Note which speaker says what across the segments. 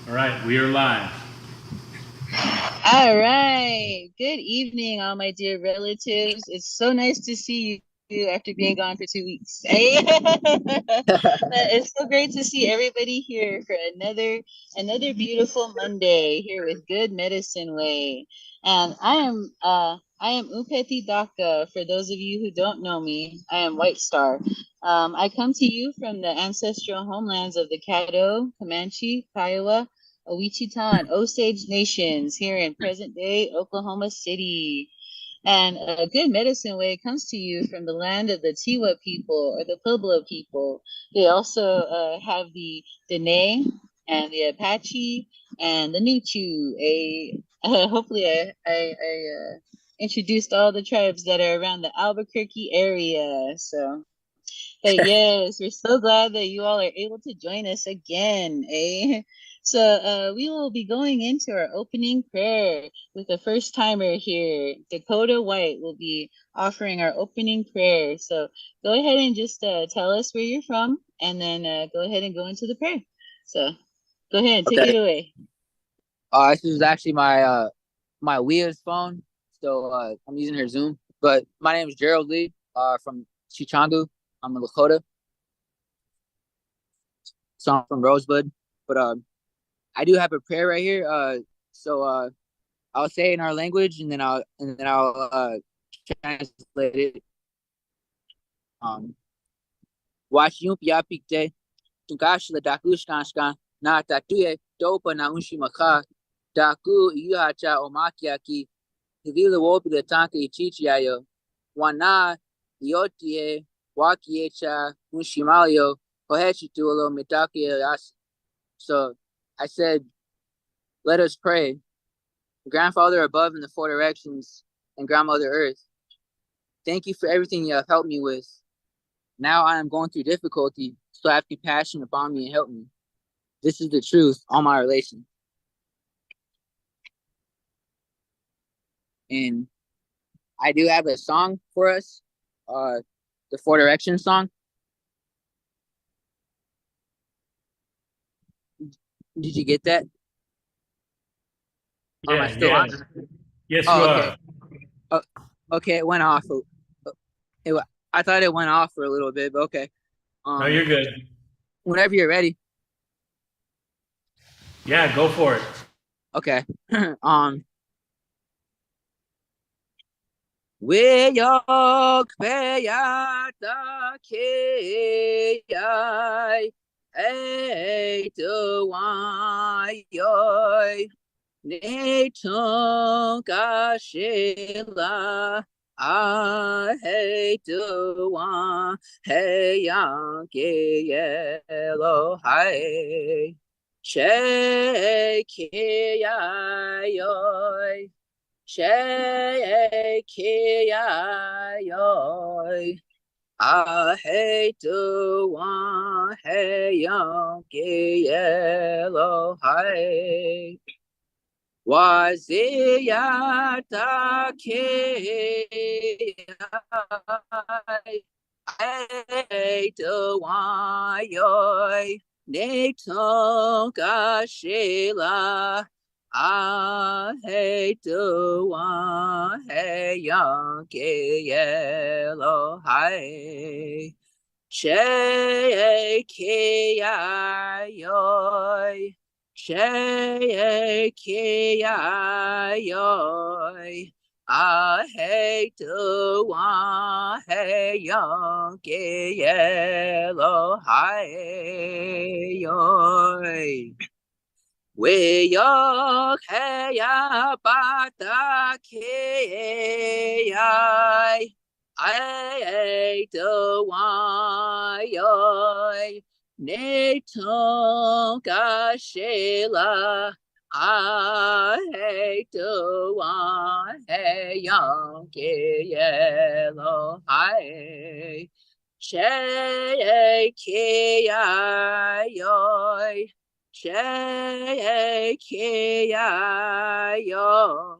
Speaker 1: All right, we are live.
Speaker 2: All right. Good evening, all my dear relatives. It's so nice to see you after being gone for 2 weeks. Hey? It's so great to see everybody here for another beautiful Monday here with Good Medicine Way. And I am Upeti Daka. For those of you who don't know me, I am White Star. I come to you from the ancestral homelands of the Caddo, Comanche, Kiowa, Wichita, and Osage nations here in present day Oklahoma City. And a good medicine way comes to you from the land of the Tiwa people or the Pueblo people. They also have the Dene and the Apache and the Nuchu. Hopefully, I introduced all the tribes that are around the Albuquerque area. But yes, we're so glad that you all are able to join us again, eh? We will be going into our opening prayer with a first timer here. Dakota White will be offering our opening prayer. So go ahead and just tell us where you're from, and then go ahead and go into the prayer. So go ahead, take
Speaker 3: Okay.
Speaker 2: it away.
Speaker 3: This is actually my Wia's phone, so I'm using her Zoom. But my name is Gerald Lee, from Chichandu. I'm a Lakota, so I'm from Rosebud. But I do have a prayer right here. So I'll say it in our language, and then I'll translate it. Um, Washiyum Yapikte, Tunkashla Dakushkanshka, Na Tatuye, Dopa na Unshimaka, Daku Yuhacha Omakiaki, Hivile wopi le tanka ichichi yayo. Wana yotie wakiecha mushimalio kohechitulo mitake yas. So I said, let us pray. Grandfather above in the four directions and grandmother earth, thank you for everything you have helped me with. Now I am going through difficulty, so have compassion upon me and help me. This is the truth on my relation. And I do have a song for us, the Four Directions song. Did you get that? Or am I
Speaker 1: Yeah,
Speaker 3: still
Speaker 1: yeah.
Speaker 3: on?
Speaker 1: Yes, you
Speaker 3: Oh,
Speaker 1: are.
Speaker 3: okay. Oh, okay, it went off. It, I thought it went off for a little bit, but okay.
Speaker 1: No,
Speaker 3: Um,
Speaker 1: you're good.
Speaker 3: Whenever you're ready.
Speaker 1: Yeah, go for it.
Speaker 3: Okay. um, Weyok peyata keyai eto wayoy neton kashela aheto wa heyan keyelo hai shekeyayoy Shekiayoy. I hate to want hey young yellow high. Waziyata ki I to want yoy. Nato gashila. I hate to want hey young yellow high. Shake yoy. Shake yoy. I hate to want hey young yellow high yoy. We yok heya bata ke I do wa yoy ne tonka shela I do wa hey young yellow hi shake yoy Shekiayo.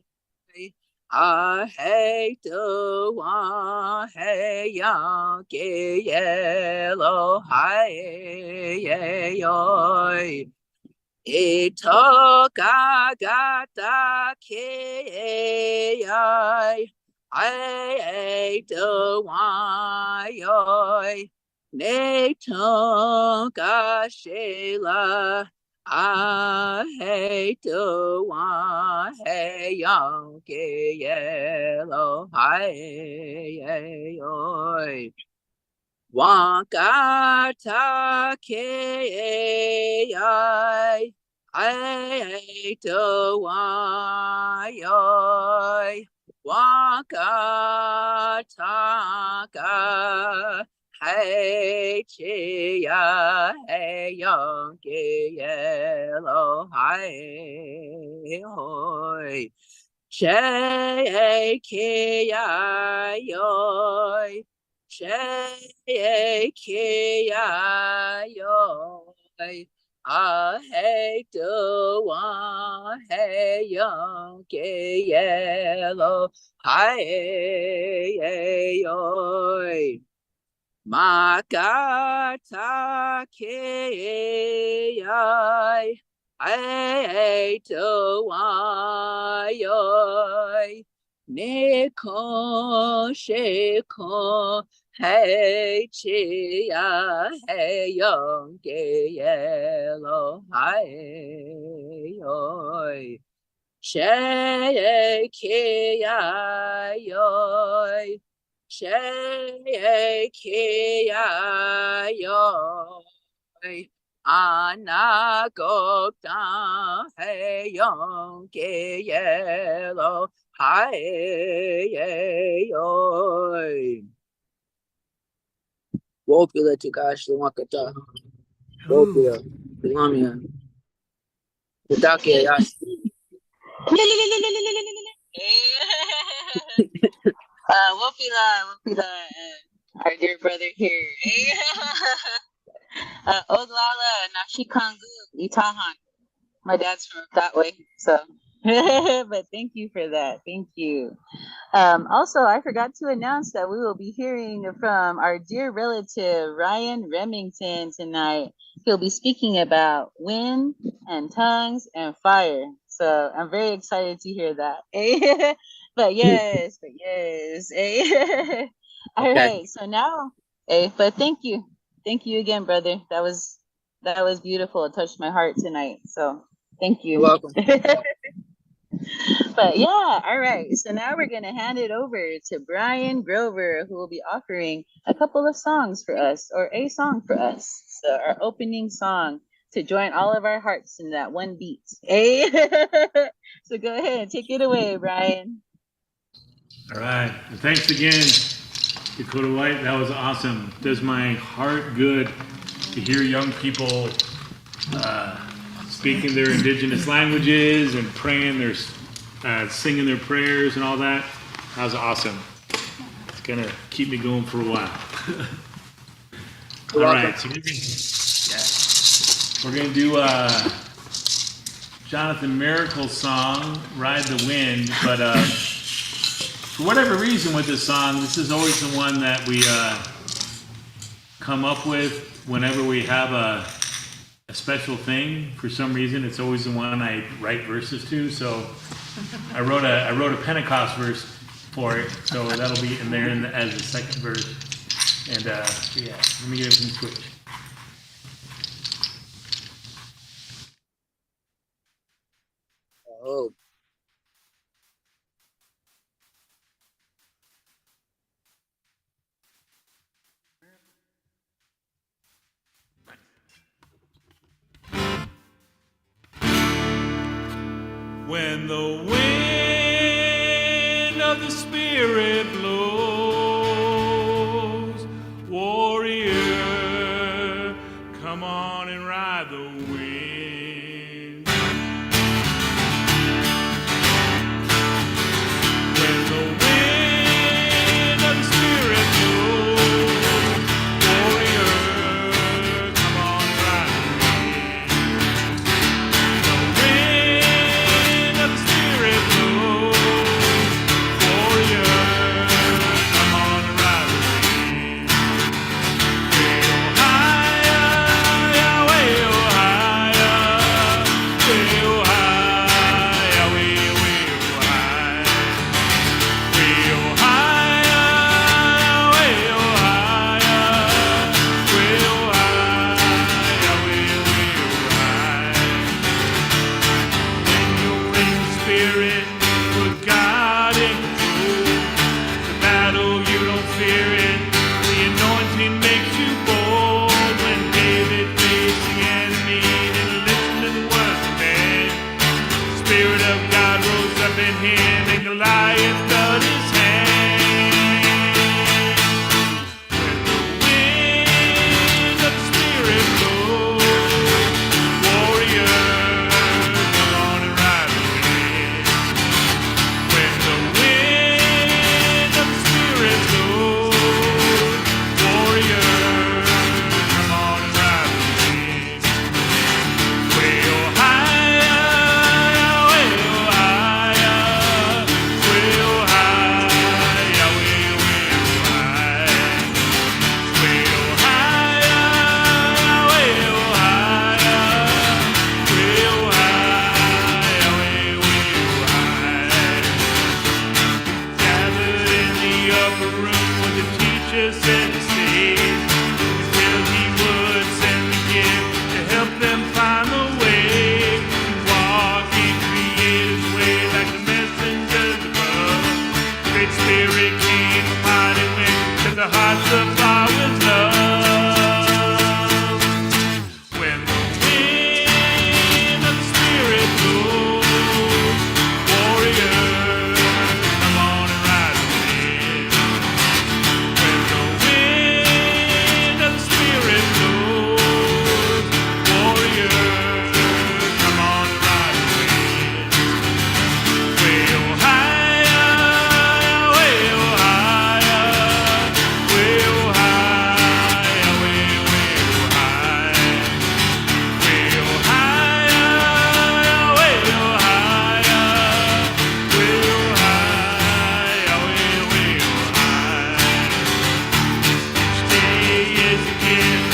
Speaker 3: I hate the one hey young yellow hi Ito kagata kei I do why ne tonka shela I hate the one hey young yellow hi oi Wakata ke I do why Wakataka Hey chia hey young yellow hi hoy Shake I hate the one hey young yellow hi Makata ke I to why Neko sheko hey chia hey young yellow hi Shake Anagokta hey young yellow hi Wopila Tukash Wakata Wopila Lamia Utake Yash
Speaker 2: Wopila, our dear brother here. Oglala, Nashikangu, Itahan. My dad's from that way, so. But thank you for that. Thank you. Also, I forgot to announce that we will be hearing from our dear relative, Ryan Remington, tonight. He'll be speaking about wind and tongues and fire. So I'm very excited to hear that. But yes. All right. So now, but thank you. Thank you again, brother. That was beautiful. It touched my heart tonight. So thank you.
Speaker 3: You're welcome.
Speaker 2: But yeah, all right. So now we're going to hand it over to Brian Grover, who will be offering a couple of songs for us, or a song for us. So our opening song to join all of our hearts in that one beat. Hey? So go ahead, take it away, Brian.
Speaker 1: All right. And thanks again, Dakota White. That was awesome. Does my heart good to hear young people speaking their indigenous languages and praying their, singing their prayers and all that. That was awesome. It's gonna keep me going for a while. All right, so we're gonna do Jonathan Miracle's song, "Ride the Wind," but for whatever reason with this song, this is always the one that we come up with whenever we have a special thing. For some reason, it's always the one I write verses to. So I wrote a Pentecost verse for it. So that'll be in there as the second verse. And yeah, let me get everything switched.
Speaker 3: Oh.
Speaker 1: When the wind of the Spirit blows, warrior, come on and ride the wind. When the wind of the Spirit blows, warrior, come on and ride the wind. The wind of the Spirit blows, warrior, Spirit of God rose up in him, and Goliath fell his hand. When the wind of the Spirit blows, warriors, come on and ride the wind. When the wind of the Spirit blows, warriors, come on and ride the wind. Way oh higher, way oh higher, way oh higher, way oh higher. Way oh higher, way oh higher, way oh higher, way oh higher. Gathered in the upper room where the teacher said to stay, until he would send the gift to help them find the way. Walk in Creator's way like the messengers above. Great Spirit came, a mighty wind, set the hearts afire with love. When the wind of the Spirit blows, warriors, come on and ride the wind. When the wind of the Spirit blows, warriors, come on and ride the wind. Way oh higher, way oh higher, way oh higher, way oh higher. Way oh higher, way oh higher, way oh higher, way oh higher. Each day is a gift,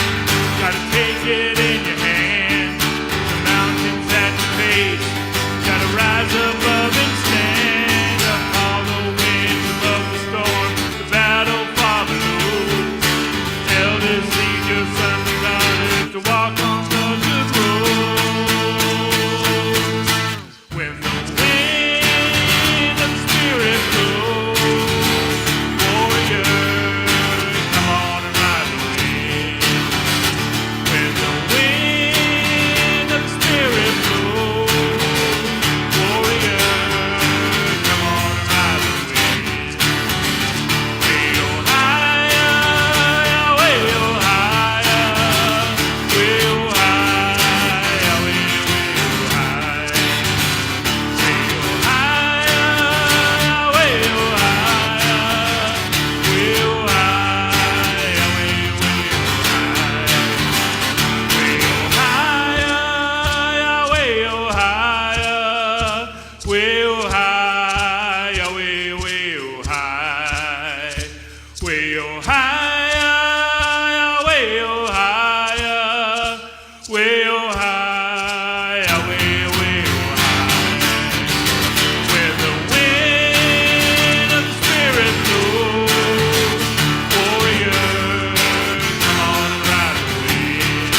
Speaker 1: gotta take it in your hand. The mountains at your face, gotta rise above and stand. Up all the winds above the storm, the battle for the Lord. Elders, lead your sons and daughters to walk on the good road. When the wind of the Spirit blows, warriors, come on and ride the wind. When the wind of the Spirit blows, warriors, come on and ride the wind. Way oh higher, way oh higher, way oh higher, way oh higher. Way oh higher, way oh higher, way oh higher, way oh higher. Way oh higher, way oh higher, way oh higher, way oh high. Way oh higher, way oh higher, way oh higher, way oh high. Where the wind of the Spirit blows, warriors, come on and ride the wind.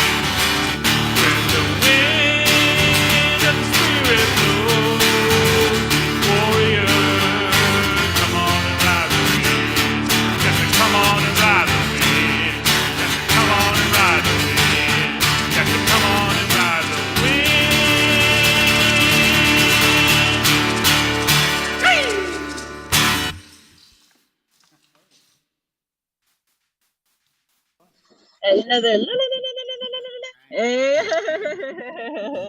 Speaker 1: When the wind of the Spirit blows, warriors, come on and ride the wind. Got to come on and ride the wind. Got to come on and ride the wind. Got to come on and ride the wind.
Speaker 2: Another la la la la la la la la la. Hey.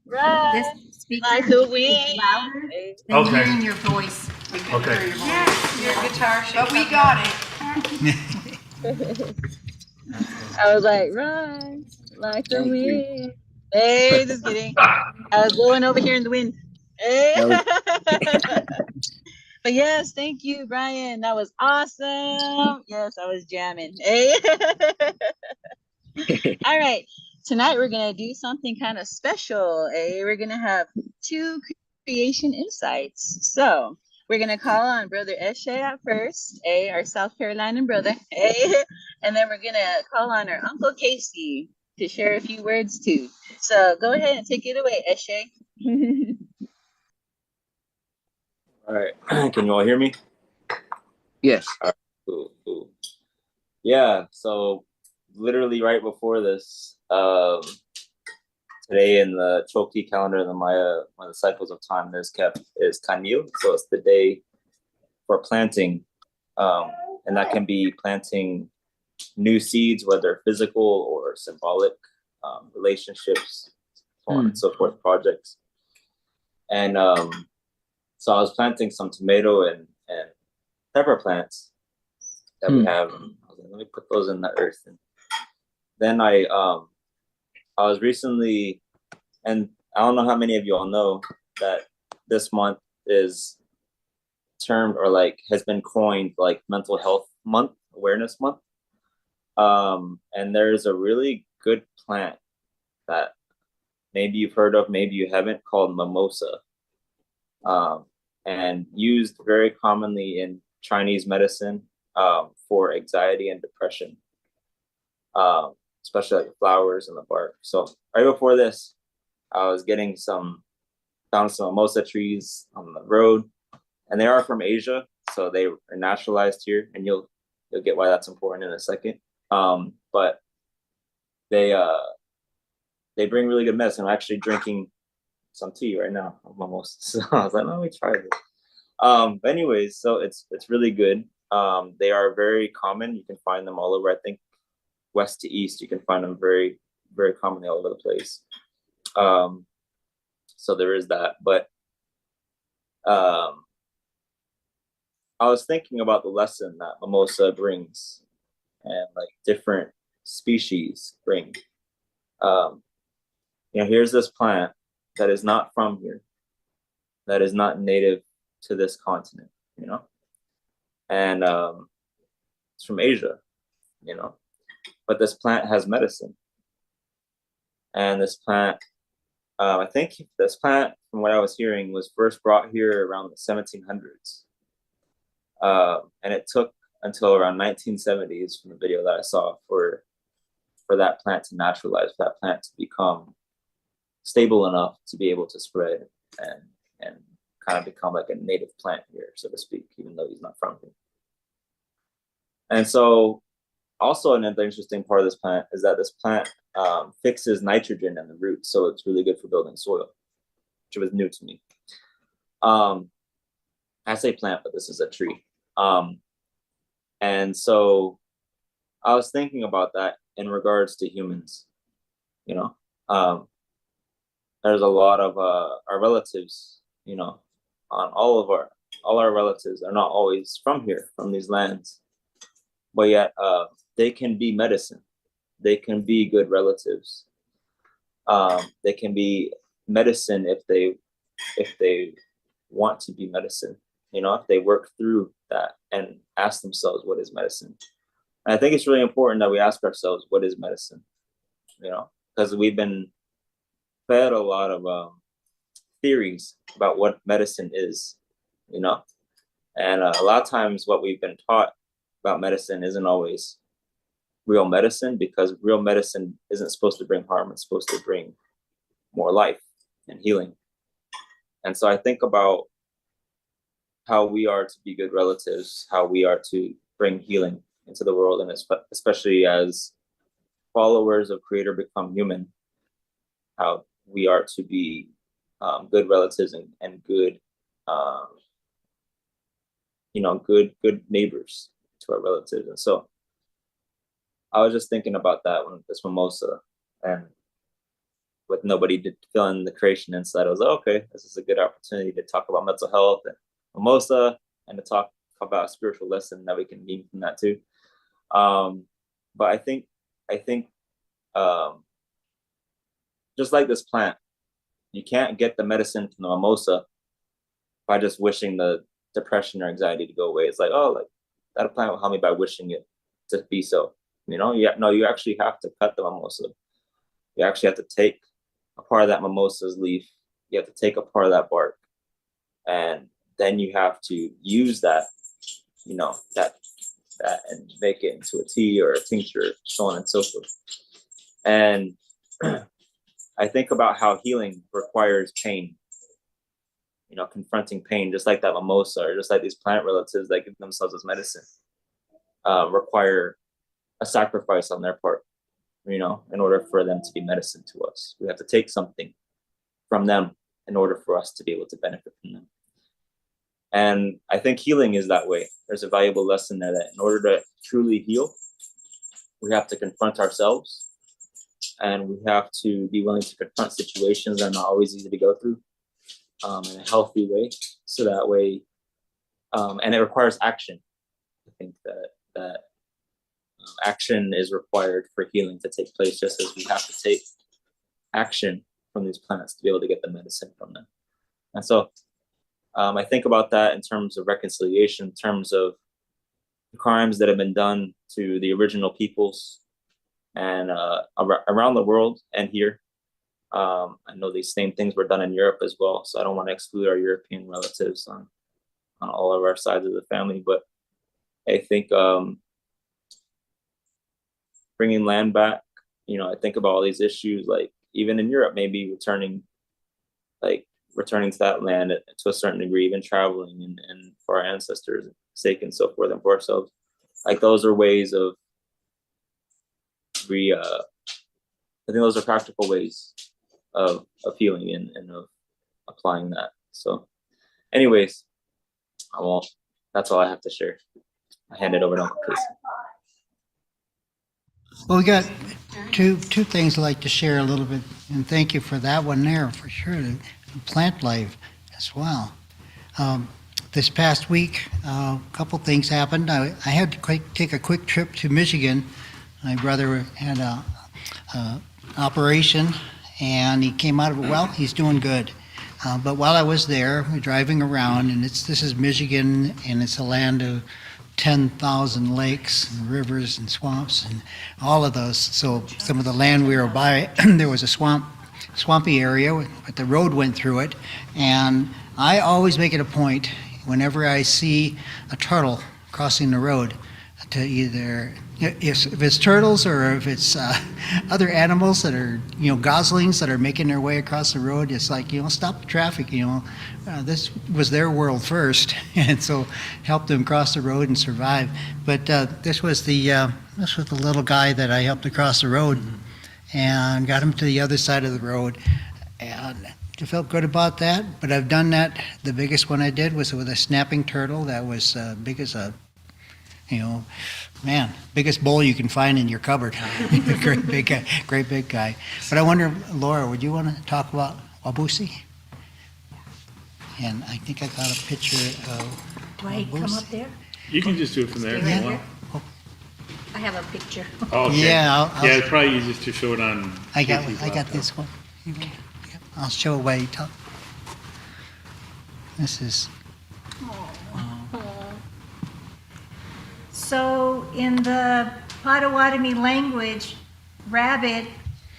Speaker 2: Right.
Speaker 4: This speaker
Speaker 2: Like the
Speaker 4: is
Speaker 2: wind.
Speaker 4: louder
Speaker 2: Hey.
Speaker 4: than
Speaker 1: Okay.
Speaker 4: hearing your voice. We can
Speaker 1: Okay.
Speaker 4: hear your voice.
Speaker 5: Yes, your guitar should. But we got it.
Speaker 2: I was like, run like the
Speaker 3: Thank you.
Speaker 2: wind. Hey, just kidding. I was blowing over here in the wind. Hey. But yes, thank you, Brian. That was awesome. Yes, I was jamming. Hey. All right. Tonight we're gonna do something kind of special. We're gonna have 2 creation insights. So we're gonna call on Brother Eshe at first, our South Carolinian brother, and then we're gonna call on our Uncle Casey to share a few words too. So go ahead and take it away, Eshe.
Speaker 6: All right. Can you all hear me?
Speaker 3: Yes.
Speaker 6: Cool, cool. Yeah, so literally right before this, today in the Chokti calendar in the Maya, one of the cycles of time that is kept is Kanil. So it's the day for planting. And that can be planting new seeds, whether physical or symbolic, relationships, so on and so forth, projects. And so I was planting some tomato and pepper plants that we have. And I was like, let me put those in the earth. And then I was recently, and I don't know how many of you all know that this month is termed or like has been coined like Mental Health Month, Awareness Month. And there's a really good plant that maybe you've heard of, maybe you haven't, called mimosa, and used very commonly in Chinese medicine for anxiety and depression, especially like the flowers and the bark. So right before this, I was found some mimosa trees on the road, and they are from Asia, so they are naturalized here, and you'll get why that's important in a second. But they bring really good medicine. I'm actually drinking some tea right now of mimosa, so I was like, let me try this. But anyways, so it's really good. They are very common. You can find them all over. I think west to east, you can find them very, very commonly all over the place. So there is that. But I was thinking about the lesson that mimosa brings, and like different species bring. Here's this plant that is not from here, that is not native to this continent, and it's from Asia, but this plant has medicine. And this plant, I think this plant, from what I was hearing, was first brought here around the 1700s. And it took until around 1970s, from the video that I saw, for that plant to naturalize, for that plant to become stable enough to be able to spread and kind of become like a native plant here, so to speak, even though he's not from here. And so also another interesting part of this plant is that this plant fixes nitrogen in the roots, so it's really good for building soil, which was new to me. I say plant, but this is a tree. And so I was thinking about that in regards to humans. There's a lot of our relatives, all our relatives are not always from here, from these lands, but yet they can be medicine. They can be good relatives. They can be medicine if they want to be medicine, if they work through that and ask themselves, what is medicine? And I think it's really important that we ask ourselves, what is medicine? Because we've been fed a lot of theories about what medicine is, and a lot of times what we've been taught about medicine isn't always real medicine, because real medicine isn't supposed to bring harm. It's supposed to bring more life and healing. And so I think about how we are to be good relatives, how we are to bring healing into the world, and especially as followers of Creator Become Human, how we are to be good relatives and good, good neighbors to our relatives. And so I was just thinking about that when this mimosa, and with nobody feeling the creation inside, I was like, okay, this is a good opportunity to talk about mental health and mimosa, and to talk about a spiritual lesson that we can gain from that too. But I think just like this plant, you can't get the medicine from the mimosa by just wishing the depression or anxiety to go away. It's like, oh, like that plant will help me by wishing it to be so. You actually have to cut the mimosa. You actually have to take a part of that mimosa's leaf. You have to take a part of that bark, and then you have to use that, that and make it into a tea or a tincture, so on and so forth. And I think about how healing requires pain, confronting pain, just like that mimosa, or just like these plant relatives that give themselves as medicine, require a sacrifice on their part. you know, in order for them to be medicine to us. We have to take something from them in order for us to be able to benefit from them. And I think healing is that way. There's a valuable lesson there that in order to truly heal, we have to confront ourselves, and we have to be willing to confront situations that are not always easy to go through in a healthy way. So that way, and it requires action. I think that action is required for healing to take place, just as we have to take action from these plants to be able to get the medicine from them. And so I think about that in terms of reconciliation, in terms of the crimes that have been done to the original peoples and around the world and here. I know these same things were done in Europe as well, so I don't want to exclude our European relatives on all of our sides of the family, but I think bringing land back, you know, I think about all these issues, like even in Europe, maybe returning to that land to a certain degree, even traveling and for our ancestors' sake and so forth, and for ourselves. Like those are ways of I think those are practical ways of healing and of applying that. So anyways, that's all I have to share. I hand it over to Uncle Casey.
Speaker 4: Well, we got two things I'd like to share a little bit, and thank you for that one there, for sure, the plant life as well. This past week, a couple things happened. I had to take a quick trip to Michigan. My brother had a operation, and he came out of it well. He's doing good. But while I was there, we're driving around, and this is Michigan, and it's a land of 10,000 lakes and rivers and swamps and all of those. So some of the land we were by, there was a swampy area, but the road went through it. And I always make it a point, whenever I see a turtle crossing the road, to either, if it's turtles or if it's other animals that are, goslings that are making their way across the road, it's like, stop the traffic, this was their world first, and so help them cross the road and survive. But this was the little guy that I helped across the road and got him to the other side of the road, and I felt good about that. But I've done that. The biggest one I did was with a snapping turtle that was big as a, biggest bowl you can find in your cupboard. Great big guy. But I wonder, Laura, would you want to talk about Wabusi? And I think I got a picture of
Speaker 7: Do I come
Speaker 4: Wabusi.
Speaker 7: up there?
Speaker 1: You can just do it from there if
Speaker 7: Stay
Speaker 1: you
Speaker 7: right
Speaker 1: want.
Speaker 7: I have a picture.
Speaker 1: Oh, okay.
Speaker 4: Yeah,
Speaker 1: Yeah, it's probably easiest to show it on.
Speaker 4: I got
Speaker 1: Casey's
Speaker 4: this
Speaker 1: laptop.
Speaker 4: one. Yeah, I'll show it while you talk. This is
Speaker 7: So in the Potawatomi language, rabbit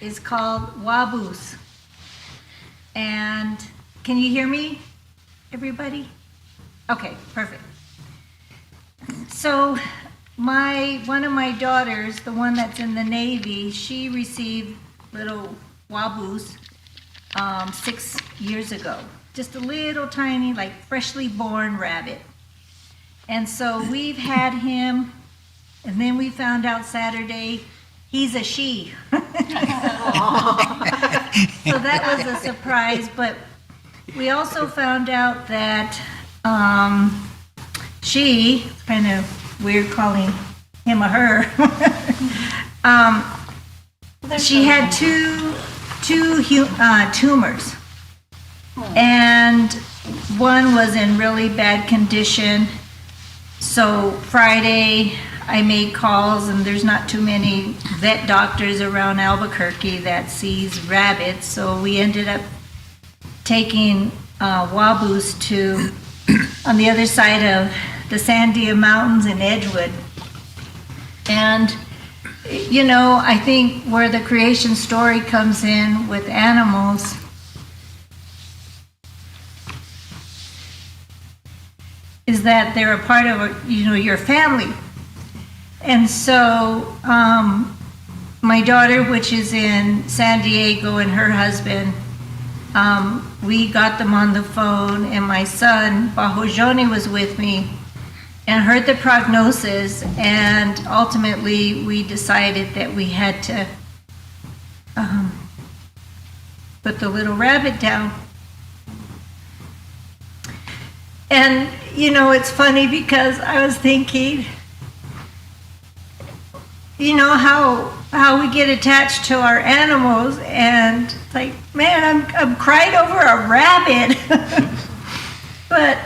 Speaker 7: is called wabus. And can you hear me, everybody? Okay, perfect. So one of my daughters, the one that's in the Navy, she received little wabus 6 years ago. Just a little tiny, like freshly born rabbit. And so we've had him, and then we found out Saturday he's a she. So that was a surprise, but we also found out that she, kind of weird calling him a her, she had two tumors, and one was in really bad condition. So Friday, I made calls, and there's not too many vet doctors around Albuquerque that sees rabbits, so we ended up taking Wabus to on the other side of the Sandia Mountains in Edgewood. And I think where the creation story comes in with animals, is that they're a part of your family. And so my daughter, which is in San Diego, and her husband, we got them on the phone, and my son Bajo Joni was with me and heard the prognosis, and ultimately we decided that we had to put the little rabbit down. And, you know, it's funny because I was thinking, you know, how we get attached to our animals, and it's like, man, I'm crying over a rabbit. But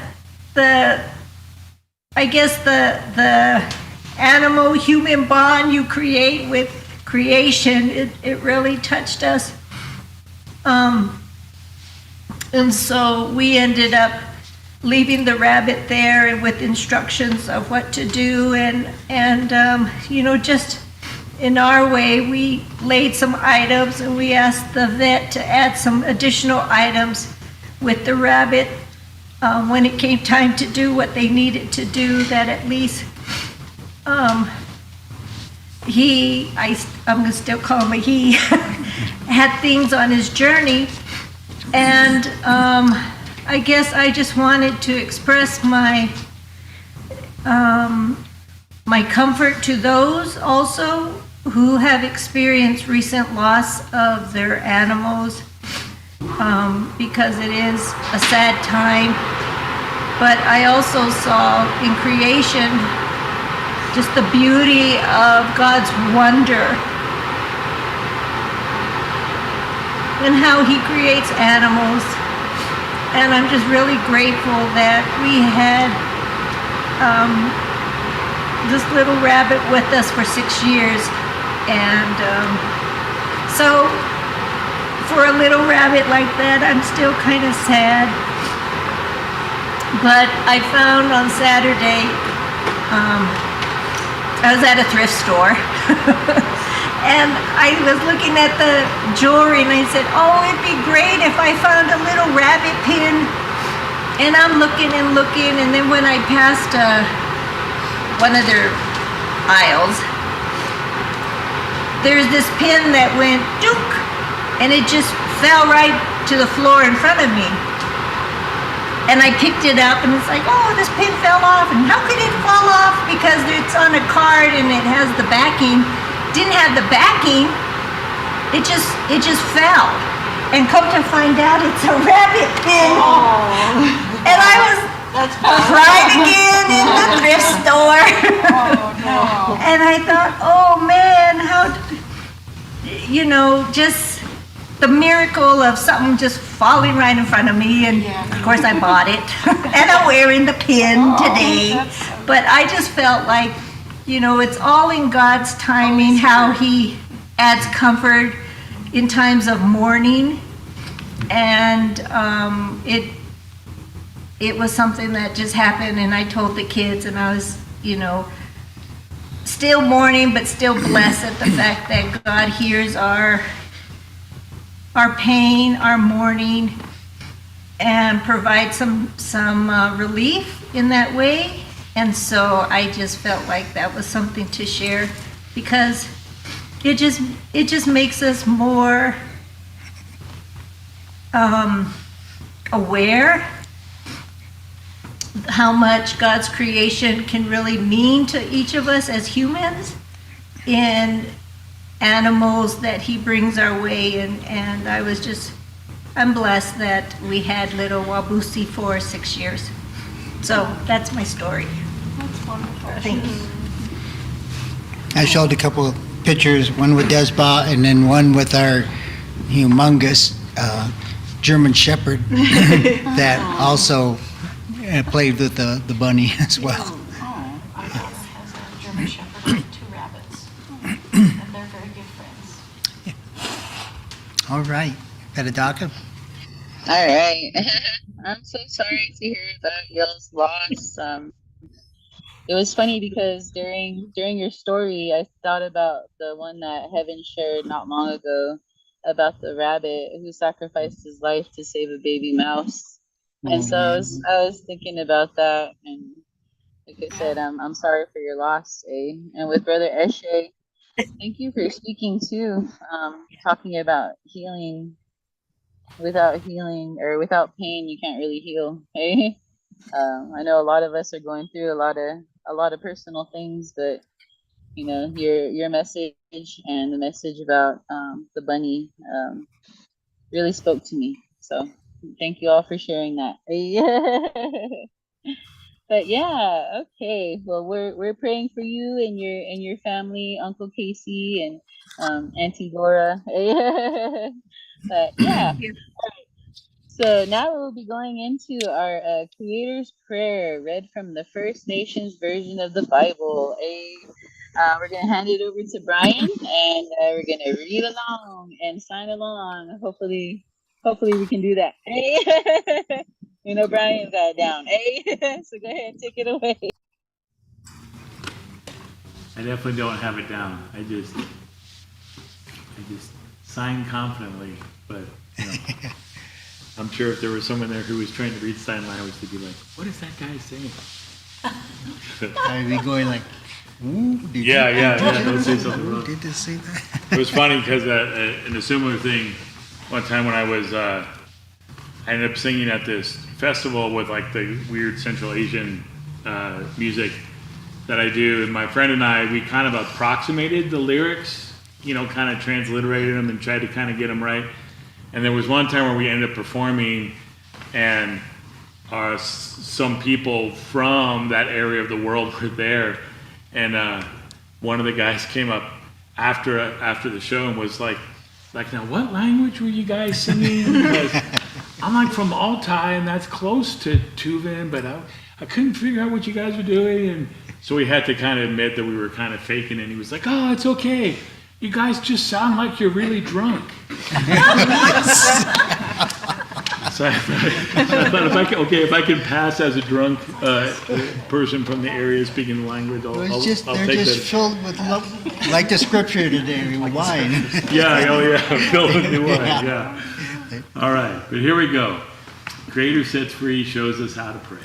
Speaker 7: I guess the animal human bond you create with creation, it really touched us. And so we ended up leaving the rabbit there and with instructions of what to do, and you know, just in our way, we laid some items and we asked the vet to add some additional items with the rabbit when it came time to do what they needed to do, that at least I'm gonna still call him a he, had things on his journey. And I guess I just wanted to express my my comfort to those also who have experienced recent loss of their animals, because it is a sad time. But I also saw in creation just the beauty of God's wonder and how he creates animals. And I'm just really grateful that we had this little rabbit with us for 6 years. And so for a little rabbit like that, I'm still kind of sad. But I found on Saturday, I was at a thrift store and I was looking at the jewelry and I said, oh, it'd be great if I found a little rabbit pin. And I'm looking and looking, and then when I passed one of their aisles, there's this pin that went dunk, and it just fell right to the floor in front of me. And I picked it up and it's like, oh, this pin fell off. And how could it fall off? Because it's on a card and it has the backing. Didn't have the backing. It just fell. And come to find out, it's a rabbit pin. Oh. And I was crying again in the thrift store. Oh, no. And I thought, oh man, how, you know, just the miracle of something just falling right in front of me. And of course I bought it. And I'm wearing the pin today. But I just felt like, you know, it's all in God's timing, how he adds comfort in times of mourning. And it was something that just happened, and I told the kids, and I was, you know, still mourning, but still blessed at the fact that God hears our pain, our mourning, and provides some relief in that way. And so I just felt like that was something to share, because it just makes us more aware how much God's creation can really mean to each of us as humans, in animals that he brings our way. And I'm blessed that we had little Wabusi for 6 years. So that's my story.
Speaker 5: That's wonderful.
Speaker 7: Thank you.
Speaker 4: I showed a couple of pictures, one with Desba and then one with our humongous German Shepherd that also played with the bunny as well.
Speaker 5: Oh, I has a German Shepherd and 2 rabbits. And they're very good friends.
Speaker 4: All right. Petadaka?
Speaker 2: All right. I'm so sorry to hear about y'all's loss. It was funny because during your story, I thought about the one that Heaven shared not long ago about the rabbit who sacrificed his life to save a baby mouse. And so I was thinking about that, and like I said, I'm sorry for your loss, eh? And with Brother Eshe, thank you for speaking too, talking about healing. Without healing or without pain, you can't really heal, eh? I know a lot of us are going through a lot of personal things, but your message and the message about the bunny really spoke to me. So thank you all for sharing that. But yeah, okay. Well, we're praying for you and your family, Uncle Casey and Auntie Laura. But yeah, so now we'll be going into our Creator's Prayer, read from the First Nations version of the Bible. We're gonna hand it over to Brian, and we're gonna read along and sign along. Hopefully we can do that. Hey, Brian's got it down. Hey, so go ahead, take it away.
Speaker 1: I definitely don't have it down. I just sign confidently, but I'm sure if there was someone there who was trying to read sign language, they'd be like, "What is that guy saying?"
Speaker 4: I'd be going like, ooh, did
Speaker 1: Yeah. Don't say something
Speaker 4: Ooh,
Speaker 1: wrong.
Speaker 4: did they say that?
Speaker 1: It was funny because in a similar thing, one time when I was, I ended up singing at this festival with like the weird Central Asian music that I do, and my friend and I, we kind of approximated the lyrics, kind of transliterated them and tried to kind of get them right. And there was one time where we ended up performing, and some people from that area of the world were there, and one of the guys came up after the show and was like, now what language were you guys singing? Because I'm like from Altai, and that's close to Tuvan, but I couldn't figure out what you guys were doing, and so we had to kind of admit that we were kind of faking it. And he was like, "Oh, it's okay. You guys just sound like you're really drunk." So I thought if I can pass as a drunk person from the area speaking the language, I'll
Speaker 4: They're
Speaker 1: take
Speaker 4: just
Speaker 1: that.
Speaker 4: filled with love, like the scripture today, wine.
Speaker 1: Filled with new wine, yeah. All right, but here we go. Creator sets free, shows us how to pray.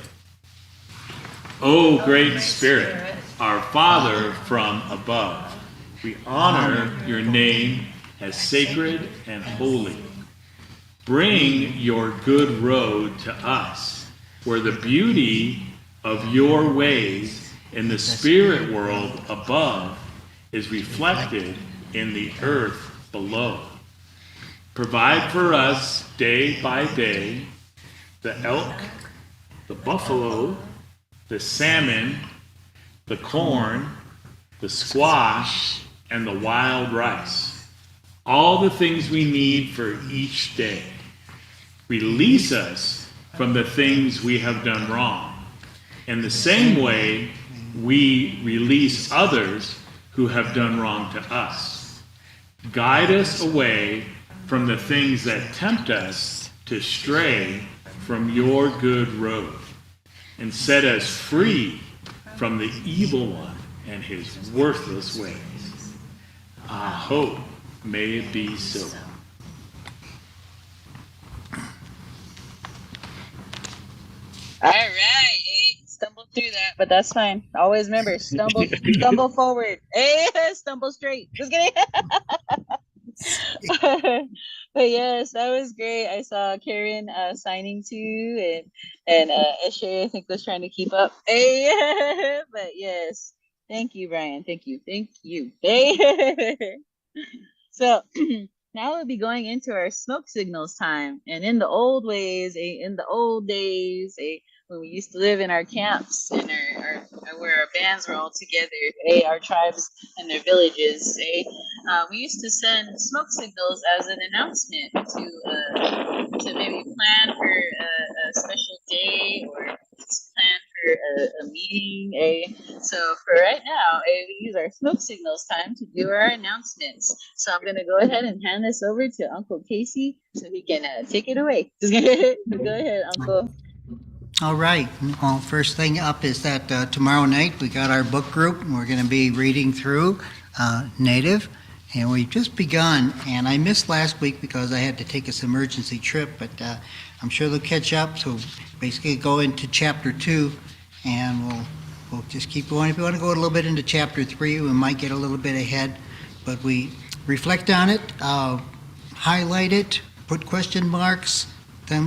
Speaker 1: O great Spirit, our Father from above, we honor your name as sacred and holy. Bring your good road to us, where the beauty of your ways in the spirit world above is reflected in the earth below. Provide for us day by day the elk, the buffalo, the salmon, the corn, the squash, and the wild rice. All the things we need for each day. Release us from the things we have done wrong. In the same way, we release others who have done wrong to us. Guide us away from the things that tempt us to stray from your good road, and set us free from the evil one and his worthless ways. I hope may it be so.
Speaker 2: All right, stumble through that, but that's fine. Always remember, stumble forward. Stumble straight. Just kidding. But yes, that was great. I saw Karen signing too, and Eshe, I think, was trying to keep up. But yes, thank you, Brian. Thank you. So now we'll be going into our smoke signals time. And in the old days, when we used to live in our camps and where our bands were all together, our tribes and their villages, we used to send smoke signals as an announcement to maybe plan for a special day or plan for a meeting. So for right now, we use our smoke signals time to do our announcements. So I'm going to go ahead and hand this over to Uncle Casey so he can take it away. Go ahead, Uncle.
Speaker 4: All right. Well, first thing up is that tomorrow night we got our book group, and we're going to be reading through Native, and we've just begun. And I missed last week because I had to take this emergency trip, but I'm sure they'll catch up. So basically, go into chapter 2, and we'll just keep going. If you want to go a little bit into chapter 3, we might get a little bit ahead, but we reflect on it, highlight it, put question marks.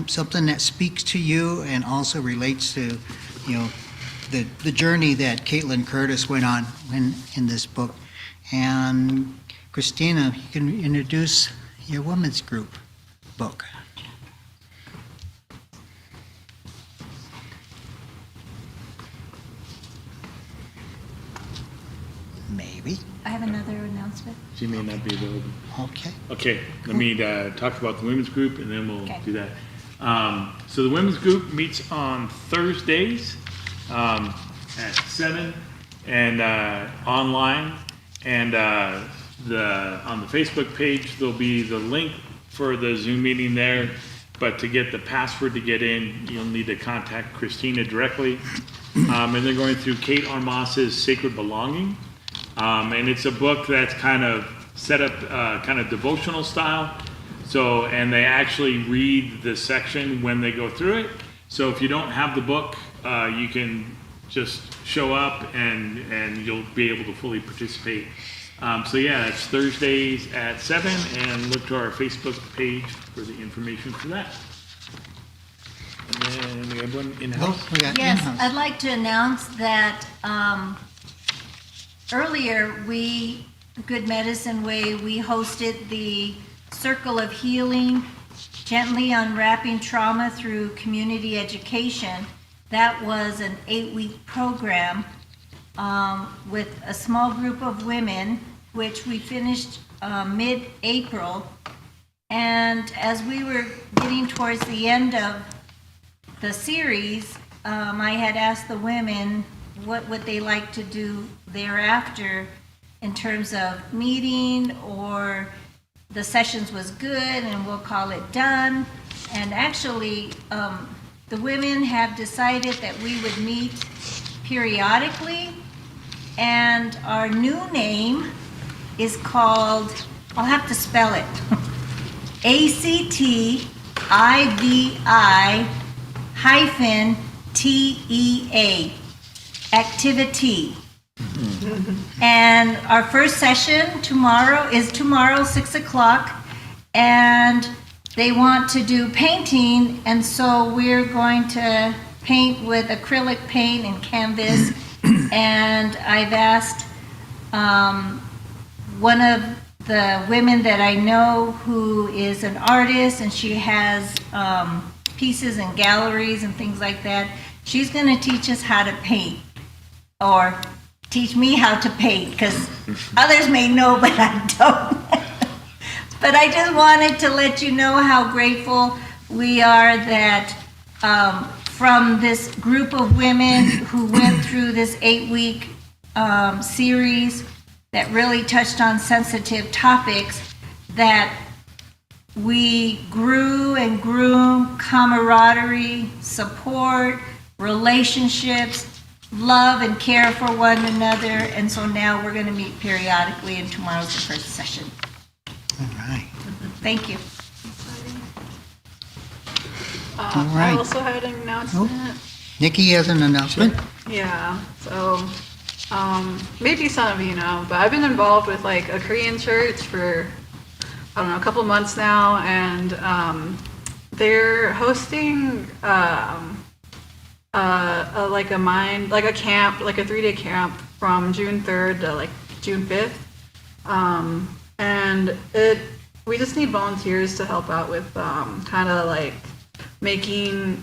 Speaker 4: Something that speaks to you and also relates to, the journey that Caitlin Curtis went on in this book. And Christina, you can introduce your women's group book. Maybe.
Speaker 7: I have another announcement.
Speaker 1: She may not be available.
Speaker 4: Okay.
Speaker 1: Okay, let me talk about the women's group and then we'll
Speaker 7: Okay.
Speaker 1: do that. So the women's group meets on Thursdays at 7 and online. And on the Facebook page, there'll be the link for the Zoom meeting there. But to get the password to get in, you'll need to contact Christina directly. And they're going through Kate Armas's Sacred Belonging. And it's a book that's kind of set up kind of devotional style. So, and they actually read the section when they go through it. So if you don't have the book, you can just show up and you'll be able to fully participate. So yeah, it's Thursdays at 7 and look to our Facebook page for the information for that. And then we have one in-house.
Speaker 4: Oh, we got
Speaker 7: Yes,
Speaker 4: in-house.
Speaker 7: I'd like to announce that earlier, Good Medicine Way, we hosted the Circle of Healing, Gently Unwrapping Trauma Through Community Education. That was an 8-week program with a small group of women, which we finished mid-April. And as we were getting towards the end of the series, I had asked the women what would they like to do thereafter in terms of meeting, or the sessions was good and we'll call it done. And actually, the women have decided that we would meet periodically, and our new name is called, I'll have to spell it, ACTIVI-TEA, activity. And our first session tomorrow, 6 o'clock, and they want to do painting, and so we're going to paint with acrylic paint and canvas. And I've asked one of the women that I know who is an artist, and she has pieces and galleries and things like that. She's going to teach us how to paint, or teach me how to paint, because others may know, but I don't. But I just wanted to let you know how grateful we are that from this group of women who went through this 8-week series that really touched on sensitive topics, that we grew and grew camaraderie, support, relationships, love and care for one another. And so now we're going to meet periodically, and tomorrow's the first session.
Speaker 4: All right.
Speaker 7: Thank you.
Speaker 4: All right.
Speaker 8: I also had an announcement.
Speaker 4: Nikki has an announcement.
Speaker 8: Yeah, so maybe some of you know, but I've been involved with like a Korean church for, I don't know, a couple months now, and they're hosting like a camp, like a 3-day camp from June 3rd to like June 5th. And we just need volunteers to help out with kind of like making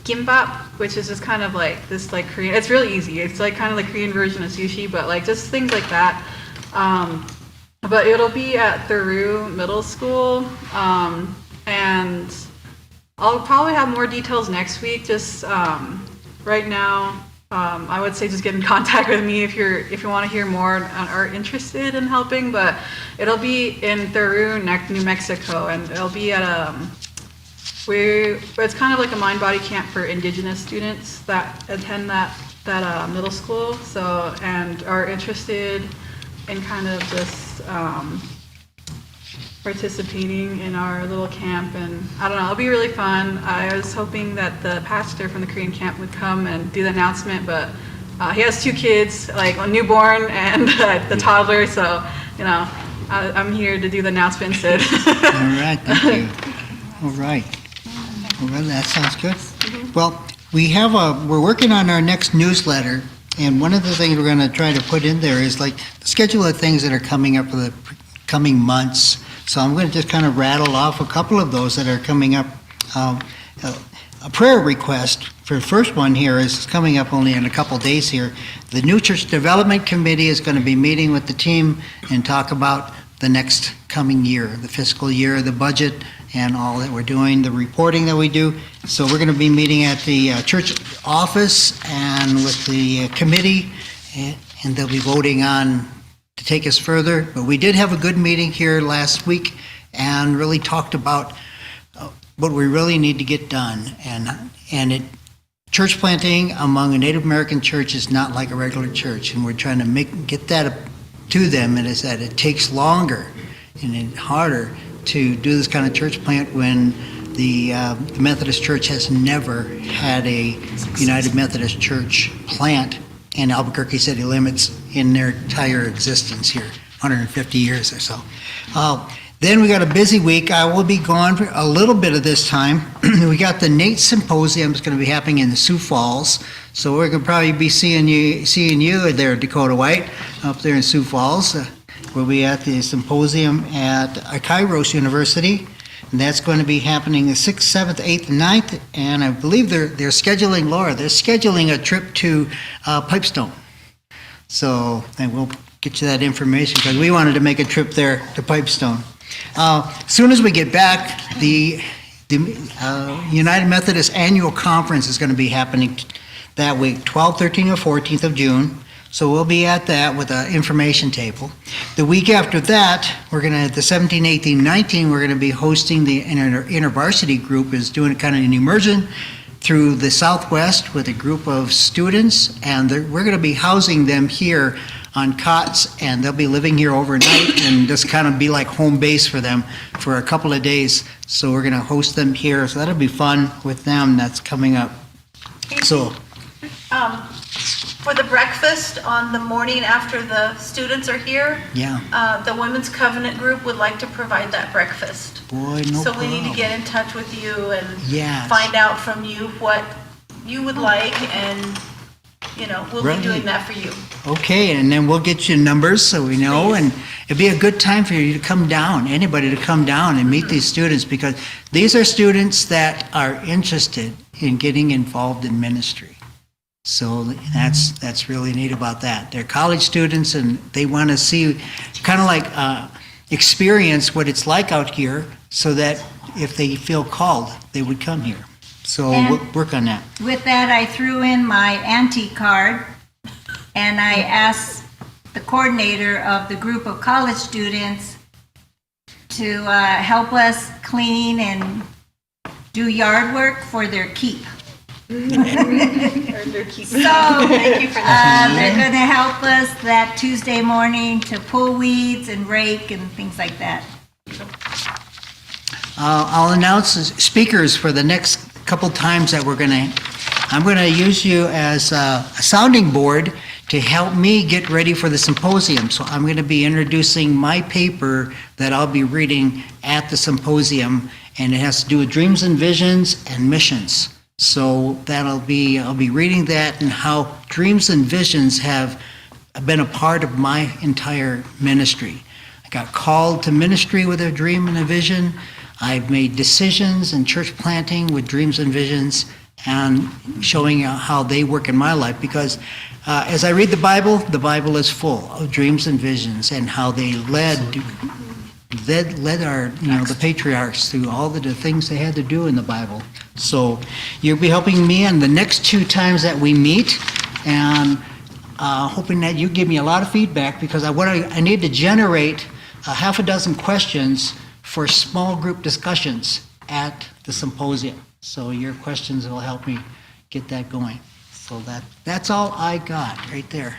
Speaker 8: kimbap, which is just kind of like this like Korean, it's really easy. It's like kind of the Korean version of sushi, but like just things like that. But it'll be at Theru Middle School, and I'll probably have more details next week. Just right now, I would say just get in contact with me if you want to hear more and are interested in helping. But it'll be in Theru, New Mexico, and it'll be at it's kind of like a mind-body camp for Indigenous students that attend that middle school. So, and are interested in kind of just participating in our little camp. And I don't know, it'll be really fun. I was hoping that the pastor from the Korean camp would come and do the announcement, but he has 2 kids, like a newborn and the toddler. So, you know, I'm here to do the announcement instead.
Speaker 4: All right, thank you. All right. Well, that sounds good. Well, we're working on our next newsletter, and one of the things we're going to try to put in there is like the schedule of things that are coming up for the coming months. So I'm going to just kind of rattle off a couple of those that are coming up. A prayer request for the first one here is coming up only in a couple days here. The New Church Development Committee is going to be meeting with the team and talk about the next coming year, the fiscal year, the budget, and all that we're doing, the reporting that we do. So we're going to be meeting at the church office and with the committee, and they'll be voting on to take us further. But we did have a good meeting here last week and really talked about what we really need to get done. Church planting among a Native American church is not like a regular church, and we're trying to get that to them, and is that it takes longer and it's harder to do this kind of church plant when the Methodist Church has never had a United Methodist Church plant in Albuquerque city limits in their entire existence here, 150 years or so. Then we got a busy week. I will be gone for a little bit of this time. We got the NATE Symposium that's going to be happening in the Sioux Falls. So we're going to probably be seeing you there, Dakota White, up there in Sioux Falls. We'll be at the symposium at Kairos University. And that's going to be happening the 6th, 7th, 8th, and 9th. And I believe they're scheduling, Laura, they're scheduling a trip to Pipestone. So and we'll get you that information because we wanted to make a trip there to Pipestone. As soon as we get back, the United Methodist Annual Conference is going to be happening that week, 12th, 13th, or 14th of June. So we'll be at that with an information table. The week after that, we're going to, the 17, 18, 19, we're going to be hosting the InterVarsity group is doing kind of an immersion through the Southwest with a group of students, and we're going to be housing them here on cots, and they'll be living here overnight and just kind of be like home base for them for a couple of days. So we're going to host them here, so that'll be fun with them. That's coming up. So
Speaker 7: for the breakfast on the morning after the students are here,
Speaker 4: yeah,
Speaker 7: the Women's Covenant group would like to provide that breakfast.
Speaker 4: Boy, no
Speaker 7: So
Speaker 4: problem.
Speaker 7: we need to get in touch with you and
Speaker 4: Yes.
Speaker 7: find out from you what you would like, and we'll
Speaker 4: Right.
Speaker 7: be doing that for you.
Speaker 4: Okay, and then we'll get you numbers so we know,
Speaker 7: Please.
Speaker 4: and it'd be a good time for you to come down, anybody to come down and meet these students, because these are students that are interested in getting involved in ministry. So that's really neat about that. They're college students and they want to see, kind of like experience what it's like out here, so that if they feel called, they would come here. So we'll work on that.
Speaker 7: With that, I threw in my auntie card, and I asked the coordinator of the group of college students to help us clean and do yard work for their keep. So
Speaker 8: Thank you for that.
Speaker 7: they're going to help us that Tuesday morning to pull weeds and rake and things like that.
Speaker 4: I'll announce the speakers for the next couple times that I'm going to use you as a sounding board to help me get ready for the symposium. So I'm going to be introducing my paper that I'll be reading at the symposium, and it has to do with dreams and visions and missions. So I'll be reading that and how dreams and visions have been a part of my entire ministry. I got called to ministry with a dream and a vision. I've made decisions in church planting with dreams and visions, and showing how they work in my life, because as I read the Bible is full of dreams and visions and how they led our, the patriarchs through all the things they had to do in the Bible. So you'll be helping me on the next two times that we meet, and hoping that you give me a lot of feedback, because I need to generate a half a dozen questions for small group discussions at the symposium. So your questions will help me get that going. So that's all I got right there.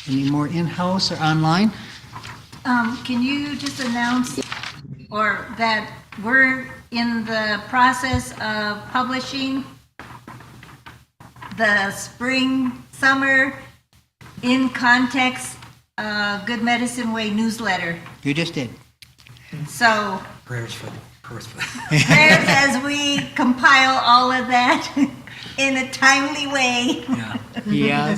Speaker 4: Any more in-house or online?
Speaker 7: Can you just announce or that we're in the process of publishing the spring, summer, in context, Good Medicine Way newsletter?
Speaker 4: You just did.
Speaker 7: So
Speaker 4: Prayers for
Speaker 7: prayers as we compile all of that in a timely way.
Speaker 4: Yeah,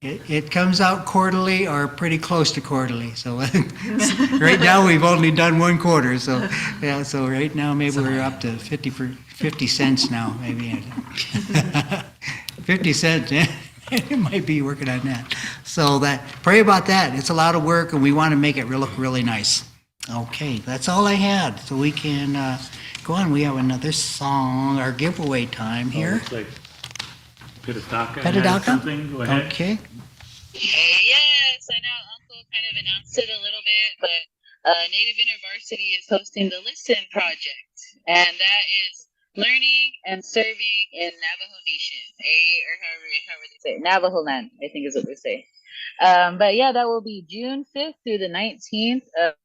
Speaker 4: it comes out quarterly or pretty close to quarterly. So right now we've only done one quarter. So yeah, so right now maybe we're up to 50 cents now, maybe 50 cents. Yeah. It might be working on that. So pray about that. It's a lot of work, and we want to make it look really nice. Okay, that's all I had. So we can go on. We have another song, our giveaway time here.
Speaker 1: Looks like Pitadaka
Speaker 4: Pitadaka?
Speaker 1: has something. Go ahead.
Speaker 4: Okay.
Speaker 2: Yes, I know Uncle kind of announced it a little bit, but Native InterVarsity is hosting the Listen Project, and that is learning and serving in Navajo Nation, or however they say it. Navajo land, I think is what they say. But yeah, that will be June 5th through the 19th.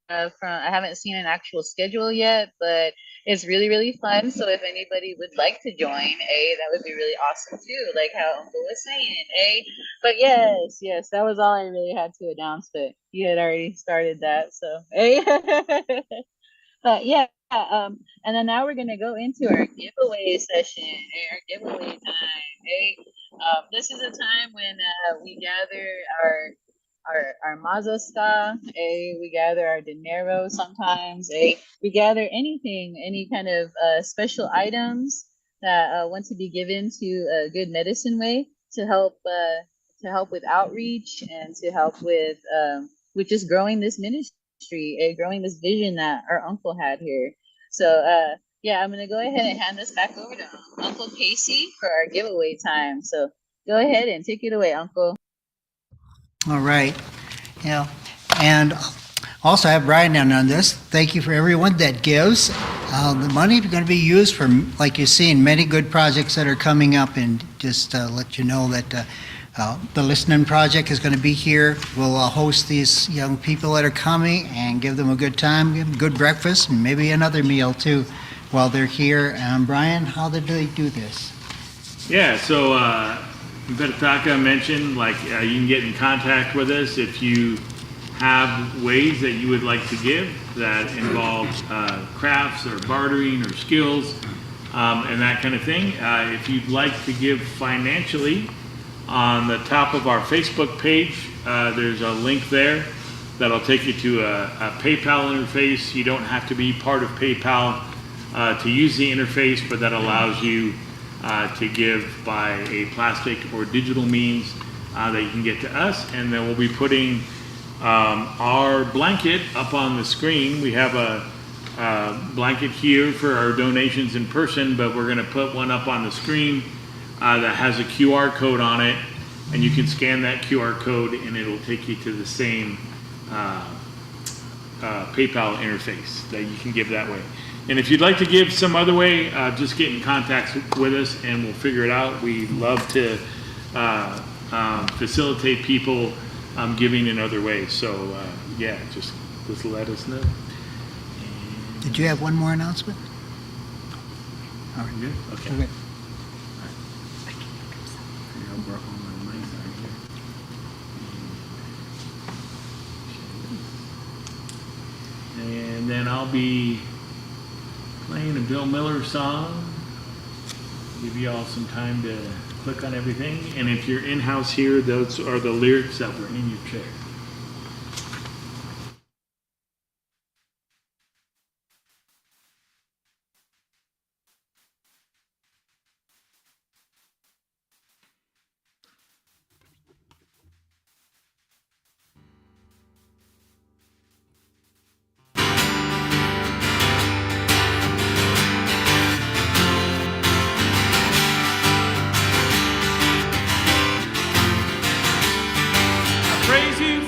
Speaker 2: I haven't seen an actual schedule yet, but it's really, really fun. So if anybody would like to join, that would be really awesome too, like how Uncle was saying, But yes, that was all I really had to announce, but you had already started that, so, But yeah, and then now we're gonna go into our giveaway session, our giveaway time. This is a time when we gather our mazaska, we gather our dinero sometimes, we gather anything, any kind of special items that want to be given to a good medicine way to help with outreach and to help with just growing this ministry, growing this vision that our uncle had here. So yeah, I'm gonna go ahead and hand this back over to Uncle Casey for our giveaway time. So go ahead and take it away, Uncle.
Speaker 4: All right. Yeah. And also I have Brian down on this. Thank you for everyone that gives. The money is going to be used for, like you've seen, many good projects that are coming up, and just let you know that the Listening Project is going to be here. We'll host these young people that are coming and give them a good time, give them good breakfast, and maybe another meal too while they're here. Brian, how did they do this?
Speaker 1: Yeah, so Pitadaka mentioned, like, you can get in contact with us if you have ways that you would like to give that involve crafts or bartering or skills and that kind of thing. If you'd like to give financially, on the top of our Facebook page, there's a link there that'll take you to a PayPal interface. You don't have to be part of PayPal to use the interface, but that allows you to give by a plastic or digital means that you can get to us. And then we'll be putting our blanket up on the screen. We have a blanket here for our donations in person, but we're going to put one up on the screen that has a QR code on it, and you can scan that QR code and it'll take you to the same PayPal interface that you can give that way. And if you'd like to give some other way, just get in contact with us and we'll figure it out. We love to facilitate people giving in other ways. So yeah, just let us know.
Speaker 4: Did you have one more announcement? All right.
Speaker 1: Good? Okay.
Speaker 4: Okay.
Speaker 1: And then I'll be playing a Bill Miller song. Give you all some time to click on everything. And if you're in-house here, those are the lyrics that were in your chair. Praise you,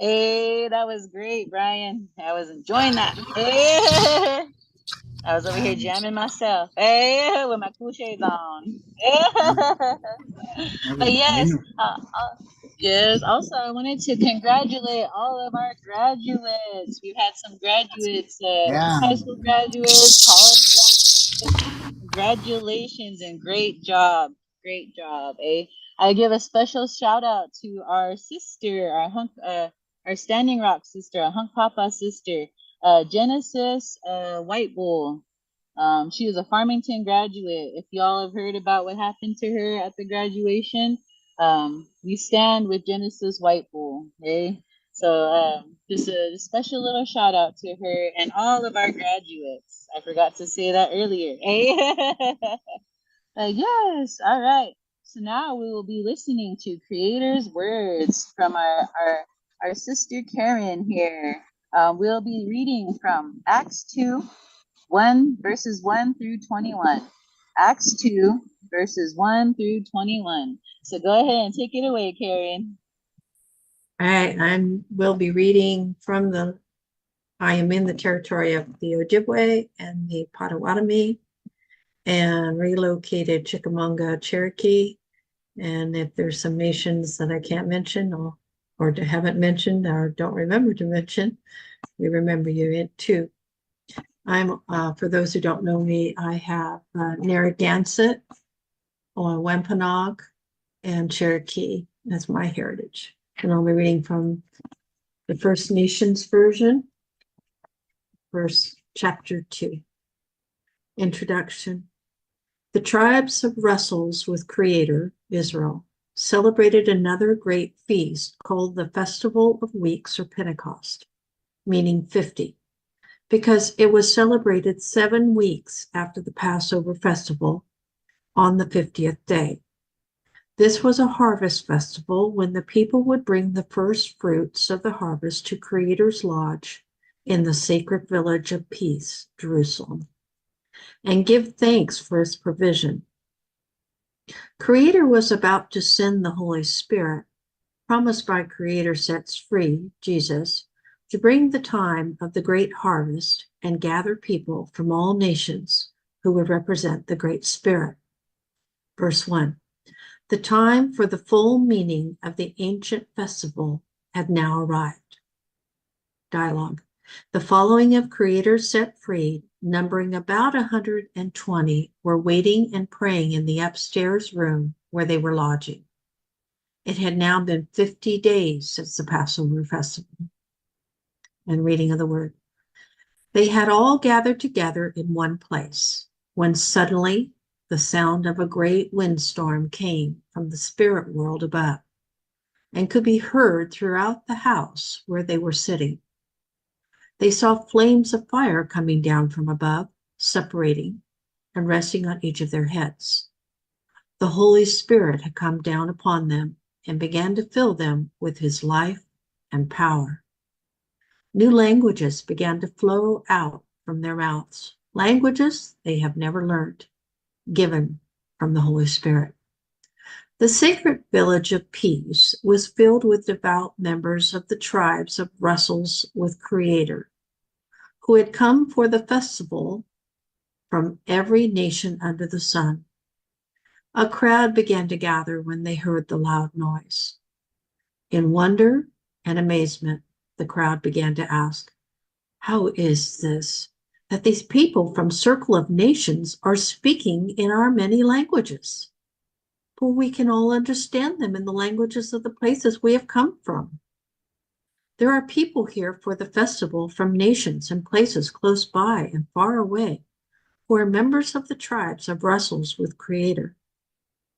Speaker 2: Hey, that was great, Brian. I was enjoying that. Hey, I was over here jamming myself. Hey, with my cool shades on.
Speaker 4: That
Speaker 2: But
Speaker 4: was
Speaker 2: yes,
Speaker 4: beautiful.
Speaker 2: yes. Also, I wanted to congratulate all of our graduates. We've had some graduates,
Speaker 4: Yeah.
Speaker 2: high school graduates, college graduates. Congratulations and great job. Great job, eh? I give a special shout out to our sister, our Standing Rock sister, our Hunk Papa sister, Genesis White Bull. She was a Farmington graduate. If y'all have heard about what happened to her at the graduation, we stand with Genesis White Bull, eh? So just a special little shout out to her and all of our graduates. I forgot to say that earlier. Eh? Yes, all right. So now we will be listening to Creator's Words from our sister Karen here. We'll be reading from Acts 2, 1 verses 1 through 21. Acts 2 verses 1 through 21. So go ahead and take it away, Karen.
Speaker 5: All right, will be reading from I am in the territory of the Ojibwe and the Potawatomi and relocated Chickamauga, Cherokee. And if there's some nations that I can't mention or haven't mentioned or don't remember to mention, we remember you too. For those who don't know me, I have Narragansett, Wampanoag, and Cherokee. That's my heritage. And I'll be reading from the First Nations version, chapter 2. Introduction. The tribes of wrestles with Creator, Israel, celebrated another great feast called the Festival of Weeks or Pentecost, meaning 50, because it was celebrated 7 weeks after the Passover festival on the 50th day. This was a harvest festival when the people would bring the first fruits of the harvest to Creator's Lodge in the sacred village of peace, Jerusalem, and give thanks for his provision. Creator was about to send the Holy Spirit, promised by Creator sets free, Jesus, to bring the time of the great harvest and gather people from all nations who would represent the Great Spirit. Verse 1. The time for the full meaning of the ancient festival had now arrived. Dialogue. The following of Creators set free, numbering about 120, were waiting and praying in the upstairs room where they were lodging. It had now been 50 days since the Passover festival. And reading of the word. They had all gathered together in one place, when suddenly the sound of a great windstorm came from the spirit world above and could be heard throughout the house where they were sitting. They saw flames of fire coming down from above, separating and resting on each of their heads. The Holy Spirit had come down upon them and began to fill them with his life and power. New languages began to flow out from their mouths, languages they have never learned, given from the Holy Spirit. The sacred village of peace was filled with devout members of the tribes of wrestles with Creator, who had come for the festival from every nation under the sun. A crowd began to gather when they heard the loud noise. In wonder and amazement, the crowd began to ask, how is this that these people from Circle of Nations are speaking in our many languages? For we can all understand them in the languages of the places we have come from. There are people here for the festival from nations and places close by and far away, who are members of the tribes of wrestles with Creator,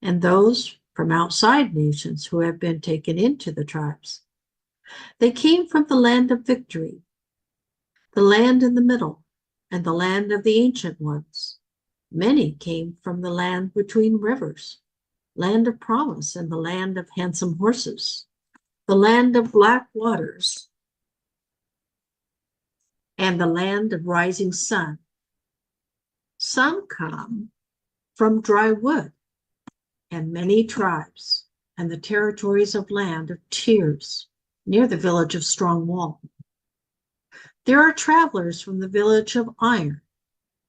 Speaker 5: and those from outside nations who have been taken into the tribes. They came from the land of victory, the land in the middle, and the land of the ancient ones. Many came from the land between rivers, land of promise, and the land of handsome horses, the land of black waters, and the land of rising sun. Some come from dry wood, and many tribes, and the territories of land of tears, near the village of Strong Wall. There are travelers from the village of Iron,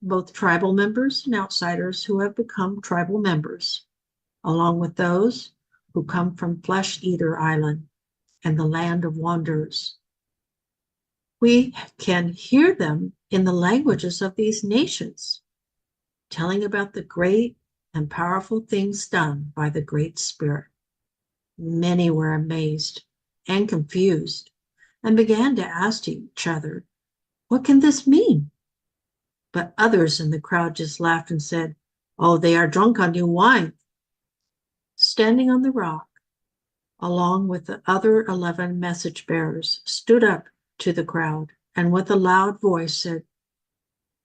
Speaker 5: both tribal members and outsiders who have become tribal members, along with those who come from Flesh Eater Island and the land of wanderers. We can hear them in the languages of these nations, telling about the great and powerful things done by the Great Spirit. Many were amazed and confused and began to ask each other, "What can this mean?" But others in the crowd just laughed and said, "Oh, they are drunk on new wine." Standing on the rock, along with the other 11 message bearers, stood up to the crowd and with a loud voice said,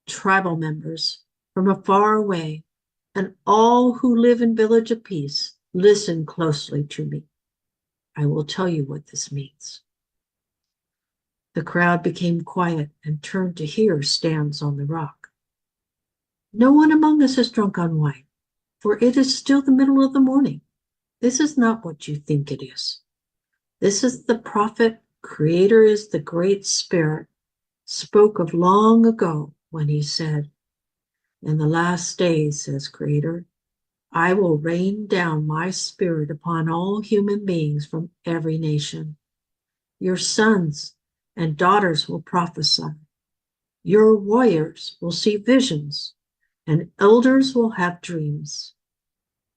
Speaker 5: "Tribal members from afar away and all who live in Village of Peace, listen closely to me. I will tell you what this means." The crowd became quiet and turned to hear Stands on the Rock. "No one among us is drunk on wine, for it is still the middle of the morning. This is not what you think it is. This is the prophet, Creator is the Great Spirit, spoke of long ago when he said, 'In the last days, says Creator, I will rain down my spirit upon all human beings from every nation. Your sons and daughters will prophesy. Your warriors will see visions, and elders will have dreams.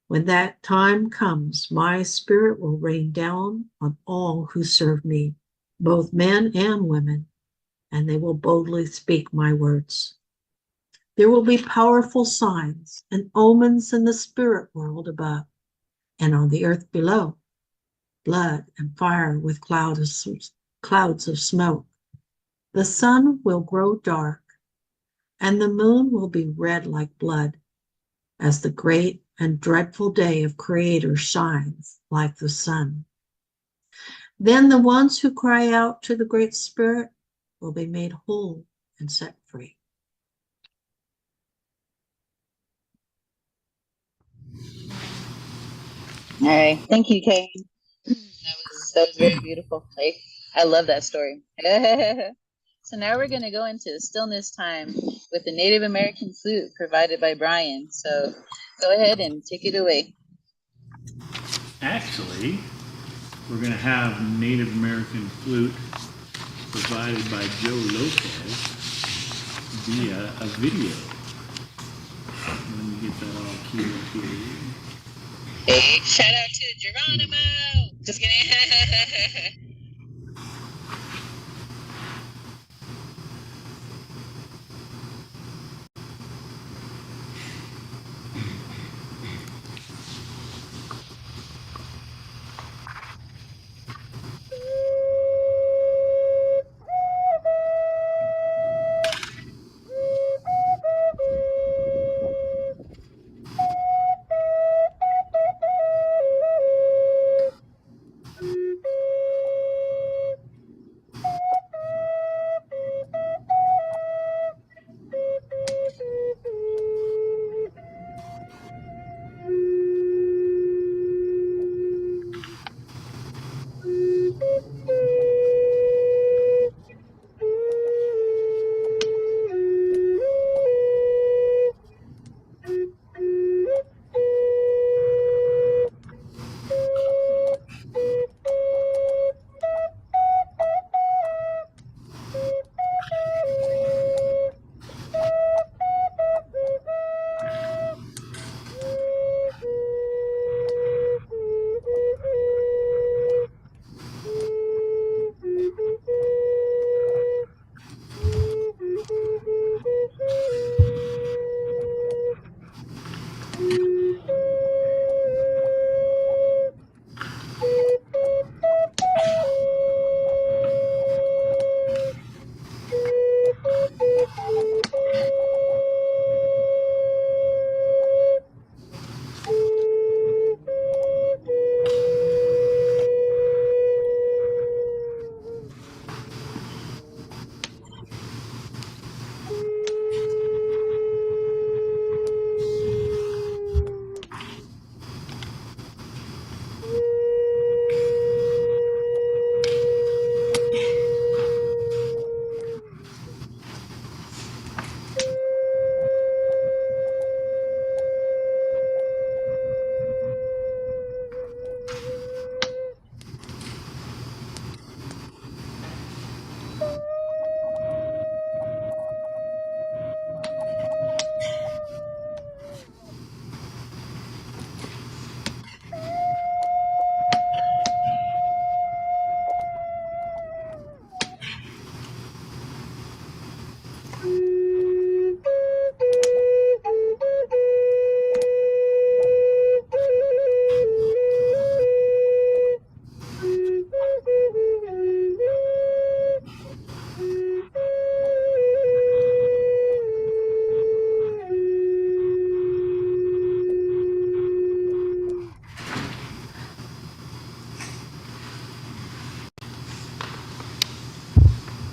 Speaker 5: When that time comes, my spirit will rain down on all who serve me, both men and women, and they will boldly speak my words. There will be powerful signs and omens in the spirit world above and on the earth below, blood and fire with clouds of smoke. The sun will grow dark, and the moon will be red like blood, as the great and dreadful day of Creator shines like the sun. Then the ones who cry out to the Great Spirit will be made whole and set free."
Speaker 2: All right. Thank you, Kay. That was very beautiful. I love that story. So now we're going to go into stillness time with the Native American flute provided by Brian. So go ahead and take it away.
Speaker 1: Actually, we're going to have Native American flute provided by Joe Lopez via a video. Let me get that all queued up here.
Speaker 2: Hey, shout out to Geronimo. Just kidding.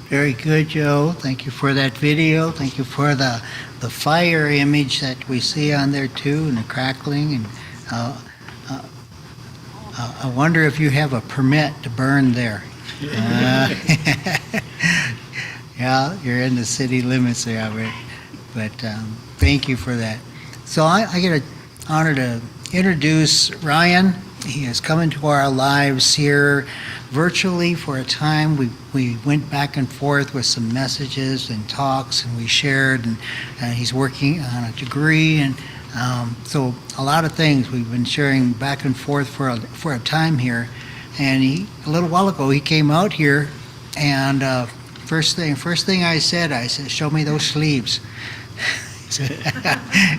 Speaker 4: Very good, Joe. Thank you for that video. Thank you for the fire image that we see on there too, and the crackling. And uh, I wonder if you have a permit to burn there. Uh, yeah, you're in the city limits there, but thank you for that. So I get an honor to introduce Ryan. He has come into our lives here virtually for a time. We went back and forth with some messages and talks, and we shared, and he's working on a degree, and so a lot of things we've been sharing back and forth for a time here. And a little while ago, he came out here, and first thing I said, show me those sleeves.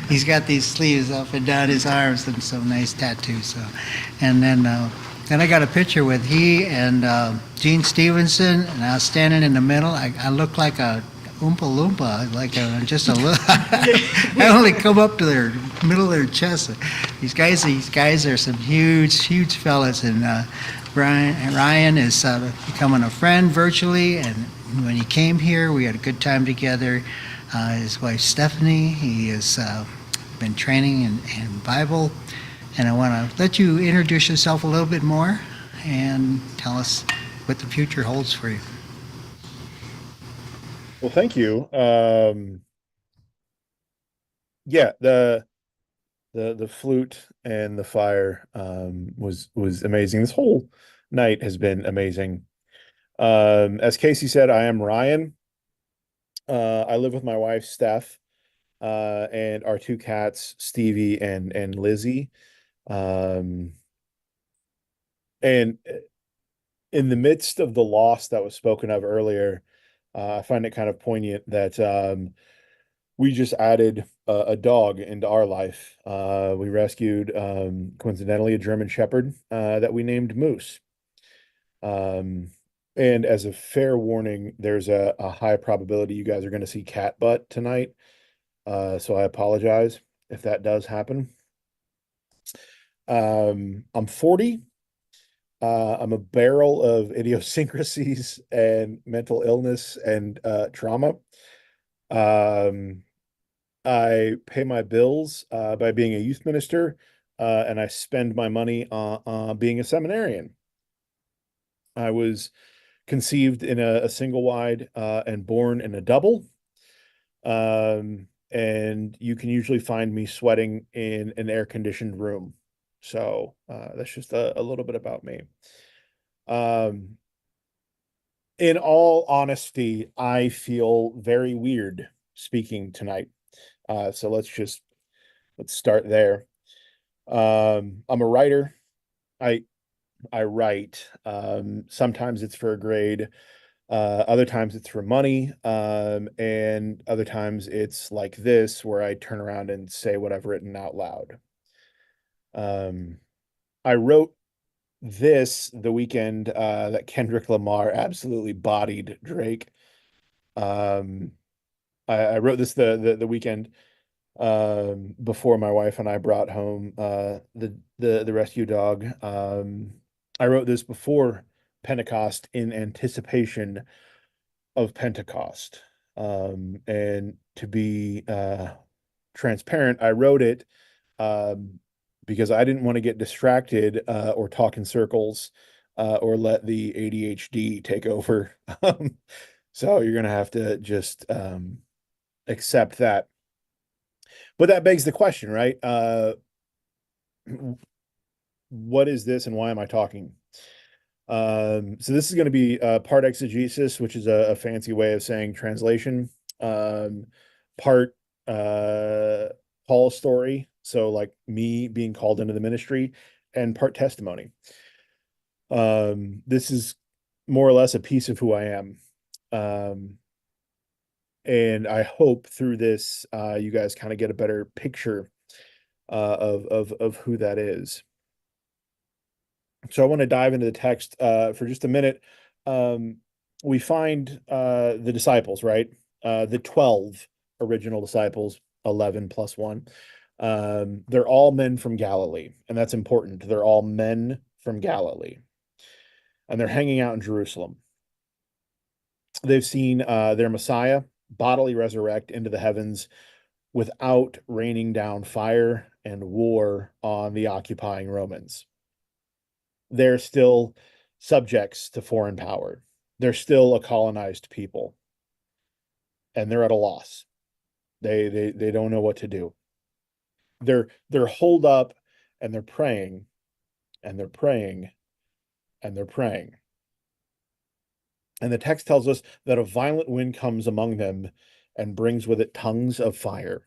Speaker 4: He's got these sleeves up and down his arms and some nice tattoos. So, and then I got a picture with he and Gene Stevenson, and I was standing in the middle. I look like a Oompa Loompa, like just a little. I only come up to their middle of their chest. These guys are some huge fellas, and Ryan is becoming a friend virtually. And when he came here, we had a good time together. His wife Stephanie, he has been training in Bible, and I want to let you introduce yourself a little bit more and tell us what the future holds for you.
Speaker 9: Well, thank you. Yeah, the flute and the fire was amazing. This whole night has been amazing. As Casey said, I am Ryan. I live with my wife Steph, and our two cats Stevie and Lizzie. And in the midst of the loss that was spoken of earlier, I find it kind of poignant that we just added a dog into our life. We rescued, coincidentally, a German Shepherd that we named Moose. And as a fair warning, there's a high probability you guys are going to see cat butt tonight. So I apologize if that does happen. I'm 40. I'm a barrel of idiosyncrasies and mental illness and trauma. I pay my bills by being a youth minister, and I spend my money on being a seminarian. I was conceived in a single wide and born in a double. And you can usually find me sweating in an air-conditioned room. So that's just a little bit about me. In all honesty, I feel very weird speaking tonight. So let's start there. I'm a writer. I write. Sometimes it's for a grade. Other times it's for money. And other times it's like this, where I turn around and say what I've written out loud. I wrote this the weekend that Kendrick Lamar absolutely bodied Drake. I wrote this the weekend before my wife and I brought home the rescue dog. I wrote this before Pentecost in anticipation of Pentecost. And to be transparent, I wrote it because I didn't want to get distracted or talk in circles or let the ADHD take over. So you're going to have to just accept that. But that begs the question, right? What is this and why am I talking? So this is going to be part exegesis, which is a fancy way of saying translation. Part Paul's story, so like me being called into the ministry, and part testimony. This is more or less a piece of who I am. And I hope through this, you guys kind of get a better picture of who that is. So I want to dive into the text for just a minute. We find the disciples, right? The 12 original disciples, 11 plus 1. They're all men from Galilee, and that's important. They're all men from Galilee, and they're hanging out in Jerusalem. They've seen their Messiah bodily resurrect into the heavens without raining down fire and war on the occupying Romans. They're still subjects to foreign power. They're still a colonized people, and they're at a loss. They don't know what to do. They're holed up, and they're praying, and they're praying, and they're praying. And the text tells us that a violent wind comes among them and brings with it tongues of fire.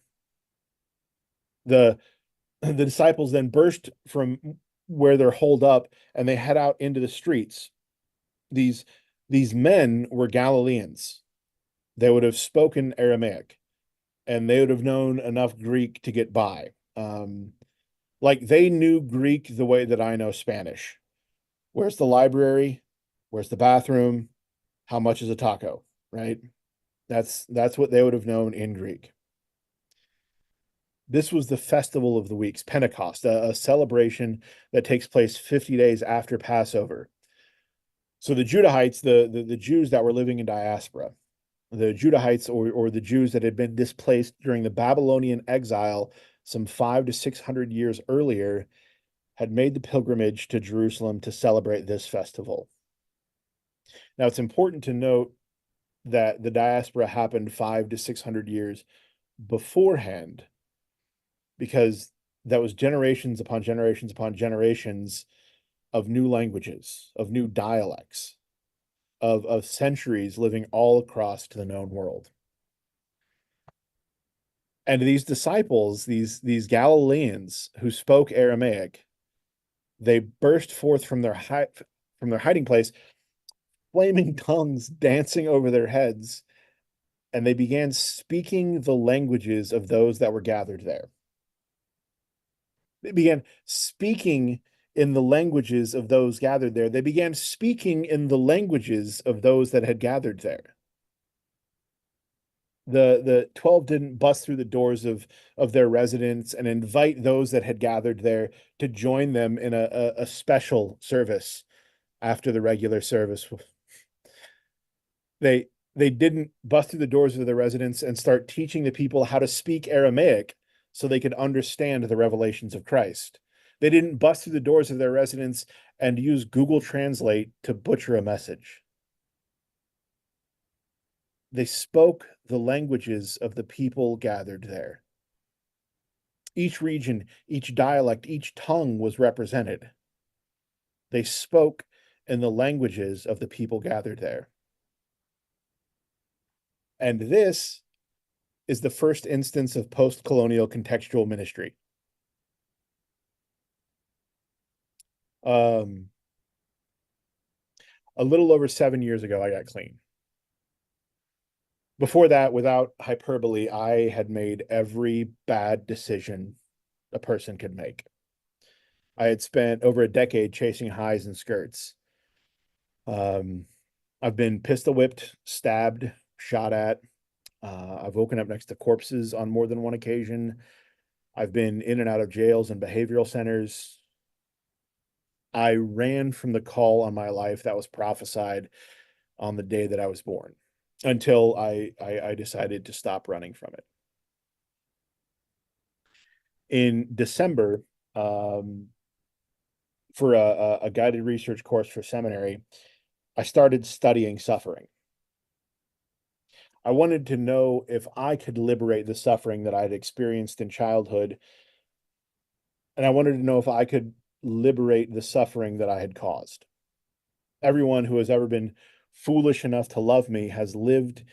Speaker 9: The disciples then burst from where they're holed up and they head out into the streets. These men were Galileans. They would have spoken Aramaic and they would have known enough Greek to get by. Like they knew Greek the way that I know Spanish. Where's the library? Where's the bathroom? How much is a taco? Right? That's what they would have known in Greek. This was the festival of the weeks, Pentecost, a celebration that takes place 50 days after Passover. So the Judahites, the Jews that were living in diaspora, the Judahites or the Jews that had been displaced during the Babylonian exile some 500 to 600 years earlier, had made the pilgrimage to Jerusalem to celebrate this festival. Now, it's important to note that the diaspora happened 500 to 600 years beforehand, because that was generations upon generations upon generations of new languages, of new dialects, of centuries living all across to the known world. And these disciples, these Galileans who spoke Aramaic, they burst forth from their hiding place, flaming tongues dancing over their heads, and they began speaking the languages of those that were gathered there. They began speaking in the languages of those gathered there. They began speaking in the languages of those that had gathered there. The 12 didn't bust through the doors of their residence and invite those that had gathered there to join them in a special service after the regular service. They didn't bust through the doors of their residence and start teaching the people how to speak Aramaic so they could understand the revelations of Christ. They didn't bust through the doors of their residence and use Google Translate to butcher a message. They spoke the languages of the people gathered there. Each region, each dialect, each tongue was represented. They spoke in the languages of the people gathered there. And this is the first instance of post-colonial contextual ministry. A little over 7 years ago, I got clean. Before that, without hyperbole, I had made every bad decision a person could make. I had spent over a decade chasing highs and skirts. I've been pistol whipped, stabbed, shot at. I've woken up next to corpses on more than one occasion. I've been in and out of jails and behavioral centers. I ran from the call on my life that was prophesied on the day that I was born, until I decided to stop running from it. In December, for a guided research course for seminary, I started studying suffering. I wanted to know if I could liberate the suffering that I'd experienced in childhood, and I wanted to know if I could liberate the suffering that I had caused. Everyone who has ever been foolish enough to love me has lived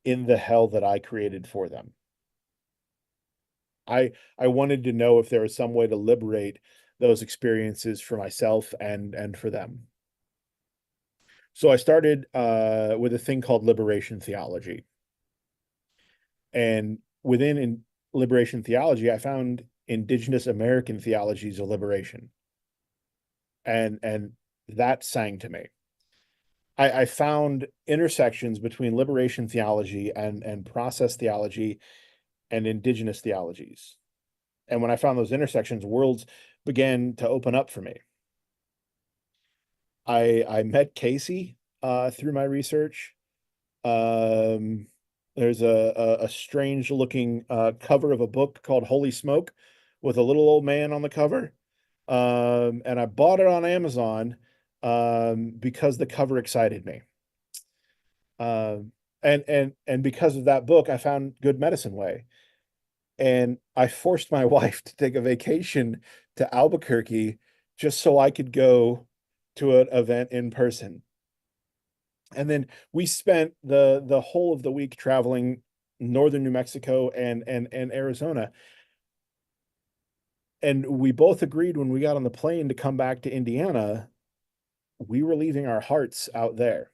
Speaker 9: in the hell that I created for them. I wanted to know if there was some way to liberate those experiences for myself and for them. So I started with a thing called liberation theology. And within liberation theology, I found indigenous American theologies of liberation. And that sang to me. I found intersections between liberation theology and process theology and indigenous theologies. And when I found those intersections, worlds began to open up for me. I met Casey through my research. There's a strange looking cover of a book called Holy Smoke with a little old man on the cover. And I bought it on Amazon because the cover excited me. And because of that book, I found Good Medicine Way. And I forced my wife to take a vacation to Albuquerque just so I could go to an event in person. And then we spent the whole of the week traveling northern New Mexico and Arizona. And we both agreed when we got on the plane to come back to Indiana, we were leaving our hearts out there.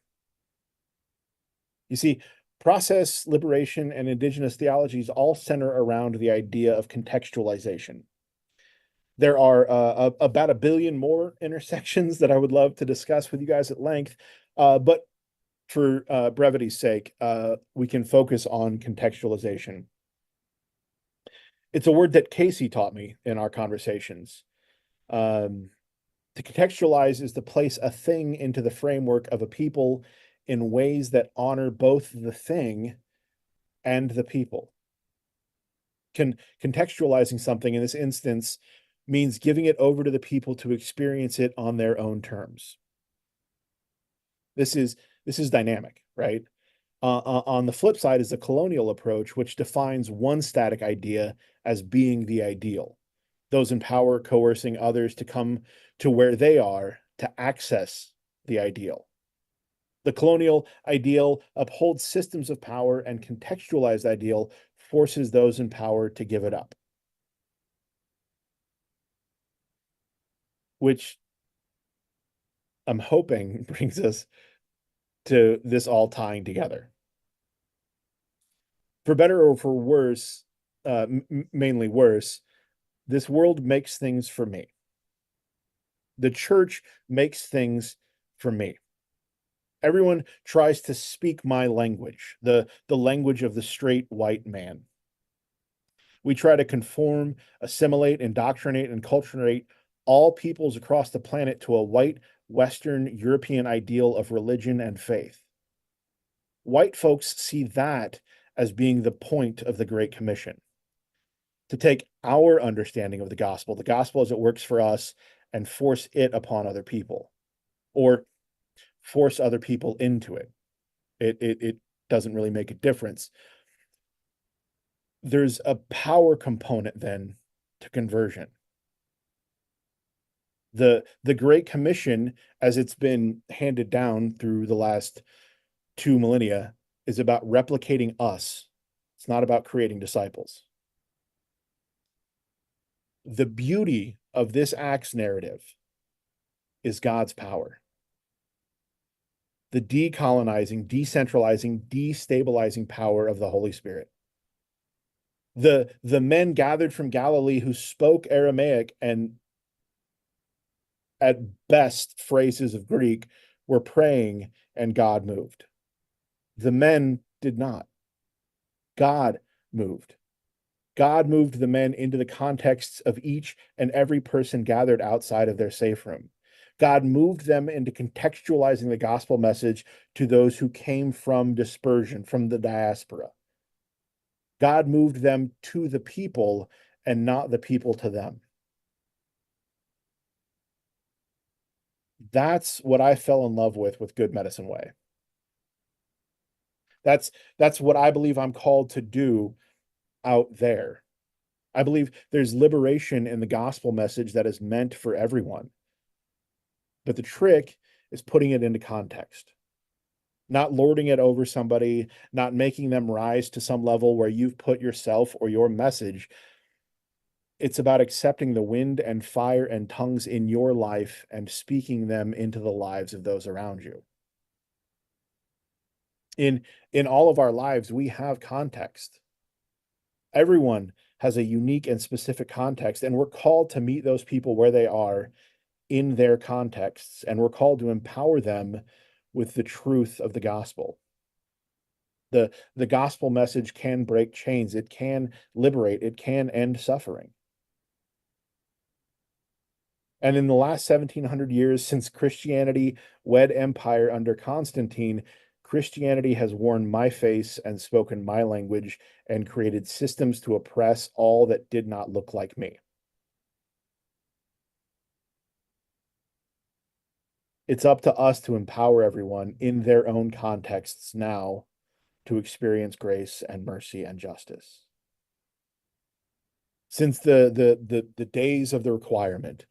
Speaker 9: You see, process, liberation, and indigenous theologies all center around the idea of contextualization. There are about 1 billion more intersections that I would love to discuss with you guys at length, but for brevity's sake, we can focus on contextualization. It's a word that Casey taught me in our conversations. To contextualize is to place a thing into the framework of a people in ways that honor both the thing and the people. Contextualizing something in this instance means giving it over to the people to experience it on their own terms. This is dynamic, right? On the flip side is the colonial approach, which defines one static idea as being the ideal. Those in power coercing others to come to where they are to access the ideal. The colonial ideal upholds systems of power, and contextualized ideal forces those in power to give it up. Which I'm hoping brings us to this all tying together. For better or for worse, mainly worse, this world makes things for me. The church makes things for me. Everyone tries to speak my language, the language of the straight white man. We try to conform, assimilate, indoctrinate, and enculturate all peoples across the planet to a white, Western European ideal of religion and faith. White folks see that as being the point of the Great Commission. To take our understanding of the gospel as it works for us, and force it upon other people, or force other people into it. It doesn't really make a difference. There's a power component then to conversion. The Great Commission, as it's been handed down through the last 2 millennia, is about replicating us. It's not about creating disciples. The beauty of this Acts narrative is God's power. The decolonizing, decentralizing, destabilizing power of the Holy Spirit. The men gathered from Galilee who spoke Aramaic and at best phrases of Greek were praying, and God moved. The men did not. God moved. God moved the men into the contexts of each and every person gathered outside of their safe room. God moved them into contextualizing the gospel message to those who came from dispersion, from the diaspora. God moved them to the people and not the people to them. That's what I fell in love with Good Medicine Way. That's what I believe I'm called to do out there. I believe there's liberation in the gospel message that is meant for everyone. But the trick is putting it into context, not lording it over somebody, not making them rise to some level where you've put yourself or your message. It's about accepting the wind and fire and tongues in your life and speaking them into the lives of those around you. In all of our lives, we have context. Everyone has a unique and specific context, and we're called to meet those people where they are in their contexts, and we're called to empower them with the truth of the gospel. The gospel message can break chains. It can liberate. It can end suffering. And in the last 1700 years, since Christianity wed empire under Constantine, Christianity has worn my face and spoken my language and created systems to oppress all that did not look like me. It's up to us to empower everyone in their own contexts now to experience grace and mercy and justice. Since the days of the requirement,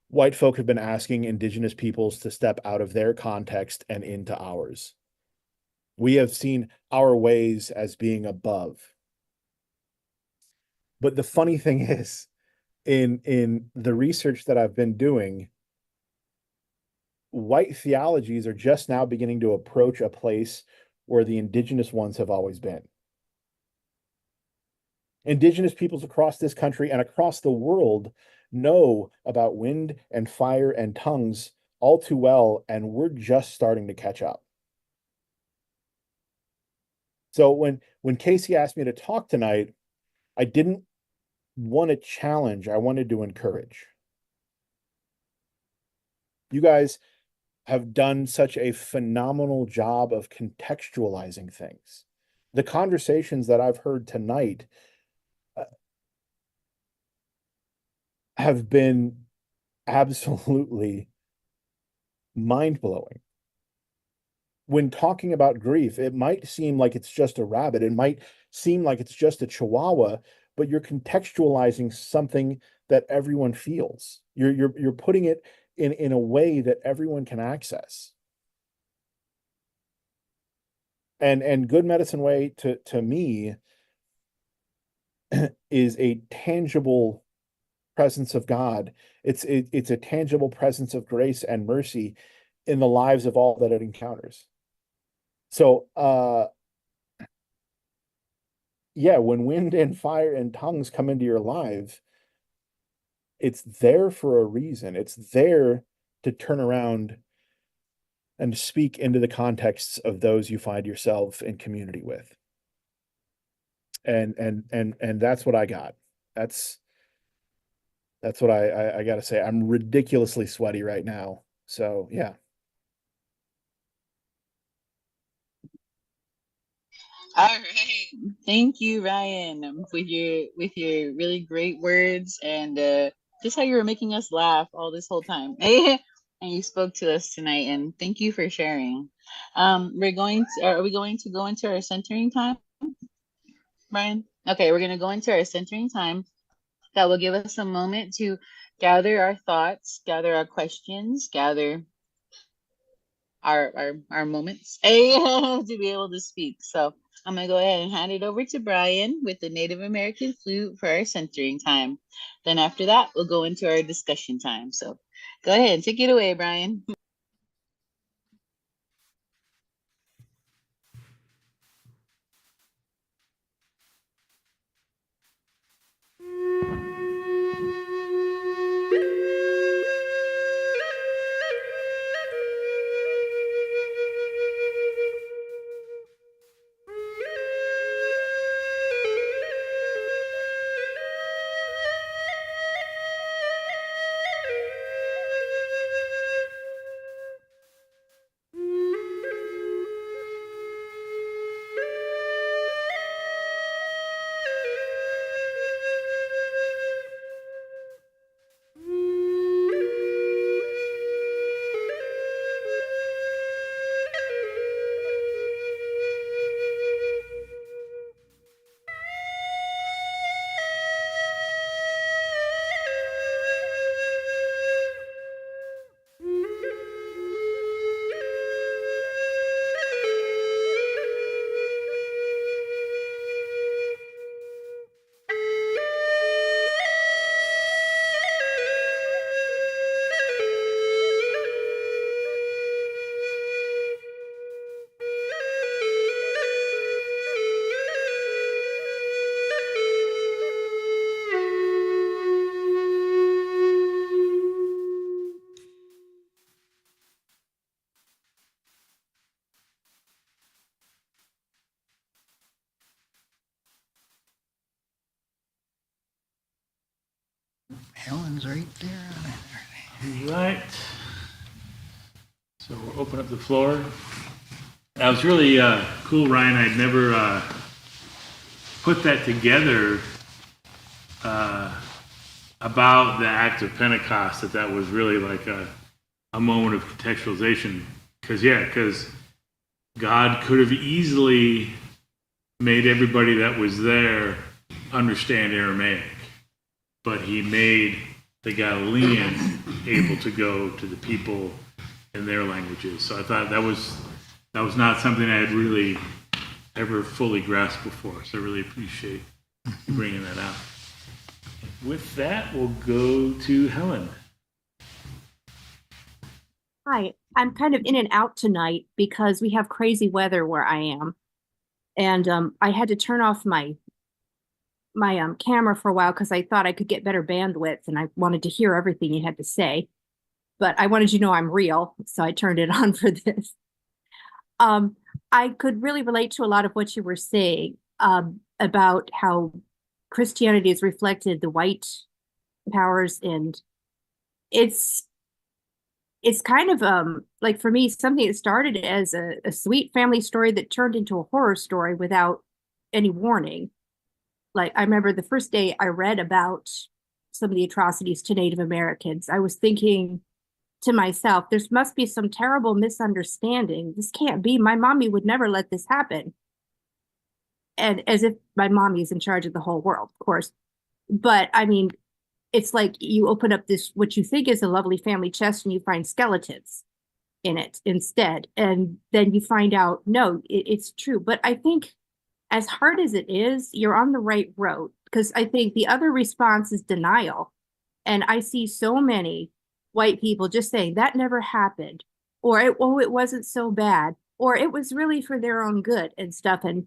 Speaker 9: white folk have been asking indigenous peoples to step out of their context and into ours. We have seen our ways as being above. But the funny thing is, in the research that I've been doing, white theologies are just now beginning to approach a place where the indigenous ones have always been. Indigenous peoples across this country and across the world know about wind and fire and tongues all too well, and we're just starting to catch up. So when Casey asked me to talk tonight, I didn't want to challenge, I wanted to encourage. You guys have done such a phenomenal job of contextualizing things. The conversations that I've heard tonight have been absolutely mind-blowing. When talking about grief, it might seem like it's just a rabbit, it might seem like it's just a chihuahua, but you're contextualizing something that everyone feels. You're putting it in a way that everyone can access. And Good Medicine Way to me is a tangible presence of God. It's a tangible presence of grace and mercy in the lives of all that it encounters. So yeah, when wind and fire and tongues come into your life, it's there for a reason. It's there to turn around and speak into the contexts of those you find yourself in community with. And that's what I got. That's what I gotta say. I'm ridiculously sweaty right now. So yeah.
Speaker 2: All right. Thank you, Ryan, with your really great words and just how you were making us laugh all this whole time. And you spoke to us tonight, and thank you for sharing. Are we going to go into our centering time, Brian? Okay, we're going to go into our centering time. That will give us a moment to gather our thoughts, gather our questions, gather our moments to be able to speak. So I'm gonna go ahead and hand it over to Brian with the Native American flute for our centering time. Then after that, we'll go into our discussion time. So go ahead and take it away, Brian.
Speaker 4: Helen's right there.
Speaker 1: Right. So we'll open up the floor. That was really cool, Ryan. I'd never put that together about the act of Pentecost, that was really like a moment of contextualization. Because God could have easily made everybody that was there understand Aramaic, but he made the Galileans able to go to the people in their languages. So I thought that was not something I had really ever fully grasped before. So I really appreciate you bringing that out. With that, we'll go to Helen.
Speaker 10: Hi, I'm kind of in and out tonight because we have crazy weather where I am. And I had to turn off my camera for a while because I thought I could get better bandwidth and I wanted to hear everything you had to say. But I wanted you to know I'm real, so I turned it on for this. I could really relate to a lot of what you were saying about how Christianity has reflected the white powers, and it's kind of like for me something that started as a sweet family story that turned into a horror story without any warning. Like I remember the first day I read about some of the atrocities to Native Americans, I was thinking to myself, there must be some terrible misunderstanding. This can't be. My mommy would never let this happen. And as if my mommy is in charge of the whole world, of course. But I mean, it's like you open up this, what you think is a lovely family chest, and you find skeletons in it instead. And then you find out, no, it's true. But I think as hard as it is, you're on the right road, because I think the other response is denial. And I see so many white people just saying that never happened, or it wasn't so bad, or it was really for their own good and stuff. And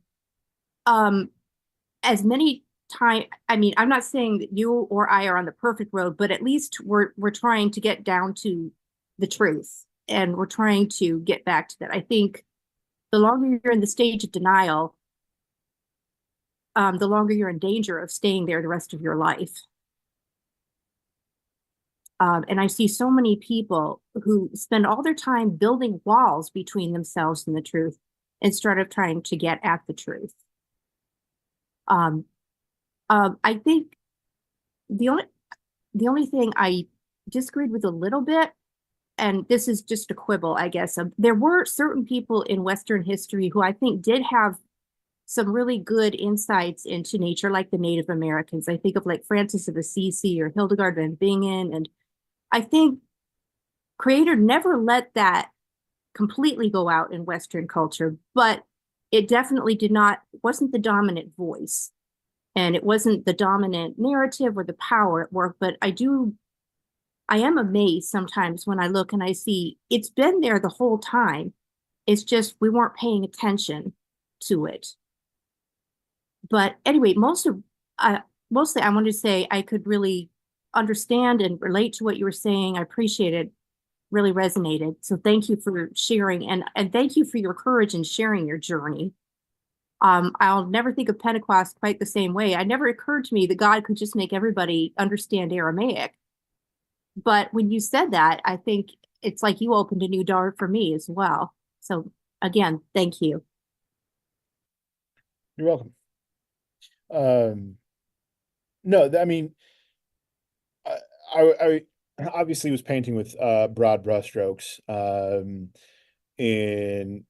Speaker 10: as many time, I mean, I'm not saying that you or I are on the perfect road, but at least we're trying to get down to the truth, and we're trying to get back to that. I think the longer you're in the stage of denial, the longer you're in danger of staying there the rest of your life. And I see so many people who spend all their time building walls between themselves and the truth instead of trying to get at the truth. I think the only thing I disagreed with a little bit, and this is just a quibble, I guess, there were certain people in Western history who I think did have some really good insights into nature, like the Native Americans. I think of like Francis of Assisi or Hildegard von Bingen, and I think Creator never let that completely go out in Western culture, but it definitely wasn't the dominant voice, and it wasn't the dominant narrative or the power at work. But I am amazed sometimes when I look and I see it's been there the whole time. It's just we weren't paying attention to it. But anyway, mostly I wanted to say I could really understand and relate to what you were saying. I appreciate it. Really resonated. So thank you for sharing, and thank you for your courage in sharing your journey. I'll never think of Pentecost quite the same way. It never occurred to me that God could just make everybody understand Aramaic. But when you said that, I think it's like you opened a new door for me as well. So again, thank you.
Speaker 9: You're welcome. No, I mean, I obviously was painting with broad brushstrokes, and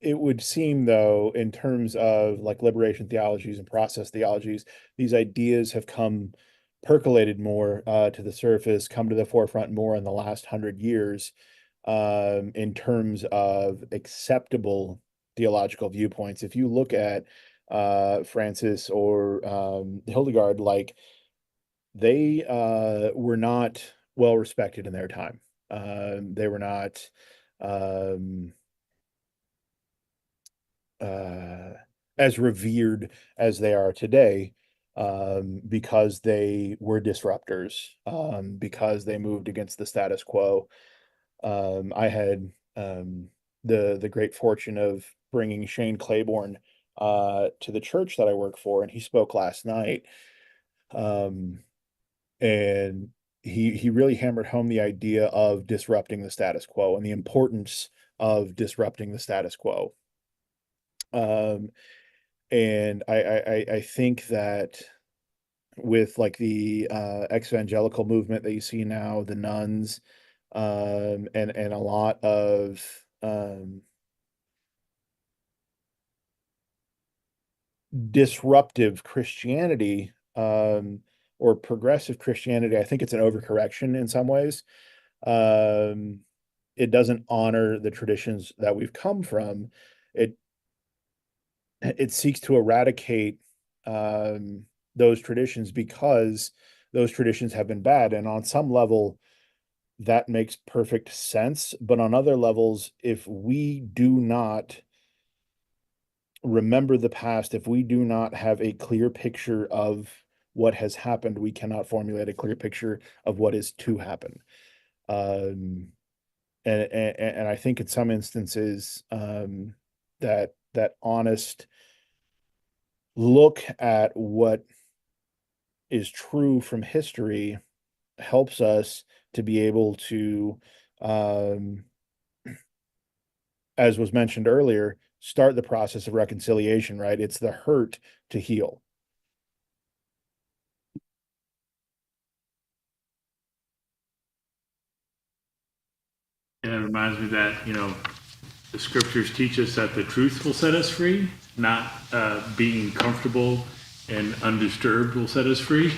Speaker 9: it would seem, though, in terms of like liberation theologies and process theologies, these ideas have percolated more to the surface, come to the forefront more in the last 100 years, in terms of acceptable theological viewpoints. If you look at Francis or Hildegard, like they were not well respected in their time. They were not as revered as they are today, because they were disruptors, because they moved against the status quo. I had the great fortune of bringing Shane Claiborne to the church that I work for, and he spoke last night. And he really hammered home the idea of disrupting the status quo and the importance of disrupting the status quo. And I think that with like the ex-evangelical movement that you see now, the nuns, and a lot of disruptive Christianity, or progressive Christianity, I think it's an overcorrection in some ways. It doesn't honor the traditions that we've come from. It seeks to eradicate those traditions because those traditions have been bad. And on some level, that makes perfect sense. But on other levels, if we do not remember the past, if we do not have a clear picture of what has happened, we cannot formulate a clear picture of what is to happen. And I think in some instances, that honest look at what is true from history helps us to be able to, as was mentioned earlier, start the process of reconciliation, right? It's the hurt to heal.
Speaker 1: And it reminds me that, the scriptures teach us that the truth will set us free, not being comfortable and undisturbed will set us free.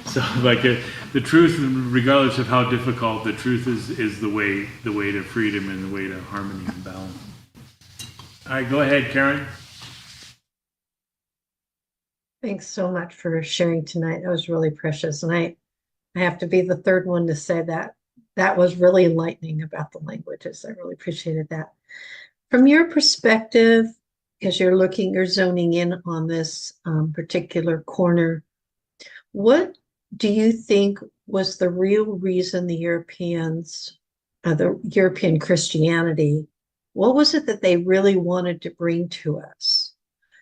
Speaker 1: So like the truth, regardless of how difficult, the truth is the way to freedom and the way to harmony and balance. All right, go ahead, Karen.
Speaker 5: Thanks so much for sharing tonight. That was really precious. And I have to be the third one to say that that was really enlightening about the languages. I really appreciated that. From your perspective, as you're zoning in on this particular corner, what do you think was the real reason the European Christianity, what was it that they really wanted to bring to us?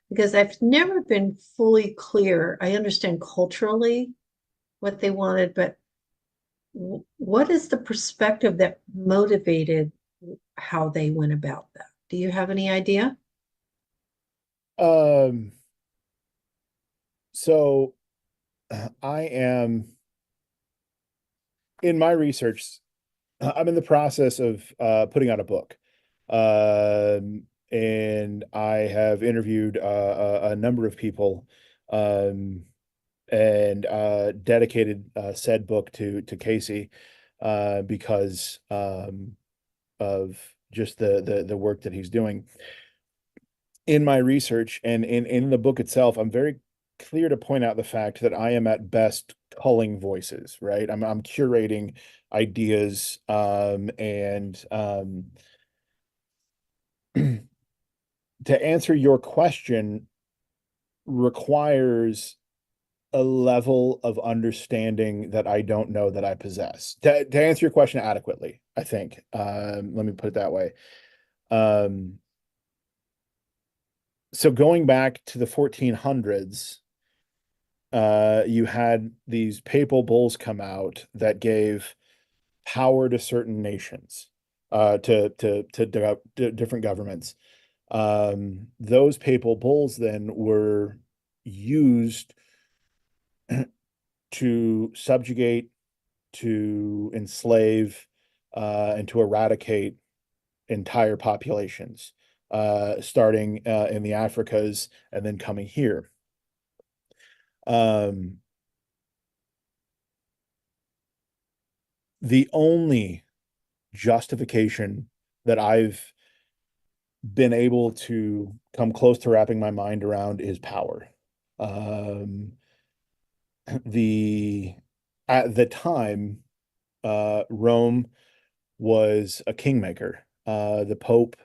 Speaker 5: Because I've never been fully clear. I understand culturally what they wanted, but what is the perspective that motivated how they went about that? Do you have any idea?
Speaker 9: So I am in my research, I'm in the process of putting out a book. And I have interviewed a number of people, and dedicated said book to Casey, because of just the work that he's doing. In my research and in the book itself, I'm very clear to point out the fact that I am at best culling voices, right? I'm curating ideas, and to answer your question requires a level of understanding that I don't know that I possess. To answer your question adequately, I think. Let me put it that way. So going back to the 1400s, you had these papal bulls come out that gave power to certain nations, to different governments. Those papal bulls then were used to subjugate, to enslave, and to eradicate entire populations, starting in the Africas and then coming here. The only justification that I've been able to come close to wrapping my mind around is power. At the time, Rome was a kingmaker. The Pope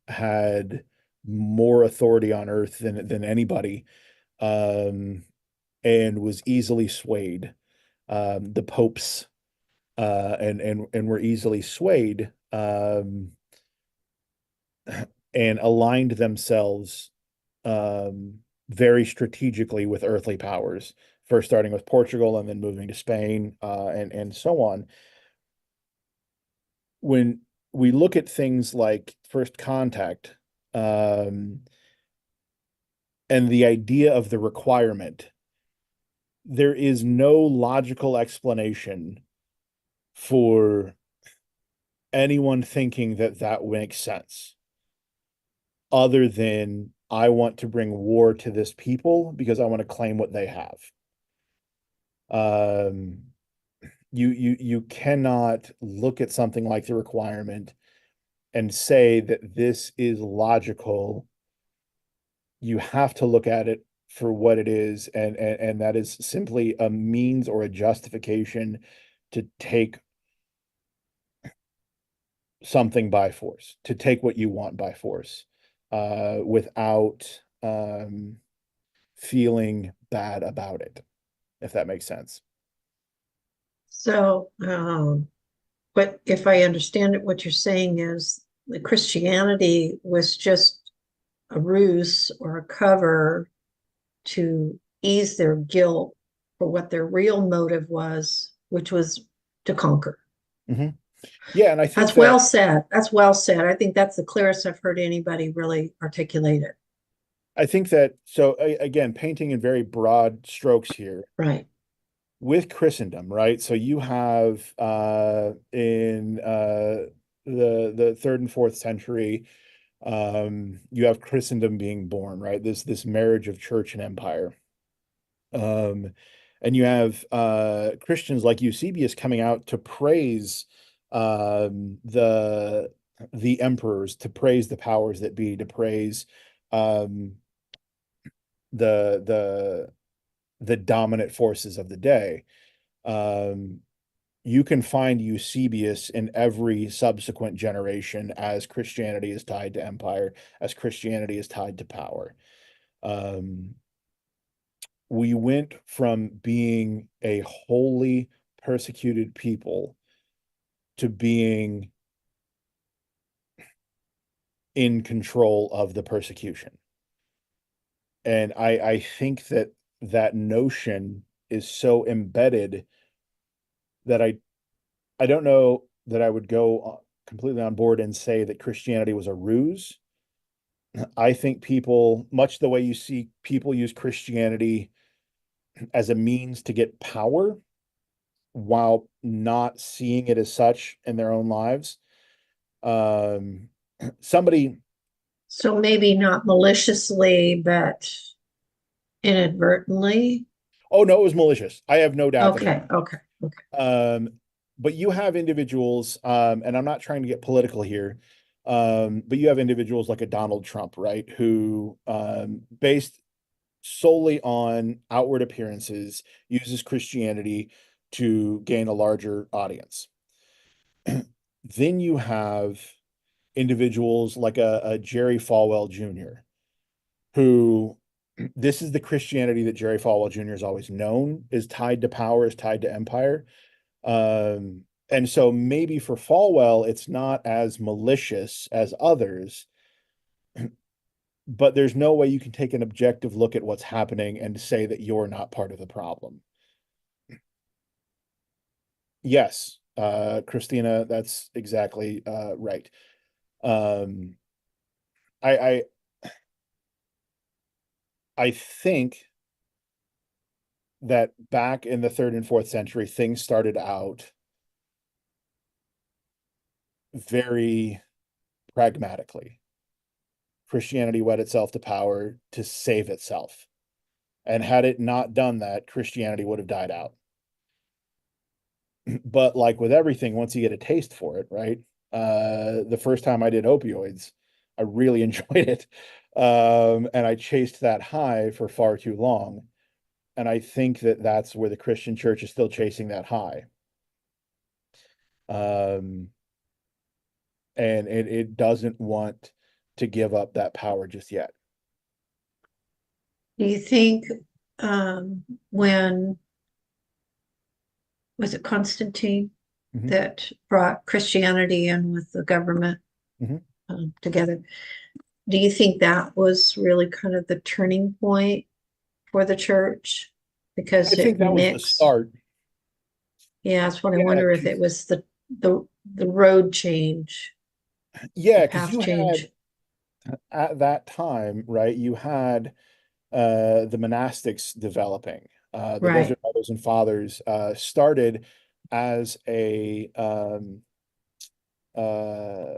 Speaker 9: had more authority on earth than anybody, and was easily swayed. The popes and were easily swayed, and aligned themselves very strategically with earthly powers, first starting with Portugal and then moving to Spain, and so on. When we look at things like first contact, and the idea of the requirement. There is no logical explanation for anyone thinking that that makes sense, other than I want to bring war to this people because I want to claim what they have. You cannot look at something like the requirement and say that this is logical. You have to look at it for what it is, and that is simply a means or a justification to take something by force, to take what you want by force, without feeling bad about it, if that makes sense.
Speaker 5: So, but if I understand it, what you're saying is the Christianity was just a ruse or a cover to ease their guilt for what their real motive was, which was to conquer.
Speaker 9: Mm-hmm. Yeah, and I think
Speaker 5: that's well said. That's well said. I think that's the clearest I've heard anybody really articulate it.
Speaker 9: I think that, so again, painting in very broad strokes here.
Speaker 5: Right.
Speaker 9: With Christendom, right? So you have in the third and fourth century, you have Christendom being born, right? This marriage of church and empire. And you have Christians like Eusebius coming out to praise the emperors, to praise the powers that be, to praise the dominant forces of the day. You can find Eusebius in every subsequent generation as Christianity is tied to empire, as Christianity is tied to power. We went from being a wholly persecuted people to being in control of the persecution. And I think that that notion is so embedded that I don't know that I would go completely on board and say that Christianity was a ruse. I think people, much the way you see people use Christianity as a means to get power while not seeing it as such in their own lives. Somebody.
Speaker 5: So maybe not maliciously, but inadvertently.
Speaker 9: Oh no, it was malicious. I have no doubt.
Speaker 5: Okay.
Speaker 9: But you have individuals, and I'm not trying to get political here, but you have individuals like a Donald Trump, right, who, based solely on outward appearances, uses Christianity to gain a larger audience. Then you have individuals like a Jerry Falwell Jr., who, this is the Christianity that Jerry Falwell Jr. has always known, is tied to power, is tied to empire. And so maybe for Falwell, it's not as malicious as others, but there's no way you can take an objective look at what's happening and say that you're not part of the problem. Yes, Christina, that's exactly right. I think that back in the third and fourth century, things started out very pragmatically. Christianity wed itself to power to save itself. And had it not done that, Christianity would have died out. But like with everything, once you get a taste for it, right? The first time I did opioids, I really enjoyed it. And I chased that high for far too long. And I think that that's where the Christian church is still chasing that high. And it doesn't want to give up that power just yet.
Speaker 5: Do you think when was it Constantine that brought Christianity in with the government together? Do you think that was really kind of the turning point for the church? Because
Speaker 9: I think that was the start.
Speaker 5: Yeah, that's what I wonder if it was the road change.
Speaker 9: Yeah, because
Speaker 5: path
Speaker 9: you
Speaker 5: change.
Speaker 9: had at that time, right? You had the monastics developing. The
Speaker 5: Right.
Speaker 9: Desert Mothers and Fathers started as a uh,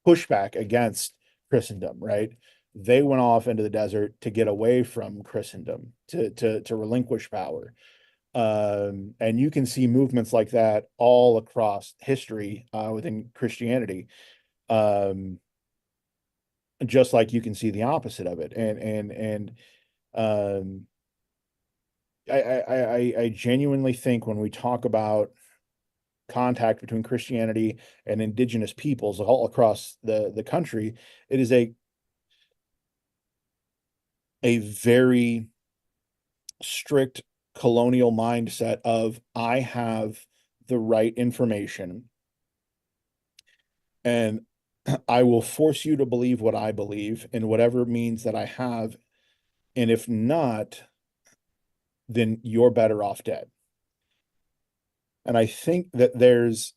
Speaker 9: pushback against Christendom, right? They went off into the desert to get away from Christendom, to relinquish power. And you can see movements like that all across history within Christianity. Just like you can see the opposite of it. And um I genuinely think when we talk about contact between Christianity and indigenous peoples all across the country, it is a very strict colonial mindset of I have the right information and I will force you to believe what I believe in whatever means that I have. And if not, then you're better off dead. And I think that there's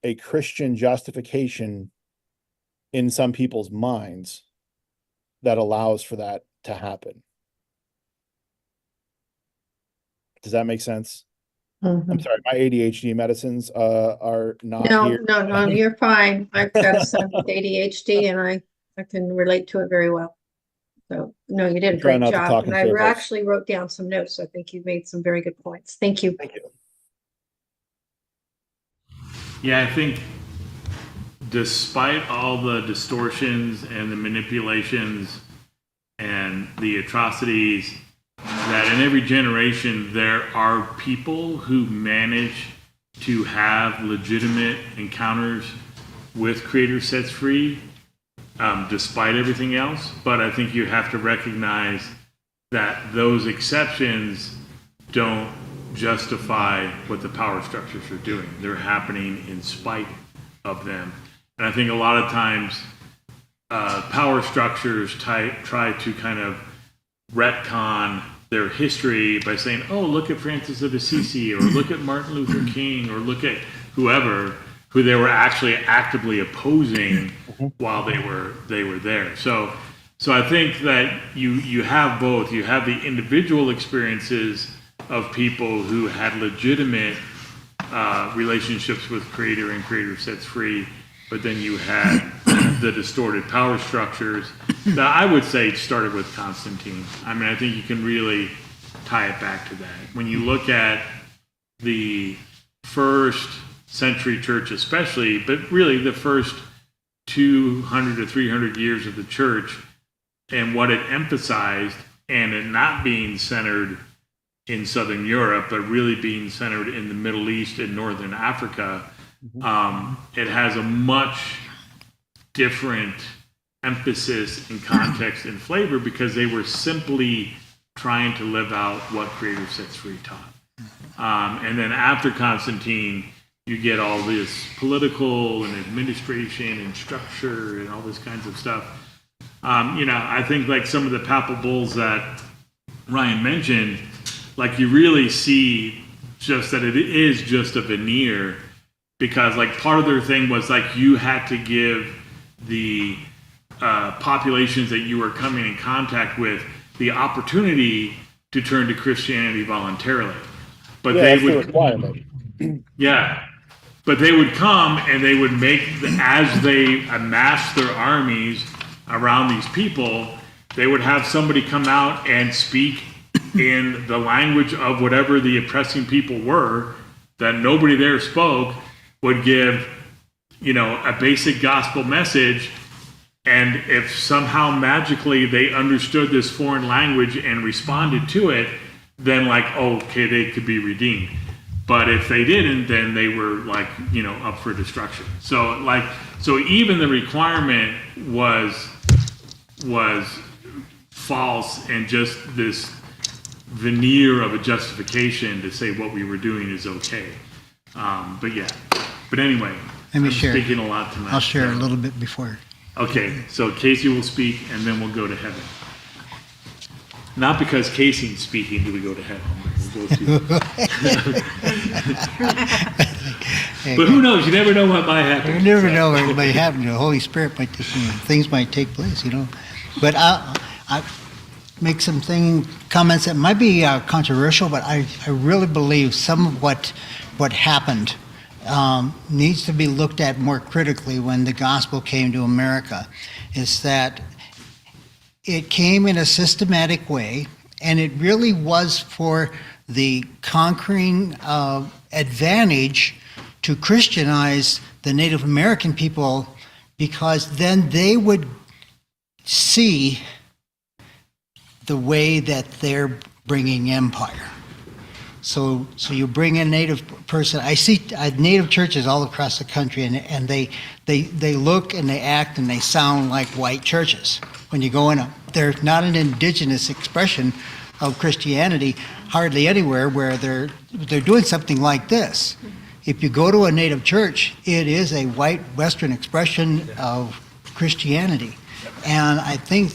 Speaker 9: a Christian justification in some people's minds that allows for that to happen. Does that make sense? I'm
Speaker 5: Mhm.
Speaker 9: sorry, my ADHD medicines are not
Speaker 5: No,
Speaker 9: here.
Speaker 5: no, you're fine. I've got a son with ADHD and I can relate to it very well. So, no, you did a
Speaker 9: Try
Speaker 5: great
Speaker 9: not to
Speaker 5: job.
Speaker 9: talk
Speaker 5: And
Speaker 9: in
Speaker 5: I
Speaker 9: circles.
Speaker 5: actually wrote down some notes. So I think you made some very good points. Thank you.
Speaker 9: Thank you.
Speaker 1: Yeah, I think despite all the distortions and the manipulations and the atrocities, that in every generation there are people who manage to have legitimate encounters with Creator Sets Free, despite everything else. But I think you have to recognize that those exceptions don't justify what the power structures are doing. They're happening in spite of them. And I think a lot of times power structures try to kind of retcon their history by saying, oh, look at Francis of Assisi, or look at Martin Luther King, or look at whoever, who they were actually actively opposing while they were there. So I think that you have both. You have the individual experiences of people who had legitimate relationships with Creator and Creator Sets Free, but then you had the distorted power structures that I would say started with Constantine. I mean, I think you can really tie it back to that. When you look at the first century church especially, but really the first 200 to 300 years of the church and what it emphasized, and it not being centered in Southern Europe, but really being centered in the Middle East and Northern Africa, it has a much different emphasis and context and flavor because they were simply trying to live out what Creator Sets Free taught. And then after Constantine, you get all this political and administration and structure and all this kinds of stuff. I think like some of the papal bulls that Ryan mentioned, like you really see just that it is just a veneer, because like part of their thing was like you had to give the populations that you were coming in contact with the opportunity to turn to Christianity voluntarily. But
Speaker 9: Yeah,
Speaker 1: they
Speaker 9: that's the
Speaker 1: would,
Speaker 9: requirement.
Speaker 1: yeah, but they would come and they would make, as they amassed their armies around these people, they would have somebody come out and speak in the language of whatever the oppressing people were that nobody there spoke, would give, a basic gospel message. And if somehow magically they understood this foreign language and responded to it, then like, okay, they could be redeemed. But if they didn't, then they were like, up for destruction. So even the requirement was false and just this veneer of a justification to say what we were doing is okay. But anyway,
Speaker 4: Let me
Speaker 1: I'm
Speaker 4: share.
Speaker 1: speaking a lot tonight.
Speaker 4: I'll share a little bit before.
Speaker 1: Okay, so Casey will speak and then we'll go to heaven. Not because Casey's speaking do we go to heaven. We'll go to But who knows? You never know what might happen.
Speaker 4: You never know what might happen. The Holy Spirit might just, things might take place, But I make some comments that might be controversial, but I really believe some of what happened needs to be looked at more critically when the gospel came to America. Is that it came in a systematic way, and it really was for the conquering advantage to Christianize the Native American people, because then they would see the way that they're bringing empire. So you bring a native person. I see native churches all across the country, and they look and they act and they sound like white churches. When you go in, they're not an indigenous expression of Christianity hardly anywhere where they're doing something like this. If you go to a native church, it is a white Western expression of Christianity, and I think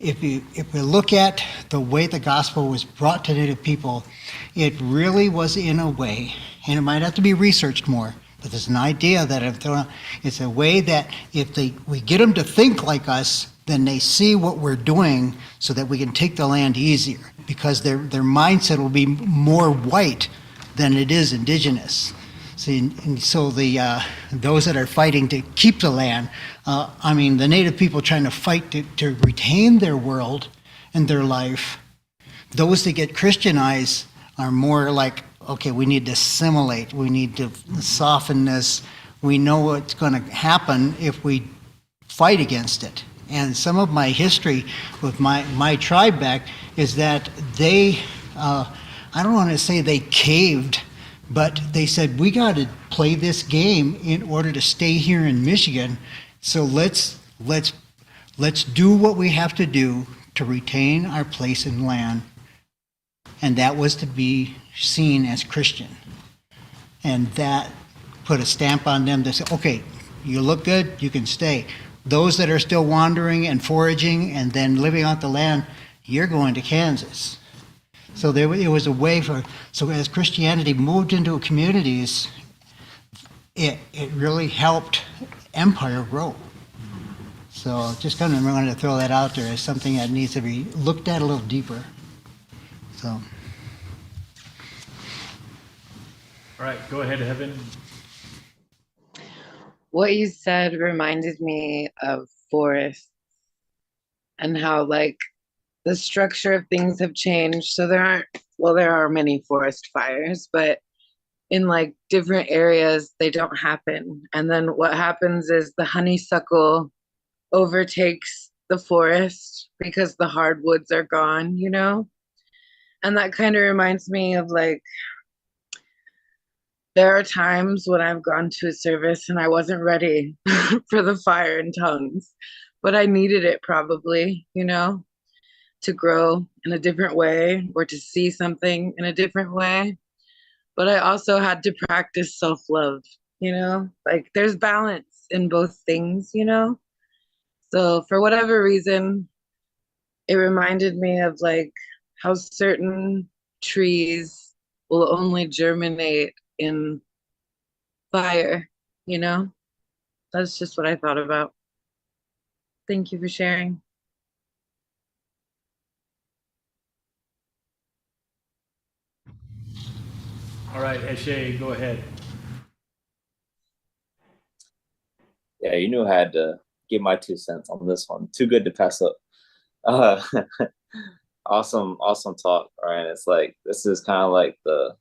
Speaker 4: if we look at the way the gospel was brought to Native people, it really was in a way, and it might have to be researched more, but there's an idea that it's a way that if we get them to think like us, then they see what we're doing so that we can take the land easier, because their mindset will be more white than it is indigenous. See, and so those that are fighting to keep the land, the native people trying to fight to retain their world and their life, those that get Christianized are more like, okay, we need to assimilate, we need to soften this, we know what's going to happen if we fight against it. And some of my history with my tribe back is that they, I don't want to say they caved, but they said, we got to play this game in order to stay here in Michigan. So let's do what we have to do to retain our place in land. And that was to be seen as Christian. And that put a stamp on them to say, okay, you look good, you can stay. Those that are still wandering and foraging and then living off the land, you're going to Kansas. So it was a way so as Christianity moved into communities, it really helped empire grow. So just kind of wanted to throw that out there as something that needs to be looked at a little deeper. So.
Speaker 1: All right, go ahead, Heaven.
Speaker 11: What you said reminded me of forests and how the structure of things have changed. So there are many forest fires, but in different areas, they don't happen. And then what happens is the honeysuckle overtakes the forest because the hardwoods are gone, And that kind of reminds me of there are times when I've gone to a service and I wasn't ready for the fire in tongues, but I needed it probably, to grow in a different way or to see something in a different way. But I also had to practice self-love, there's balance in both things, So for whatever reason, it reminded me of how certain trees will only germinate in fire, That's just what I thought about. Thank you for sharing.
Speaker 1: All right, Eshe, go ahead.
Speaker 6: Yeah, you knew I had to give my 2 cents on this one. Too good to pass up. Uh, awesome talk, Ryan. It's this is kind of the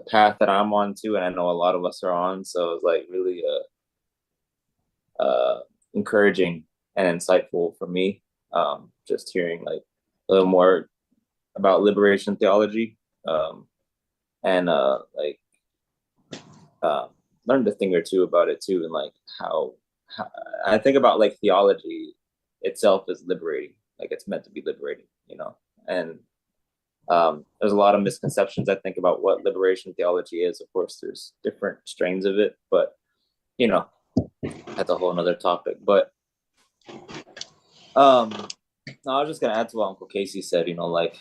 Speaker 6: path that I'm on too, and I know a lot of us are on. So it's really encouraging and insightful for me. Just hearing a little more about liberation theology, and learned a thing or two about it too, and how I think about theology itself is liberating, it's meant to be liberating, and there's a lot of misconceptions I think about what liberation theology is. Of course, there's different strains of it, but that's a whole nother topic. But no, I was just gonna add to what Uncle Casey said,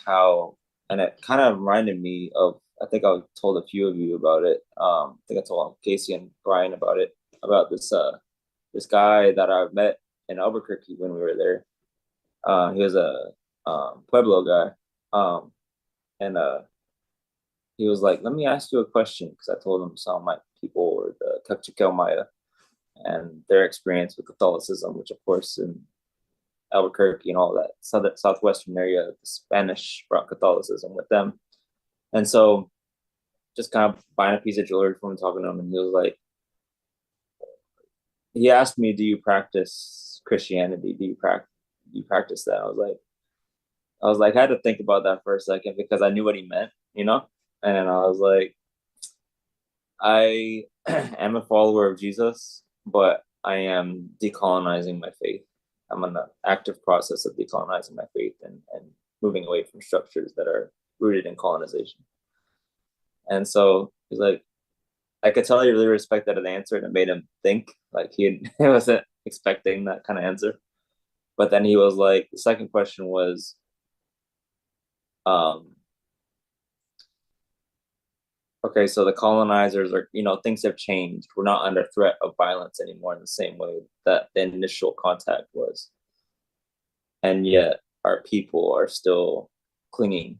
Speaker 6: how, and it kind of reminded me of I think I told a few of you about it. I think I told Casey and Brian about it, about this guy that I met in Albuquerque when we were there. He was a Pueblo guy, and he was like, "Let me ask you a question," because I told him some of my people were the Cachiquel Maya and their experience with Catholicism, which of course in Albuquerque and all that southwestern area, the Spanish brought Catholicism with them, and so just kind of buying a piece of jewelry from him, talking to him, and he was like, he asked me, "Do you practice Christianity? Do you practice that?" I was like, I had to think about that for a second because I knew what he meant, you know? And I was like, I am a follower of Jesus, but I am decolonizing my faith. I'm in an active process of decolonizing my faith and moving away from structures that are rooted in colonization. And so he's like, I could tell he really respected an answer and it made him think like he wasn't expecting that kind of answer. But then he was like, the second question was, um, okay, so the colonizers are, things have changed. We're not under threat of violence anymore in the same way that the initial contact was. And yet our people are still clinging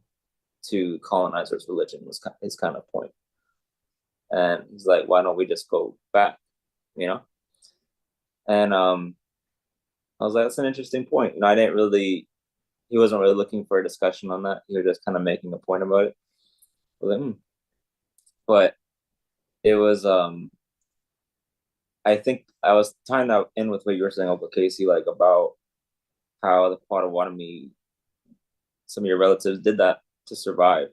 Speaker 6: to colonizers' religion was his kind of point. And he's like, why don't we just go back, you know? And I was like, that's an interesting point. He wasn't really looking for a discussion on that. He was just kind of making a point about it. I was like, But it was, I think I was tying that in with what you were saying about Casey, like about how the Potawatomi, some of your relatives did that to survive,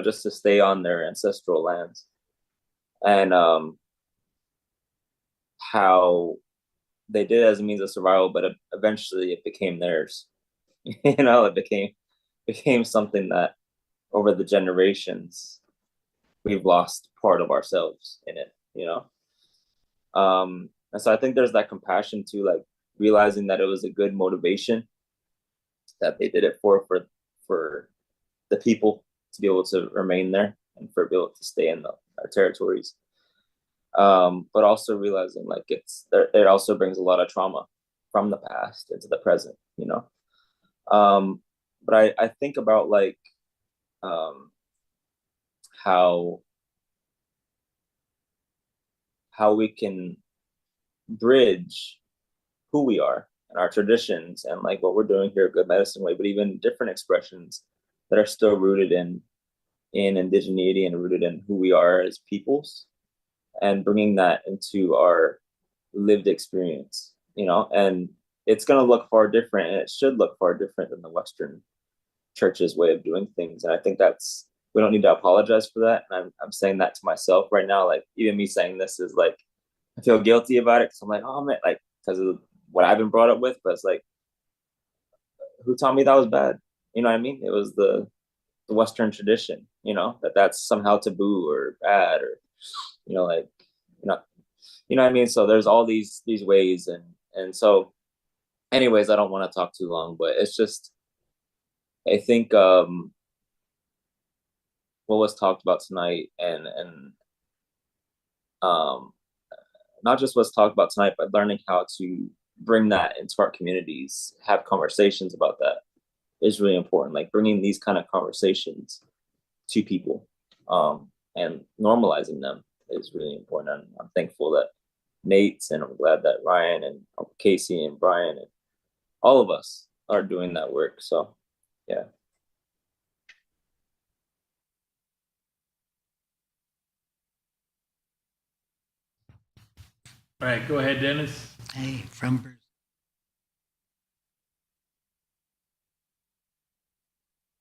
Speaker 6: just to stay on their ancestral lands. And how they did it as a means of survival, but eventually it became theirs. It became something that over the generations we've lost part of ourselves in it. And so I think there's that compassion to like realizing that it was a good motivation that they did it for the people to be able to remain there and for be able to stay in our territories. But also realizing like it also brings a lot of trauma from the past into the present. But I think about like how we can bridge who we are and our traditions and like what we're doing here at Good Medicine Way, but even different expressions that are still rooted in indigeneity and rooted in who we are as peoples, and bringing that into our lived experience, and it's going to look far different, and it should look far different than the Western church's way of doing things. And I think we don't need to apologize for that. And I'm saying that to myself right now. Like even me saying this is like, I feel guilty about it because I'm like, oh man, like because of what I've been brought up with. But it's like, who taught me that was bad? You know what I mean? It was the Western tradition, that's somehow taboo or bad or, like, you know what I mean? So there's all these ways. And so anyways, I don't want to talk too long, but it's just, I think, what was talked about tonight and not just what's talked about tonight, but learning how to bring that into our communities, have conversations about that is really important. Like bringing these kind of conversations to people and normalizing them is really important. And I'm thankful that Nate's, and I'm glad that Ryan and Casey and Brian and all of us are doing that work. So, yeah.
Speaker 1: All right, go ahead, Dennis.
Speaker 4: Hey, from Bruce.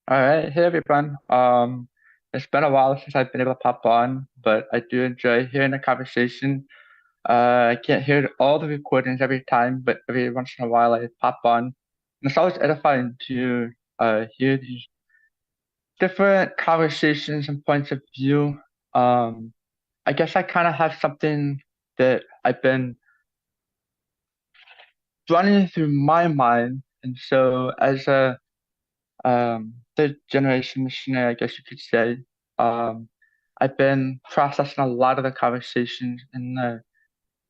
Speaker 12: All right, hey everyone. It's been a while since I've been able to pop on, but I do enjoy hearing the conversation. I can't hear all the recordings every time, but every once in a while I pop on. And it's always edifying to hear these different conversations and points of view. I guess I kind of have something that I've been running through my mind, and so as a third generation missionary, I guess you could say, I've been processing a lot of the conversations in the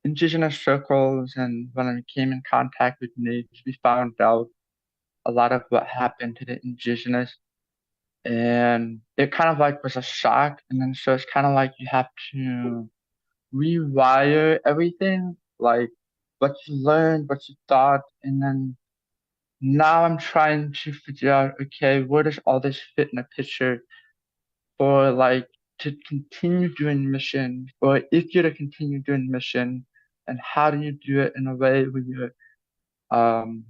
Speaker 12: indigenous circles, and when I came in contact with natives, we found out a lot of what happened to the indigenous, and it kind of like was a shock. And then so it's kind of like you have to rewire everything, like what you learned, what you thought, and then now I'm trying to figure out, okay, where does all this fit in a picture for like to continue doing mission, or if you're to continue doing mission, and how do you do it in a way where you're um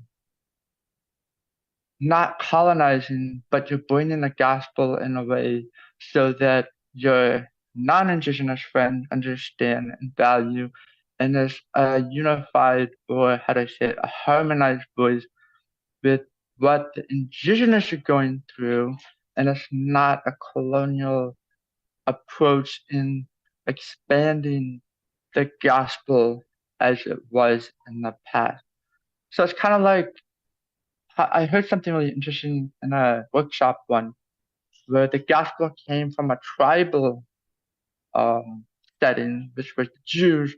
Speaker 12: not colonizing, but you're bringing the gospel in a way so that your non-indigenous friends understand and value, and there's a unified, or how do I say it, a harmonized voice with what the indigenous are going through, and it's not a colonial approach in expanding the gospel as it was in the past. So it's kind of like I heard something really interesting in a workshop one, where the gospel came from a tribal um, setting, which was the Jews,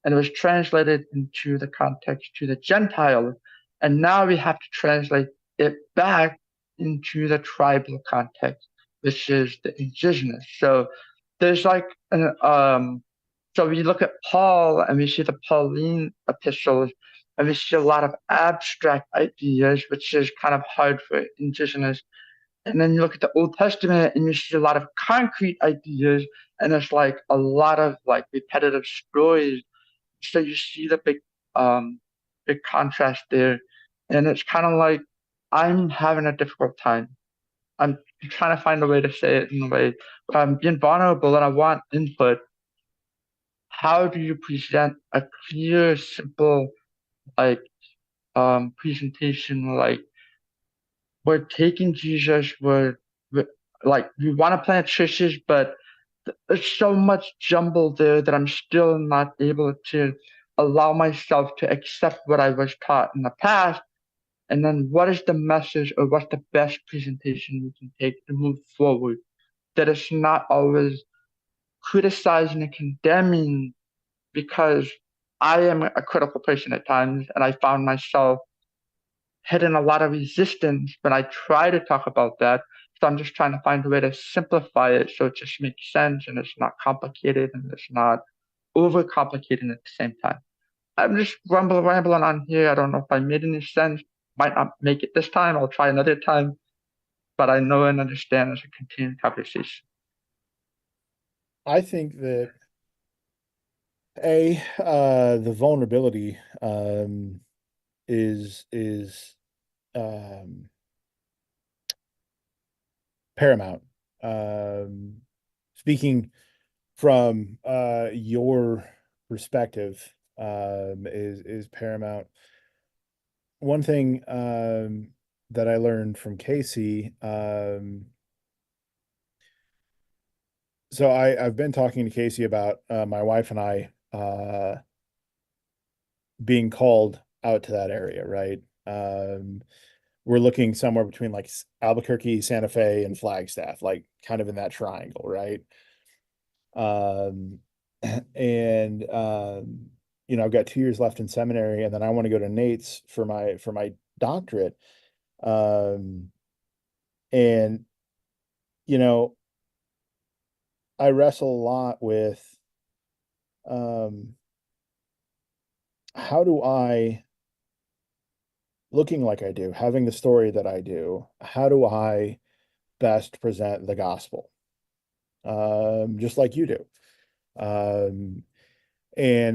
Speaker 12: and it was translated into the context to the Gentiles. And now we have to translate it back into the tribal context, which is the indigenous. So there's like so we look at Paul and we see the Pauline epistles, and we see a lot of abstract ideas, which is kind of hard for indigenous. And then you look at the Old Testament and you see a lot of concrete ideas, and there's like a lot of like repetitive stories. So you see the big contrast there. And it's kind of like I'm having a difficult time. I'm trying to find a way to say it in a way where I'm being vulnerable and I want input. How do you present a clear, simple, like presentation, like we're taking Jesus, we're like we want to plant churches, but there's so much jumble there that I'm still not able to allow myself to accept what I was taught in the past. And then what is the message, or what's the best presentation we can take to move forward? That it's not always criticizing and condemning, because I am a critical person at times, and I found myself hitting a lot of resistance when I try to talk about that. So I'm just trying to find a way to simplify it so it just makes sense and it's not complicated and it's not overcomplicated at the same time. I'm just rambling on here. I don't know if I made any sense. Might not make it this time. I'll try another time. But I know and understand it's a continued conversation.
Speaker 9: I think that the vulnerability is paramount. Speaking from your perspective is paramount. One thing that I learned from Casey, so I've been talking to Casey about my wife and I being called out to that area, right? We're looking somewhere between like Albuquerque, Santa Fe, and Flagstaff, like kind of in that triangle, right? Um, and I've got 2 years left in seminary, and then I want to go to Nate's for my doctorate. And I wrestle a lot with how do I, looking like I do, having the story that I do, how do I best present the gospel? Just like you do. And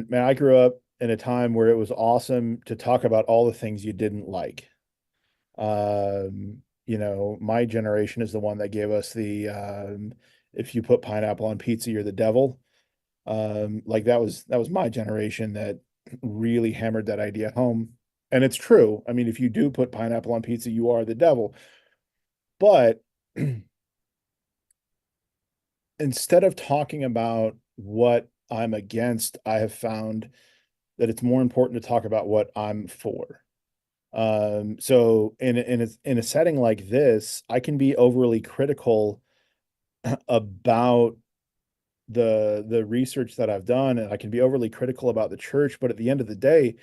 Speaker 9: man, I grew up in a time where it was awesome to talk about all the things you didn't like. My generation is the one that gave us the if you put pineapple on pizza, you're the devil. Like that was my generation that really hammered that idea home. And it's true. I mean, if you do put pineapple on pizza, you are the devil. But instead of talking about what I'm against, I have found that it's more important to talk about what I'm for. So in a setting like this, I can be overly critical about the research that I've done, and I can be overly critical about the church, but at the end of the day,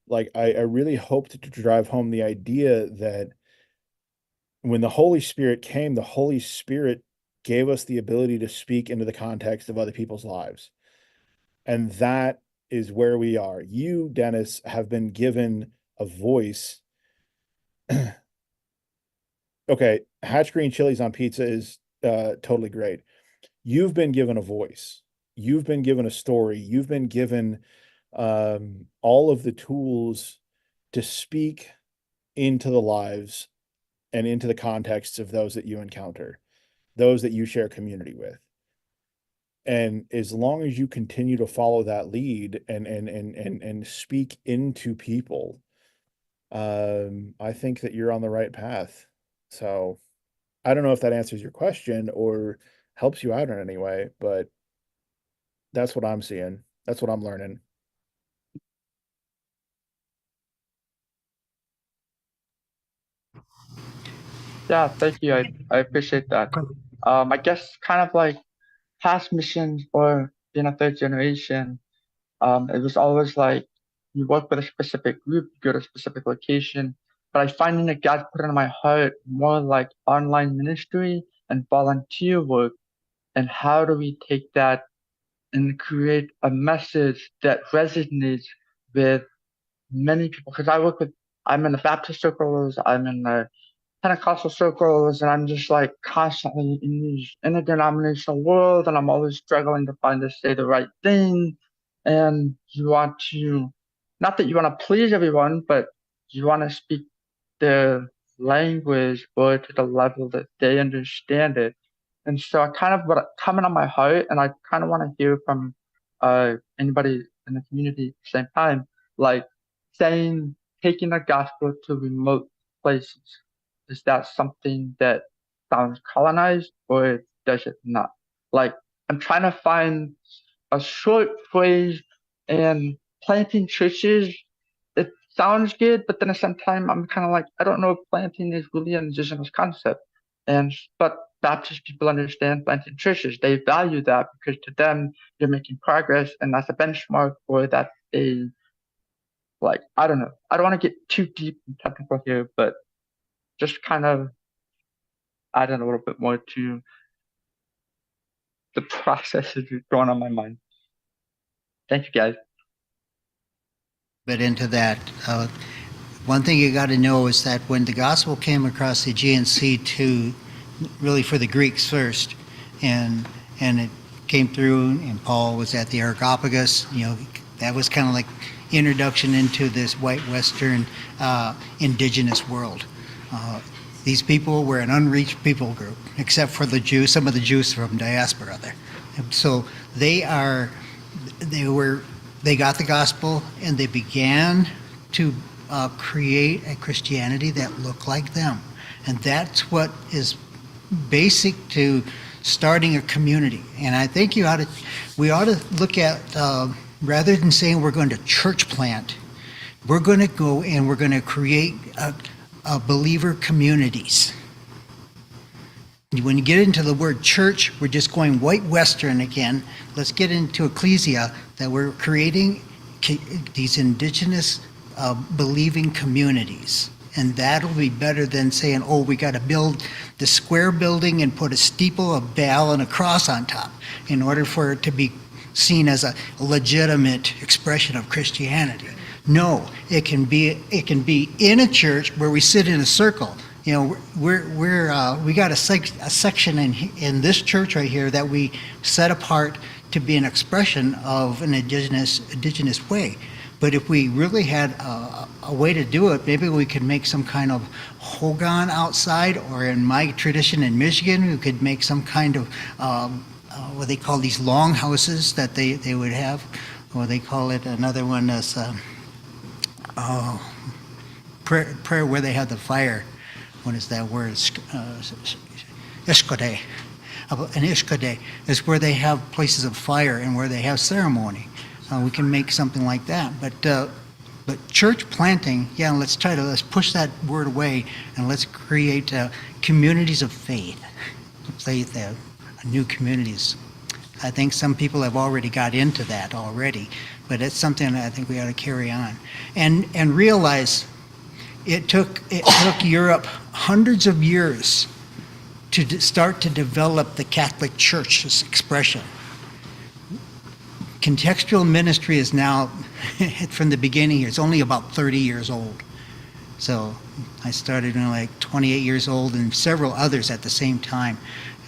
Speaker 9: like I really hoped to drive home the idea that when the Holy Spirit came, the Holy Spirit gave us the ability to speak into the context of other people's lives. And that is where we are. You, Dennis, have been given a voice. Okay, Hatch green chilies on pizza is totally great. You've been given a voice. You've been given a story. You've been given all of the tools to speak into the lives and into the contexts of those that you encounter, those that you share community with. And as long as you continue to follow that lead and speak into people, I think that you're on the right path. So I don't know if that answers your question or helps you out in any way, but that's what I'm seeing. That's what I'm learning.
Speaker 12: Yeah, thank you. I appreciate that. I guess kind of like past missions or being a third generation, it was always like you work with a specific group, you go to a specific location. But I find that God put in my heart more like online ministry and volunteer work. And how do we take that and create a message that resonates with many people? Because I'm in the Baptist circles, I'm in the Pentecostal circles, and I'm just like constantly in these interdenominational world, and I'm always struggling to say the right thing. And you want to, not that you want to please everyone, but you want to speak their language or to the level that they understand it. And so I kind of what coming on my heart, and I kind of want to hear from anybody in the community at the same time, like saying taking the gospel to remote places. Is that something that sounds colonized or does it not? Like I'm trying to find a short phrase, and planting churches, it sounds good, but then at the same time I'm kind of like, I don't know if planting is really an indigenous concept. But Baptist people understand planting churches. They value that because to them you're making progress, and that's a benchmark, or that's a, like, I don't know. I don't want to get too deep and technical here, but just kind of add in a little bit more to the processes going on in my mind. Thank you, guys.
Speaker 4: But into that, one thing you got to know is that when the gospel came across the GNC to really for the Greeks first, and it came through, and Paul was at the Areopagus, that was kind of like introduction into this white Western indigenous world. These people were an unreached people group, except for the Jews, some of the Jews from diaspora there. So they got the gospel, and they began to create a Christianity that looked like them. And that's what is basic to starting a community. And I think we ought to look at, rather than saying we're going to church plant, we're going to go and we're going to create believer communities. When you get into the word church, we're just going white Western again. Let's get into ecclesia, that we're creating these indigenous believing communities. And that'll be better than saying, oh, we got to build the square building and put a steeple, a bell, and a cross on top in order for it to be seen as a legitimate expression of Christianity. No, it can be in a church where we sit in a circle. We got a section in this church right here that we set apart to be an expression of an indigenous way. But if we really had a way to do it, maybe we could make some kind of hogan outside, or in my tradition in Michigan, we could make some kind of what they call these long houses that they would have, or they call it another one as prayer where they have the fire. What is that word? Ishkode. An ishkode is where they have places of fire and where they have ceremony. We can make something like that. But church planting, yeah, let's push that word away, and let's create communities of faith. new communities. I think some people have already got into that already, but it's something that I think we ought to carry on and realize it took Europe hundreds of years to start to develop the Catholic Church's expression. Contextual ministry is now, from the beginning here, it's only about 30 years old. So I started when like 28 years old, and several others at the same time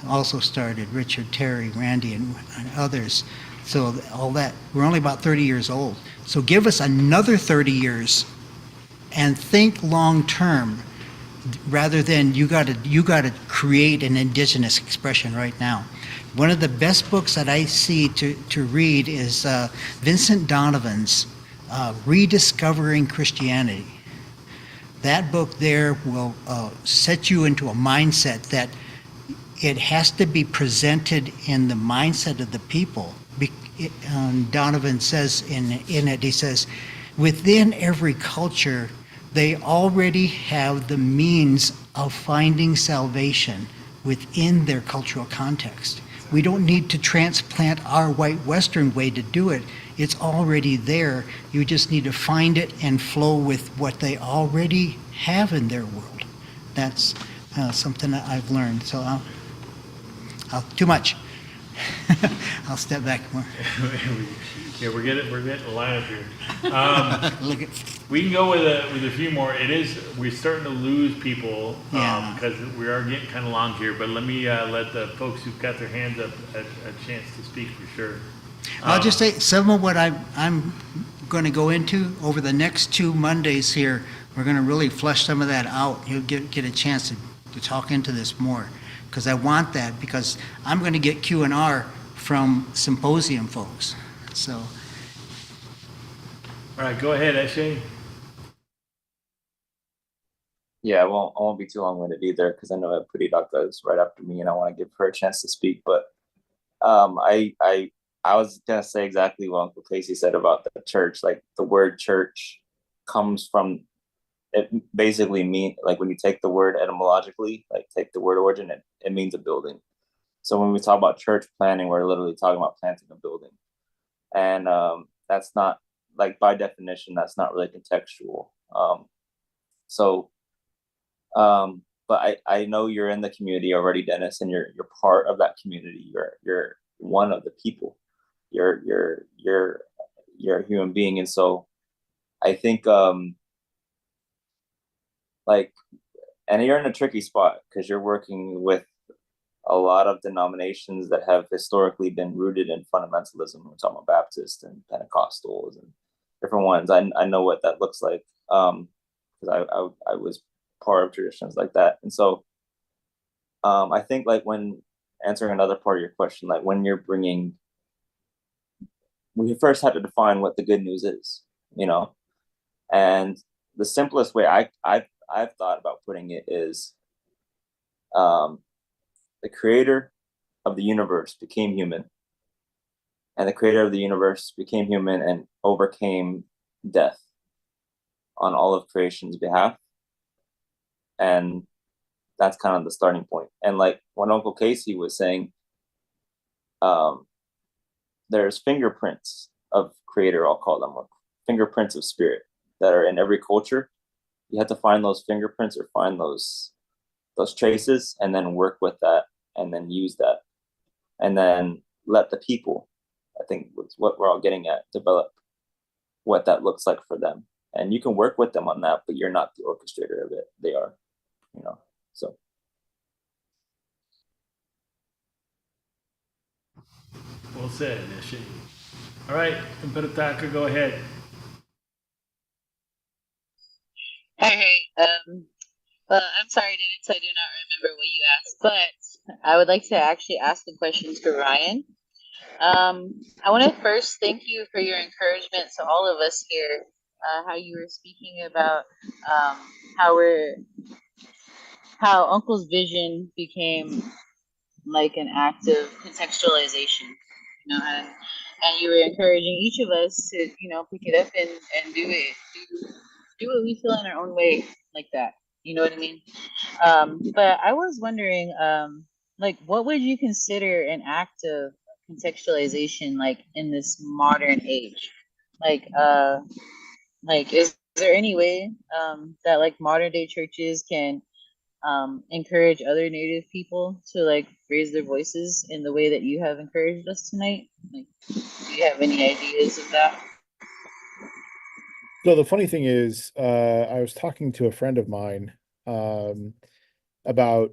Speaker 4: also started, Richard, Terry, Randy, and others. So all that, we're only about 30 years old. So give us another 30 years and think long term, rather than you got to create an indigenous expression right now. One of the best books that I see to read is Vincent Donovan's Rediscovering Christianity. That book there will set you into a mindset that it has to be presented in the mindset of the people. Donovan says in it, he says, within every culture, they already have the means of finding salvation within their cultural context. We don't need to transplant our white Western way to do it. It's already there. You just need to find it and flow with what they already have in their world. That's something that I've learned. So I'll too much. I'll step back more.
Speaker 1: Yeah, we're getting a lineup here. We can go with a few more. We're starting to lose people because we are getting kind of long here. But let me let the folks who've got their hands up a chance to speak for sure.
Speaker 4: I'll just say some of what I'm going to go into over the next 2 Mondays here. We're going to really flesh some of that out. You'll get a chance to talk into this more, because I want that, because I'm going to get Q&R from symposium folks. So.
Speaker 1: All right, go ahead, Eshe.
Speaker 6: Yeah, I won't be too long-winded either, because I know that Pretty Doctor is right after me, and I want to give her a chance to speak. But I was gonna say exactly what Uncle Casey said about the church. Like, the word church comes from, it basically mean, like, when you take the word etymologically, like take the word origin, it means a building. So when we talk about church planting, we're literally talking about planting a building. And that's not, like, by definition, that's not really contextual. But I know you're in the community already, Dennis, and you're part of that community. You're one of the people. You're a human being, and so I think like, and you're in a tricky spot because you're working with a lot of denominations that have historically been rooted in fundamentalism. We're talking about Baptists and Pentecostals and different ones. I know what that looks like because I was part of traditions like that. And so I think, like, when answering another part of your question, like when you're bringing, we first had to define what the good news is, and the simplest way I've thought about putting it is the creator of the universe became human, and the creator of the universe became human and overcame death on all of creation's behalf. And that's kind of the starting point. And like when Uncle Casey was saying, there's fingerprints of creator, I'll call them, fingerprints of spirit that are in every culture. You have to find those fingerprints or find those traces and then work with that and then use that. And then let the people, I think what we're all getting at, develop what that looks like for them. And you can work with them on that, but you're not the orchestrator of it. They are, so.
Speaker 1: Well said, Nishi. All right, Mperataka, go ahead.
Speaker 2: Hey, well, I'm sorry, Dennis, I do not remember what you asked, but I would like to actually ask the question to Ryan. I want to first thank you for your encouragement to all of us here. How you were speaking about how Uncle's vision became like an act of contextualization, and you were encouraging each of us to, pick it up and do it, do what we feel in our own way, like that. You know what I mean? But I was wondering, like what would you consider an act of contextualization like in this modern age? Like is there any way that like modern day churches can encourage other native people to like raise their voices in the way that you have encouraged us tonight? Like, do you have any ideas of that?
Speaker 9: So the funny thing is, I was talking to a friend of mine um, about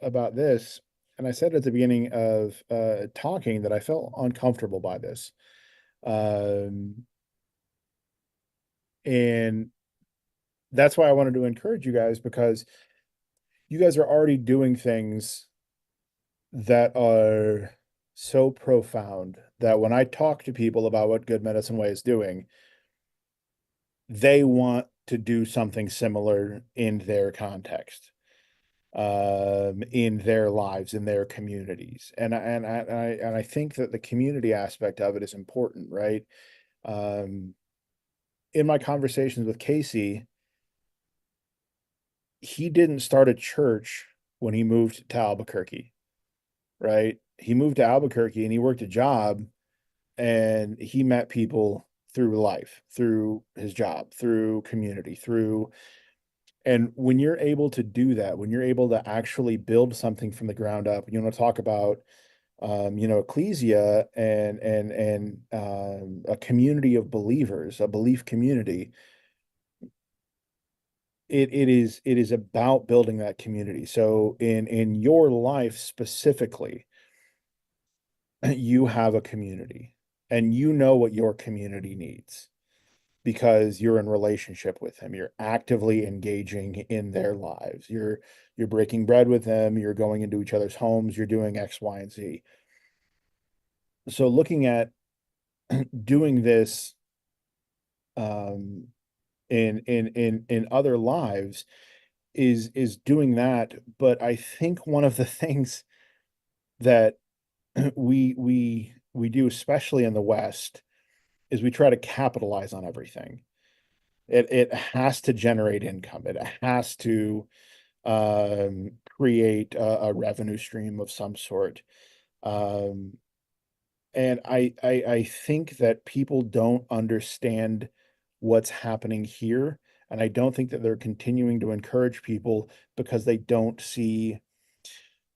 Speaker 9: about this, and I said at the beginning of talking that I felt uncomfortable by this, um, and that's why I wanted to encourage you guys, because you guys are already doing things that are so profound that when I talk to people about what Good Medicine Way is doing, they want to do something similar in their context, in their lives, in their communities. And I think that the community aspect of it is important, right? Um, in my conversations with Casey, he didn't start a church when he moved to Albuquerque, right? He moved to Albuquerque and he worked a job and he met people through life, through his job, through community, through, and when you're able to do that, when you're able to actually build something from the ground up, you want to talk about ecclesia and a community of believers, a belief community. It is about building that community. So in your life specifically, you have a community and you know what your community needs because you're in relationship with them. You're actively engaging in their lives. You're breaking bread with them, you're going into each other's homes, you're doing X, Y, and Z. So looking at doing this um in other lives is doing that. But I think one of the things that we do, especially in the West, is we try to capitalize on everything. It has to generate income. It has to create a revenue stream of some sort. Um, and I think that people don't understand what's happening here. And I don't think that they're continuing to encourage people because they don't see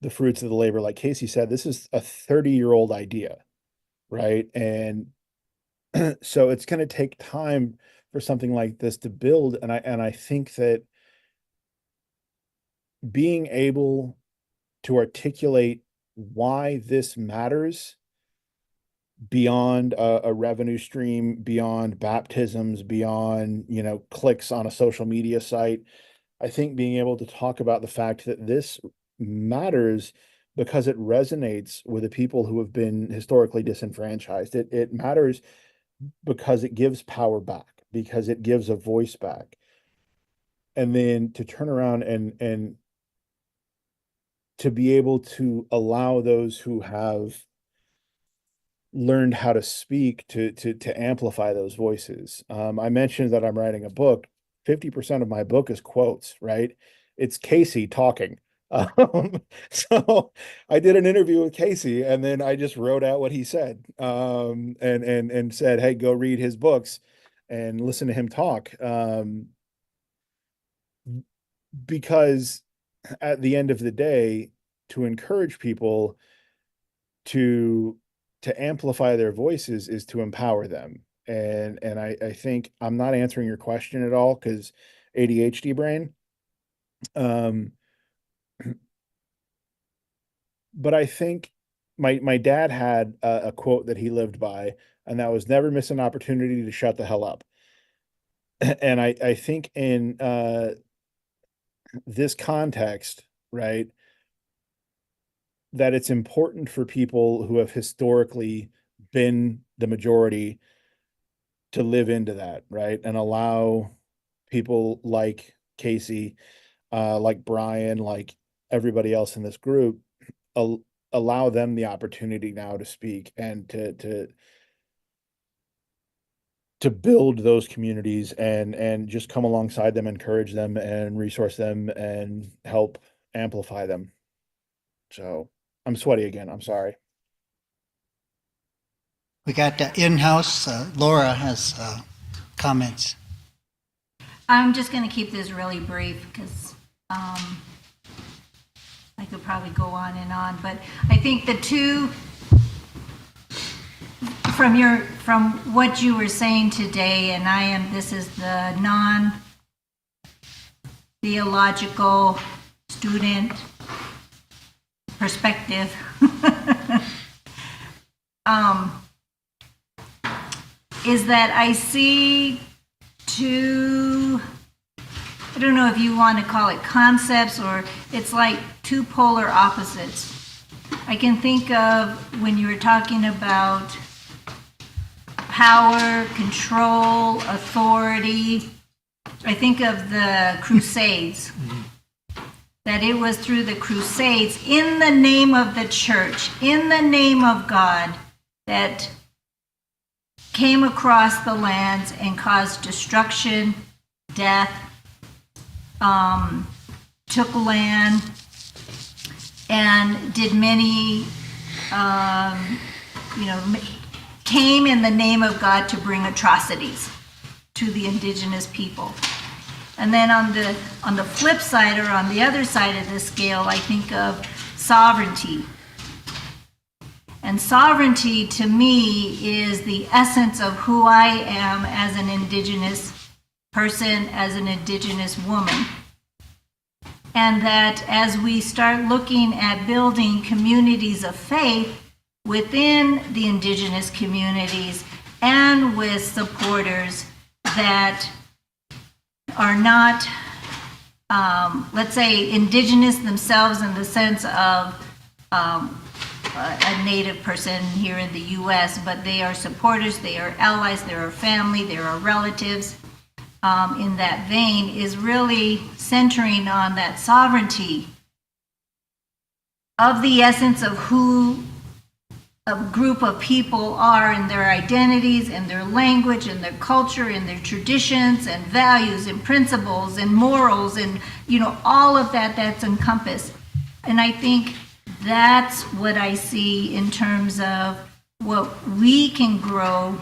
Speaker 9: the fruits of the labor. Like Casey said, this is a 30-year-old idea, right? And so it's going to take time for something like this to build. And I think that being able to articulate why this matters beyond a revenue stream, beyond baptisms, beyond, clicks on a social media site. I think being able to talk about the fact that this matters because it resonates with the people who have been historically disenfranchised. It matters because it gives power back, because it gives a voice back. And then to turn around and to be able to allow those who have learned how to speak to amplify those voices. I mentioned that I'm writing a book. 50% of my book is quotes, right? It's Casey talking. So I did an interview with Casey and then I just wrote out what he said, and said, hey, go read his books and listen to him talk. Because at the end of the day, to encourage people to amplify their voices is to empower them. And I think I'm not answering your question at all because ADHD brain. Um, but I think my dad had a quote that he lived by, and that was never miss an opportunity to shut the hell up. And I think in this context, right, that it's important for people who have historically been the majority to live into that, right? And allow people like Casey, like Brian, like everybody else in this group, al allow them the opportunity now to speak and to build those communities and just come alongside them, encourage them and resource them and help amplify them. So I'm sweaty again. I'm sorry.
Speaker 4: We got in-house, Laura has comments.
Speaker 7: I'm just going to keep this really brief because I could probably go on and on, but I think the two from what you were saying today, and this is the non-theological student perspective. Is that I see two, I don't know if you want to call it concepts, or it's like two polar opposites. I can think of when you were talking about power, control, authority. I think of the Crusades. That it was through the Crusades, in the name of the church, in the name of God, that came across the lands and caused destruction, death, took land, and did many, came in the name of God to bring atrocities to the indigenous people. And then on the flip side, or on the other side of the scale, I think of sovereignty. And sovereignty to me is the essence of who I am as an indigenous person, as an indigenous woman. And that as we start looking at building communities of faith within the indigenous communities and with supporters that are not, let's say, indigenous themselves in the sense of a native person here in the U.S., but they are supporters, they are allies, they are family, they are relatives. In that vein is really centering on that sovereignty of the essence of who a group of people are in their identities and their language and their culture and their traditions and values and principles and morals and, all of that's encompassed. And I think that's what I see in terms of what we can grow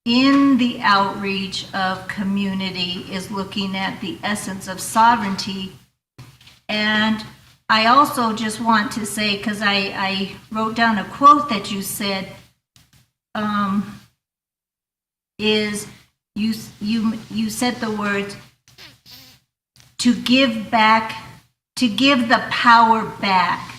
Speaker 7: in the outreach of community, is looking at the essence of sovereignty. And I also just want to say, because I wrote down a quote that you said, is you said the words, to give back, to give the power back.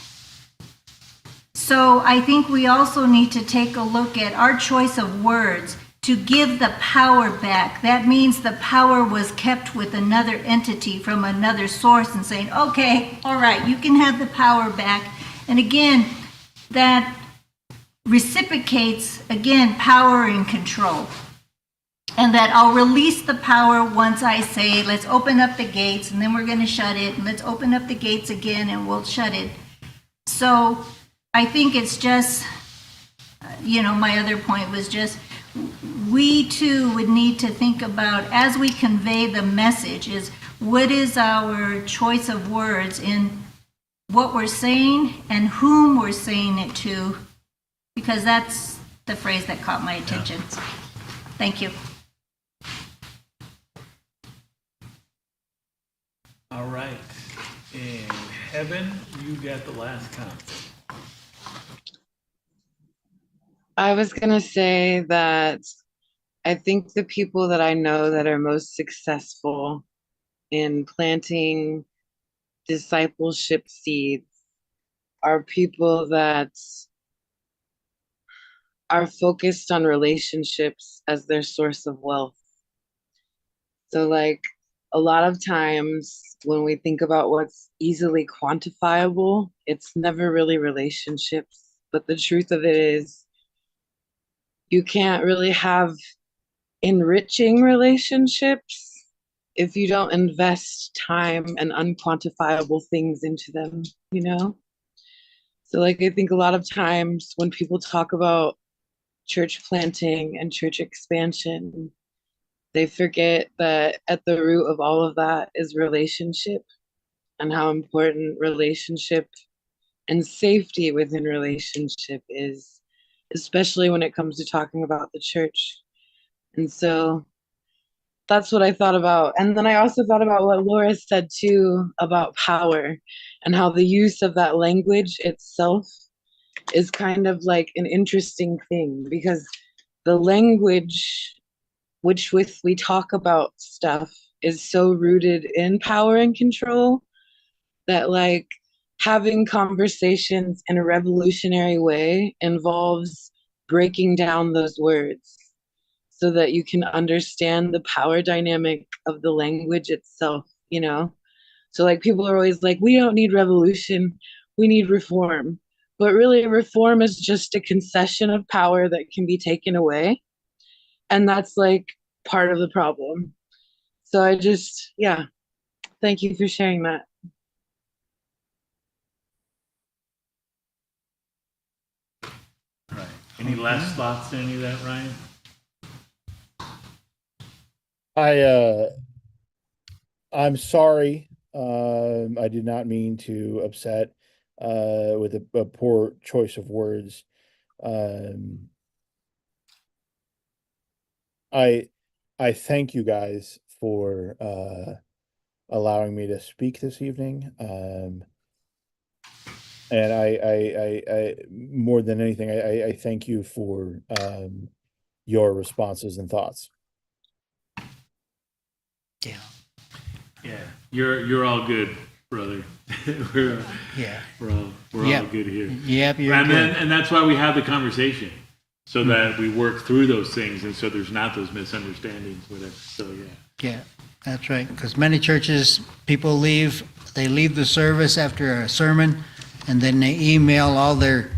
Speaker 7: So I think we also need to take a look at our choice of words. To give the power back, that means the power was kept with another entity from another source and saying, okay, all right, you can have the power back. And again, that reciprocates, again, power and control. And that I'll release the power once I say, let's open up the gates, and then we're going to shut it, and let's open up the gates again, and we'll shut it. So I think it's just, my other point was just, we too would need to think about, as we convey the message, is what is our choice of words in what we're saying and whom we're saying it to, because that's the phrase that caught my attention. Yeah. Thank you.
Speaker 1: All right. And Heaven, you got the last comment.
Speaker 11: I was going to say that I think the people that I know that are most successful in planting discipleship seeds are people that are focused on relationships as their source of wealth. So like a lot of times when we think about what's easily quantifiable, it's never really relationships. But the truth of it is, you can't really have enriching relationships if you don't invest time and unquantifiable things into them, So like, I think a lot of times when people talk about church planting and church expansion, they forget that at the root of all of that is relationship, and how important relationship and safety within relationship is, especially when it comes to talking about the church. And so that's what I thought about. And then I also thought about what Laura said too about power and how the use of that language itself is kind of like an interesting thing, because the language which with we talk about stuff is so rooted in power and control that like having conversations in a revolutionary way involves breaking down those words so that you can understand the power dynamic of the language itself, you know? So like people are always like, we don't need revolution, we need reform. But really reform is just a concession of power that can be taken away. And that's like part of the problem. So I just, yeah, thank you for sharing that.
Speaker 1: Right. Any last thoughts to any of that, Ryan?
Speaker 9: I'm sorry. I did not mean to upset with a poor choice of words. I thank you guys for allowing me to speak this evening. And I more than anything, I thank you for your responses and thoughts.
Speaker 4: Yeah.
Speaker 1: Yeah, you're all good, brother. we're
Speaker 4: Yeah.
Speaker 1: we're all good here.
Speaker 4: Yep, you're
Speaker 1: and
Speaker 4: good.
Speaker 1: and that's why we have the conversation, so that we work through those things, and so there's not those misunderstandings, whatever. So yeah.
Speaker 4: Yeah, that's right. Because many churches, people leave the service after a sermon, and then they email all their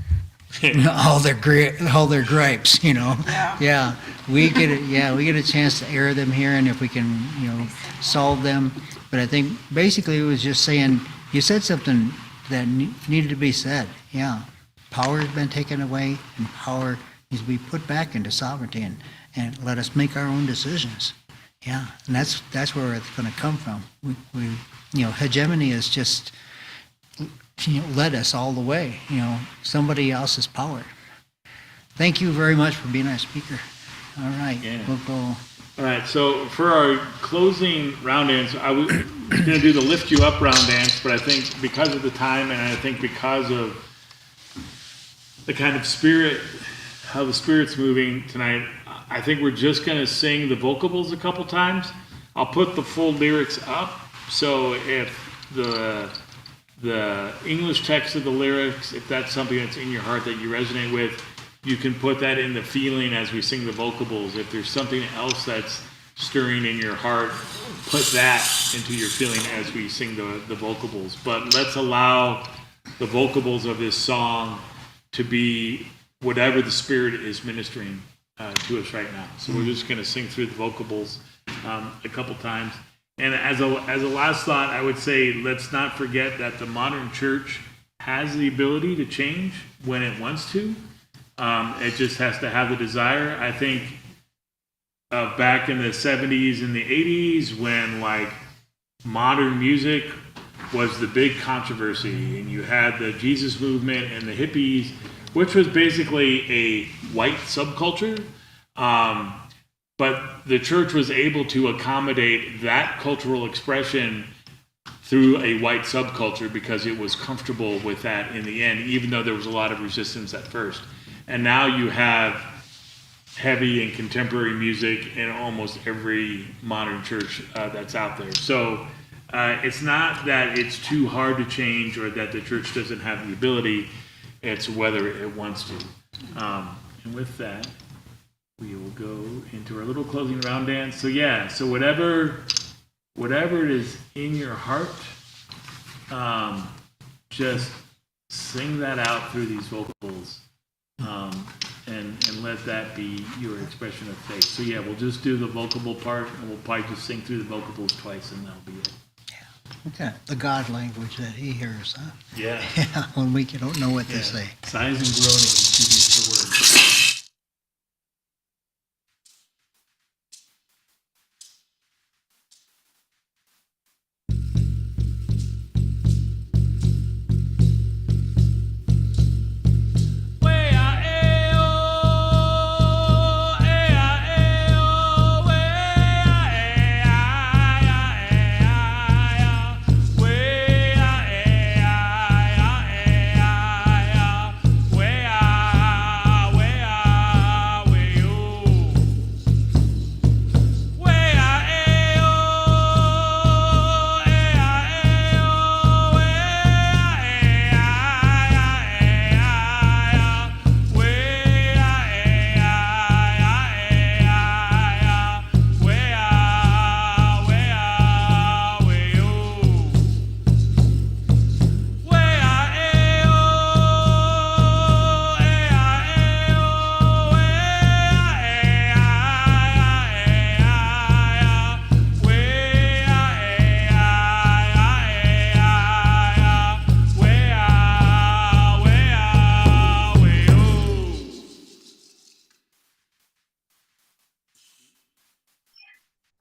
Speaker 4: all their gripes. You know. Yeah. We get a chance to air them here, and if we can, solve them. But I think basically it was just saying you said something that needed to be said. Yeah, power has been taken away, and power needs to be put back into sovereignty, and let us make our own decisions. Yeah, and that's where it's going to come from. We hegemony is just led us all the way. Somebody else's power. Thank you very much for being our speaker. All right, we'll go.
Speaker 1: All right, so for our closing round dance, I was going to do the lift you up round dance, but I think because of the time, and I think because of the kind of spirit, how the spirit's moving tonight, I think we're just going to sing the vocables a couple times. I'll put the full lyrics up, so if the English text of the lyrics, if that's something that's in your heart that you resonate with, you can put that in the feeling as we sing the vocables. If there's something else that's stirring in your heart, put that into your feeling as we sing the vocables. But let's allow the vocables of this song to be whatever the Spirit is ministering to us right now. So we're just going to sing through the vocables a couple times. And as a last thought, I would say let's not forget that the modern church has the ability to change when it wants to. It just has to have the desire. I think back in the 70s and the 80s when like modern music was the big controversy, and you had the Jesus movement and the hippies, which was basically a white subculture. But the church was able to accommodate that cultural expression through a white subculture because it was comfortable with that in the end, even though there was a lot of resistance at first. And now you have heavy and contemporary music in almost every modern church that's out there. So it's not that it's too hard to change or that the church doesn't have the ability, it's whether it wants to. And with that, we will go into our little closing round dance. So yeah, so whatever it is in your heart, just sing that out through these vocals. And let that be your expression of faith. So yeah, we'll just do the vocable part, and we'll probably just sing through the vocables twice, and that'll be it.
Speaker 4: Yeah. Okay. The God language that he hears, huh?
Speaker 1: Yeah.
Speaker 4: Yeah. When we don't know what to say.
Speaker 1: Sighs and groanings, too deep for words.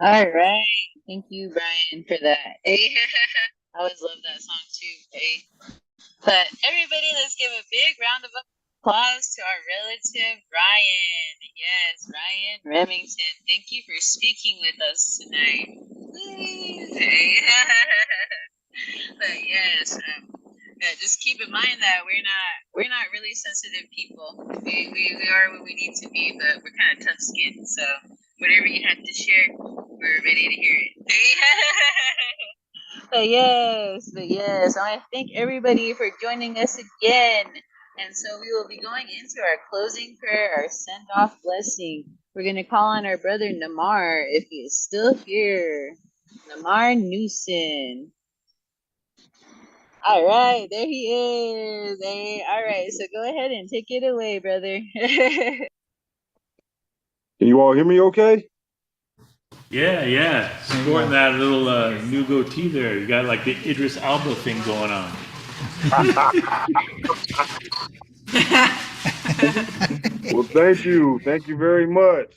Speaker 2: All right. Thank you, Brian, for that. Hey, I always love that song too. Hey. But everybody, let's give a big round of applause to our relative, Ryan. Yes, Ryan Remington. Thank you for speaking with us tonight. Woo! Hey. But yes, just keep in mind that we're not really sensitive people. We are what we need to be, but we're kind of tough skinned. So whatever you have to share, we're ready to hear it. But yes, I want to thank everybody for joining us again. And so we will be going into our closing prayer, our send off blessing. We're going to call on our brother Namar if he is still here. Namar Newson. All right, there he is. Hey, all right, so go ahead and take it away, brother.
Speaker 13: Can you all hear me okay?
Speaker 1: Yeah. Sporting that little new goatee there. You got like the Idris Elba thing going on.
Speaker 13: Well, thank you. Thank you very much.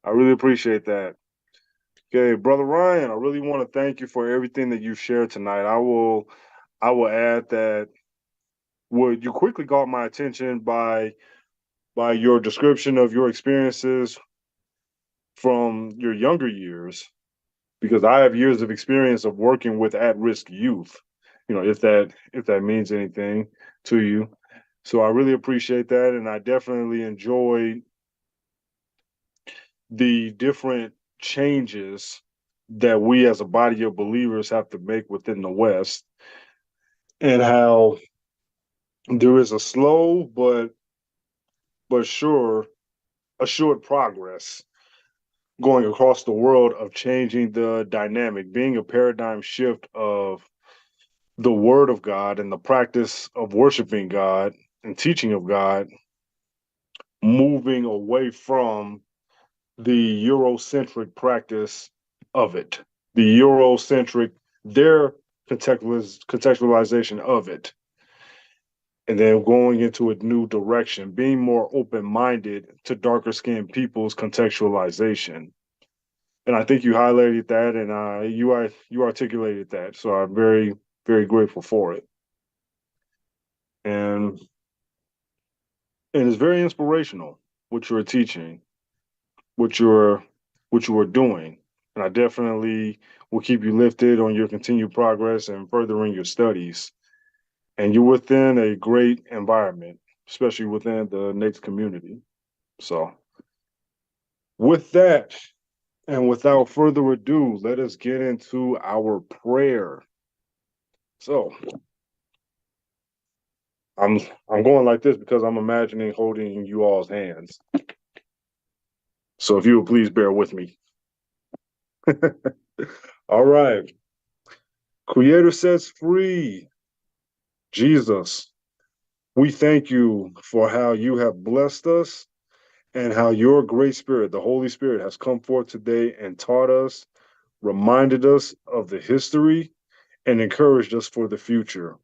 Speaker 13: I really appreciate that. Okay, Brother Ryan, I really want to thank you for everything that you shared tonight. I will add that what you quickly got my attention by your description of your experiences from your younger years, because I have years of experience of working with at-risk youth, if that means anything to you. So I really appreciate that, and I definitely enjoy the different changes that we as a body of believers have to make within the West, and how there is a slow but sure assured progress going across the world of changing the dynamic, being a paradigm shift of the word of God and the practice of worshiping God and teaching of God, moving away from the Eurocentric practice of it, the Eurocentric, their contextualization of it, and then going into a new direction, being more open-minded to darker skinned people's contextualization. And I think you highlighted that, and you articulated that. So I'm very, very grateful for it. And it's very inspirational what you're teaching, what you're what you are doing. And I definitely will keep you lifted on your continued progress and furthering your studies. And you're within a great environment, especially within the Nate's community. So with that, and without further ado, let us get into our prayer. So I'm going like this because I'm imagining holding you all's hands. So if you would please bear with me. All right. Creator sets free. Jesus, we thank you for how you have blessed us and how your great spirit, the Holy Spirit, has come forth today and taught us, reminded us of the history, and encouraged us for the future.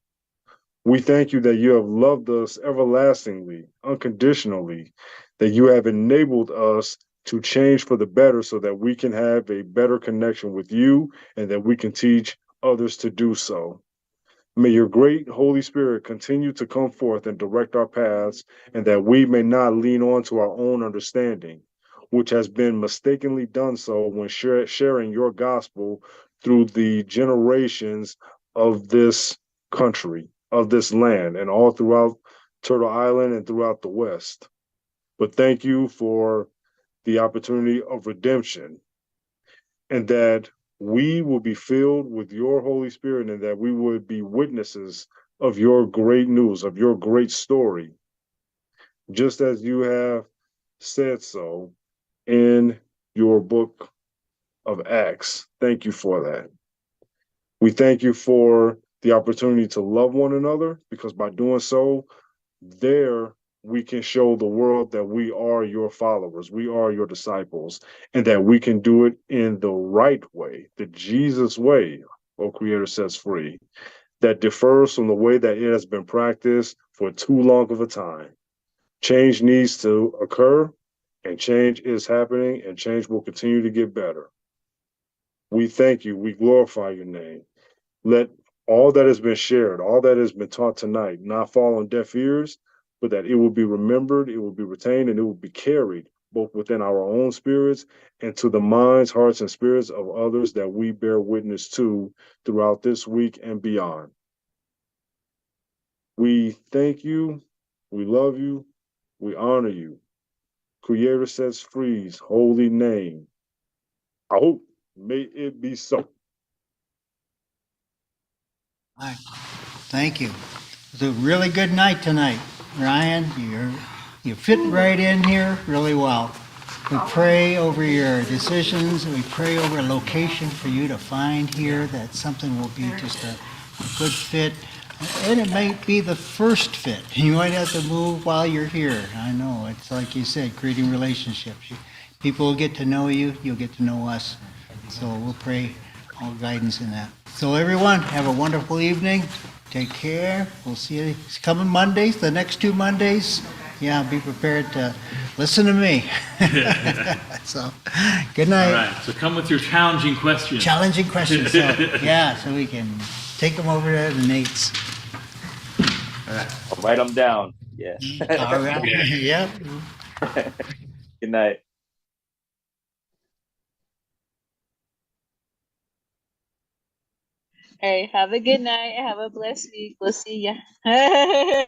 Speaker 13: We thank you that you have loved us everlastingly, unconditionally, that you have enabled us to change for the better so that we can have a better connection with you and that we can teach others to do so. May your great Holy Spirit continue to come forth and direct our paths, and that we may not lean on to our own understanding, which has been mistakenly done so when sharing your gospel through the generations of this country, of this land, and all throughout Turtle Island and throughout the West. But thank you for the opportunity of redemption, and that we will be filled with your Holy Spirit, and that we would be witnesses of your great news, of your great story, just as you have said so in your book of Acts. Thank you for that. We thank you for the opportunity to love one another, because by doing so, there we can show the world that we are your followers, we are your disciples, and that we can do it in the right way, the Jesus way, O Creator sets free, that differs from the way that it has been practiced for too long of a time. Change needs to occur, and change is happening, and change will continue to get better. We thank you. We glorify your name. Let all that has been shared, all that has been taught tonight, not fall on deaf ears, but that it will be remembered, it will be retained, and it will be carried both within our own spirits and to the minds, hearts, and spirits of others that we bear witness to throughout this week and beyond. We thank you, we love you, we honor you. Creator sets free's holy name. I hope, may it be so.
Speaker 4: All right. Thank you. It was a really good night tonight, Ryan. You fit right in here really well. We pray over your decisions. We pray over a location for you to find here that something will be just a good fit. And it might be the first fit. You might have to move while you're here. I know. It's like you said, creating relationships. People will get to know you. You'll get to know us. So we'll pray all guidance in that. So everyone, have a wonderful evening. Take care. We'll see you coming Mondays, the next 2 Mondays. Yeah, be prepared to listen to me. So, good night.
Speaker 1: All right, so come with your challenging questions.
Speaker 4: Challenging questions. So, yeah, so we can take them over to the Nates.
Speaker 6: All right. I'll write them down. Yes.
Speaker 4: All right. Yep.
Speaker 6: Good night.
Speaker 2: All right, have a good night. Have a blessed week. We'll see ya.